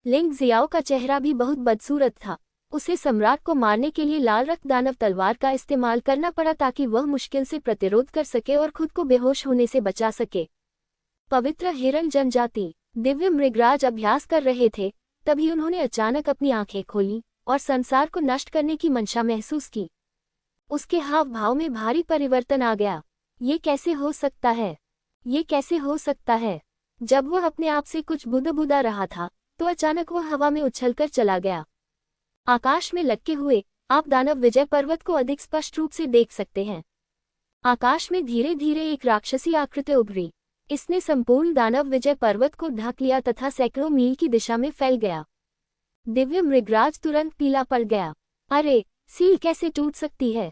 लिंग जियाओ का चेहरा भी बहुत बदसूरत था। उसे सम्राट को मारने के लिए लाल रक्त दानव तलवार का इस्तेमाल करना पड़ा ताकि वह मुश्किल से प्रतिरोध कर सके और खुद को बेहोश होने से बचा सके। पवित्र हिरण जनजाति दिव्य मृगराज अभ्यास कर रहे थे, तभी उन्होंने अचानक अपनी आंखें खोली और संसार को नष्ट करने की मंशा महसूस की। उसके हाव भाव में भारी परिवर्तन आ गया। ये कैसे हो सकता है? ये कैसे हो सकता है? जब वह अपने आप से कुछ बुदबुदा रहा था तो अचानक वह हवा में उछलकर चला गया। आकाश में लटके हुए आप दानव विजय पर्वत को अधिक स्पष्ट रूप से देख सकते हैं। आकाश में धीरे धीरे एक राक्षसी आकृति उभरी। इसने संपूर्ण दानव विजय पर्वत को ढक लिया तथा सैकड़ों मील की दिशा में फैल गया। दिव्य मृगराज तुरंत पीला पड़ गया। अरे, सील कैसे टूट सकती है?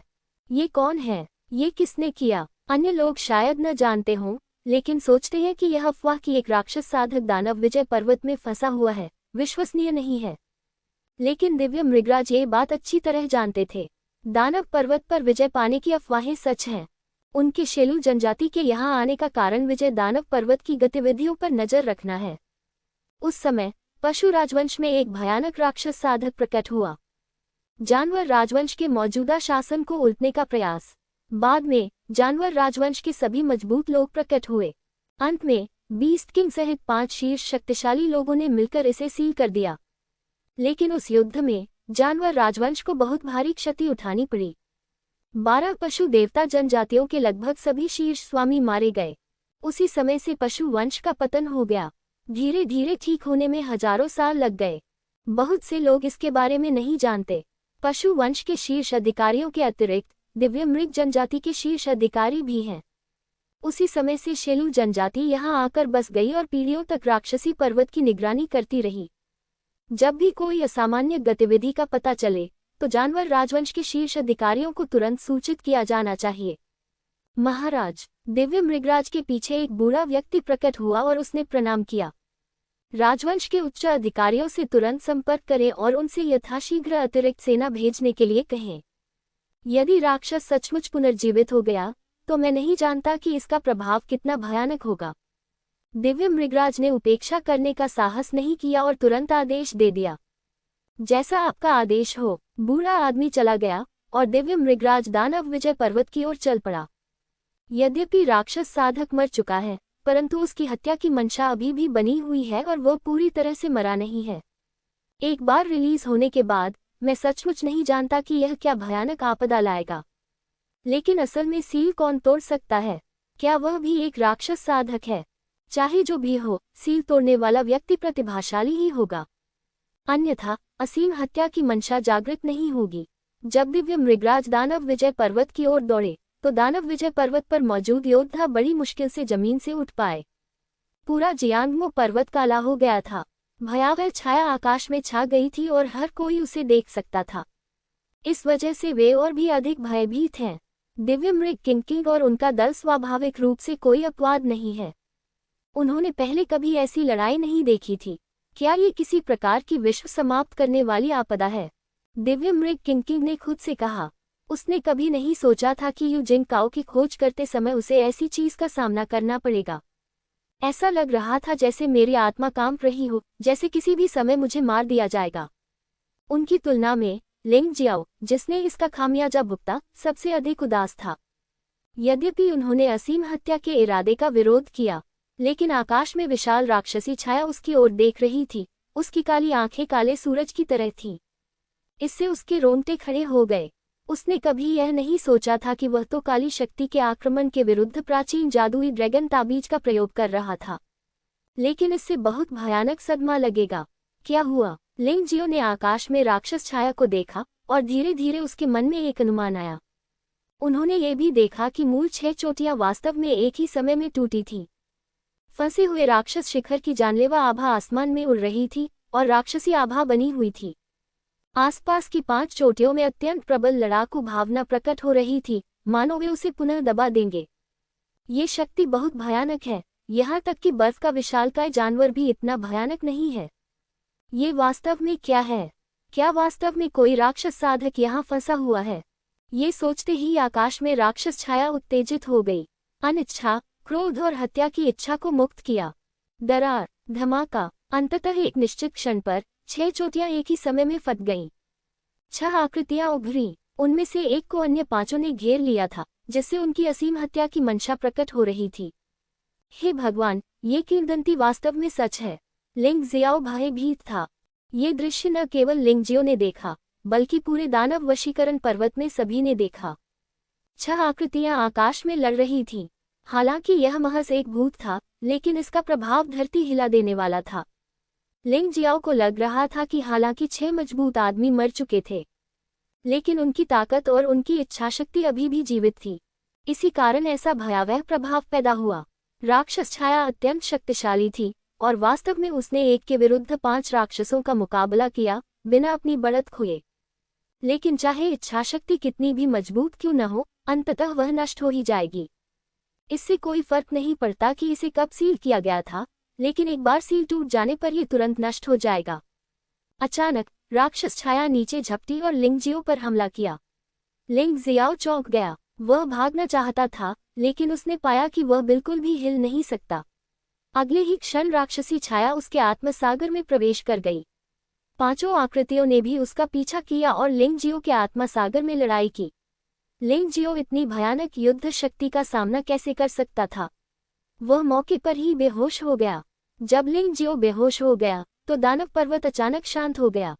ये कौन है? ये किसने किया? अन्य लोग शायद न जानते हों, लेकिन सोचते हैं कि यह अफवाह कि एक राक्षस साधक दानव विजय पर्वत में फंसा हुआ है विश्वसनीय नहीं है। लेकिन दिव्य मृगराज ये बात अच्छी तरह जानते थे। दानव पर्वत पर विजय पाने की अफवाहें सच हैं। उनके शेलू जनजाति के यहाँ आने का कारण विजय दानव पर्वत की गतिविधियों पर नजर रखना है। उस समय पशु राजवंश में एक भयानक राक्षस साधक प्रकट हुआ। जानवर राजवंश के मौजूदा शासन को उल्टने का प्रयास। बाद में जानवर राजवंश के सभी मजबूत लोग प्रकट हुए। अंत में बीस्ट किंग सहित 5 शीर्ष शक्तिशाली लोगों ने मिलकर इसे सील कर दिया। लेकिन उस युद्ध में जानवर राजवंश को बहुत भारी क्षति उठानी पड़ी। 12 पशु देवता जनजातियों के लगभग सभी शीर्ष स्वामी मारे गए। उसी समय से पशु वंश का पतन हो गया। धीरे धीरे ठीक होने में हजारों साल लग गए। बहुत से लोग इसके बारे में नहीं जानते। पशु वंश के शीर्ष अधिकारियों के अतिरिक्त दिव्य मृग जनजाति के शीर्ष अधिकारी भी हैं। उसी समय से शेलू जनजाति यहाँ आकर बस गई और पीढ़ियों तक राक्षसी पर्वत की निगरानी करती रही। जब भी कोई असामान्य गतिविधि का पता चले तो जानवर राजवंश के शीर्ष अधिकारियों को तुरंत सूचित किया जाना चाहिए। महाराज, दिव्य मृगराज के पीछे एक बूढ़ा व्यक्ति प्रकट हुआ और उसने प्रणाम किया। राजवंश के उच्च अधिकारियों से तुरंत संपर्क करें और उनसे यथाशीघ्र अतिरिक्त सेना भेजने के लिए कहें। यदि राक्षस सचमुच पुनर्जीवित हो गया तो मैं नहीं जानता कि इसका प्रभाव कितना भयानक होगा। दिव्य मृगराज ने उपेक्षा करने का साहस नहीं किया और तुरंत आदेश दे दिया। जैसा आपका आदेश हो। बूढ़ा आदमी चला गया और दिव्य मृगराज दानव विजय पर्वत की ओर चल पड़ा। यद्यपि राक्षस साधक मर चुका है, परंतु उसकी हत्या की मंशा अभी भी बनी हुई है और वह पूरी तरह से मरा नहीं है। एक बार रिलीज होने के बाद मैं सचमुच नहीं जानता कि यह क्या भयानक आपदा लाएगा। लेकिन असल में सील कौन तोड़ सकता है? क्या वह भी एक राक्षस साधक है? चाहे जो भी हो, सील तोड़ने वाला व्यक्ति प्रतिभाशाली ही होगा, अन्यथा असीम हत्या की मंशा जागृत नहीं होगी। जब दिव्य मृगराज दानव विजय पर्वत की ओर दौड़े तो दानव विजय पर्वत पर मौजूद योद्धा बड़ी मुश्किल से जमीन से उठ पाए। पूरा जियांगमो पर्वत काला हो गया था। भयावह छाया आकाश में छा गई थी और हर कोई उसे देख सकता था। इस वजह से वे और भी अधिक भयभीत हैं। दिव्य मृग किंग और उनका दल स्वाभाविक रूप से कोई अपवाद नहीं है। उन्होंने पहले कभी ऐसी लड़ाई नहीं देखी थी। क्या ये किसी प्रकार की विश्व समाप्त करने वाली आपदा है? दिव्य मृग किंग ने खुद से कहा। उसने कभी नहीं सोचा था कि यू जिंग काओ की खोज करते समय उसे ऐसी चीज का सामना करना पड़ेगा। ऐसा लग रहा था जैसे मेरी आत्मा कांप रही हो, जैसे किसी भी समय मुझे मार दिया जाएगा। उनकी तुलना में लिंग जियाओ, जिसने इसका खामियाजा भुगता, सबसे अधिक उदास था। यद्यपि उन्होंने असीम हत्या के इरादे का विरोध किया, लेकिन आकाश में विशाल राक्षसी छाया उसकी ओर देख रही थी। उसकी काली आंखें काले सूरज की तरह थीं। इससे उसके रोंगटे खड़े हो गए। उसने कभी यह नहीं सोचा था कि वह तो काली शक्ति के आक्रमण के विरुद्ध प्राचीन जादुई ड्रैगन ताबीज का प्रयोग कर रहा था। लेकिन इससे बहुत भयानक सदमा लगेगा। क्या हुआ? लिंग जियो ने आकाश में राक्षस छाया को देखा और धीरे धीरे उसके मन में एक अनुमान आया। उन्होंने ये भी देखा कि मूल 6 चोटियां वास्तव में एक ही समय में टूटी थीं। फंसे हुए राक्षस शिखर की जानलेवा आभा आसमान में उड़ रही थी और राक्षसी आभा बनी हुई थी। आसपास की 5 चोटियों में अत्यंत प्रबल लड़ाकू भावना प्रकट हो रही थी, मानो वे उसे पुनः दबा देंगे। ये शक्ति बहुत भयानक है। यहाँ तक कि बर्फ का विशालकाय जानवर भी इतना भयानक नहीं है। ये वास्तव में क्या है? क्या वास्तव में कोई राक्षस साधक यहाँ फंसा हुआ है? ये सोचते ही आकाश में राक्षस छाया उत्तेजित हो गई। अनिच्छा, क्रोध और हत्या की इच्छा को मुक्त किया। दरार, धमाका। अंततः एक निश्चित क्षण पर 6 चोटियां एक ही समय में फट गईं। 6 आकृतियां उभरीं। उनमें से एक को अन्य 5 ने घेर लिया था, जिससे उनकी असीम हत्या की मंशा प्रकट हो रही थी। हे भगवान, ये किंवदंती वास्तव में सच है। लिंग जियाओ भयभीत था। ये दृश्य न केवल लिंग जियो ने देखा, बल्कि पूरे दानव वशीकरण पर्वत में सभी ने देखा। 6 आकृतियां आकाश में लड़ रही थीं। हालांकि यह महज एक भूत था, लेकिन इसका प्रभाव धरती हिला देने वाला था। लिंग जियाओ को लग रहा था कि हालांकि 6 मजबूत आदमी मर चुके थे, लेकिन उनकी ताकत और उनकी इच्छाशक्ति अभी भी जीवित थी। इसी कारण ऐसा भयावह प्रभाव पैदा हुआ। राक्षस छाया अत्यंत शक्तिशाली थी और वास्तव में उसने एक के विरुद्ध 5 राक्षसों का मुकाबला किया, बिना अपनी बढ़त खोए। लेकिन चाहे इच्छाशक्ति कितनी भी मजबूत क्यों न हो, अंततः वह नष्ट हो ही जाएगी। इससे कोई फर्क नहीं पड़ता कि इसे कब सील किया गया था, लेकिन एक बार सील टूट जाने पर यह तुरंत नष्ट हो जाएगा। अचानक राक्षस छाया नीचे झपटी और लिंग जियो पर हमला किया। लिंग जियाओ चौंक गया। वह भागना चाहता था, लेकिन उसने पाया कि वह बिल्कुल भी हिल नहीं सकता। अगले ही क्षण राक्षसी छाया उसके आत्मसागर में प्रवेश कर गई। पांचों आकृतियों ने भी उसका पीछा किया और लिंगजियो के आत्मसागर में लड़ाई की। लिंगजियो इतनी भयानक युद्ध शक्ति का सामना कैसे कर सकता था? वह मौके पर ही बेहोश हो गया। जब लिंगजियो बेहोश हो गया तो दानव पर्वत अचानक शांत हो गया।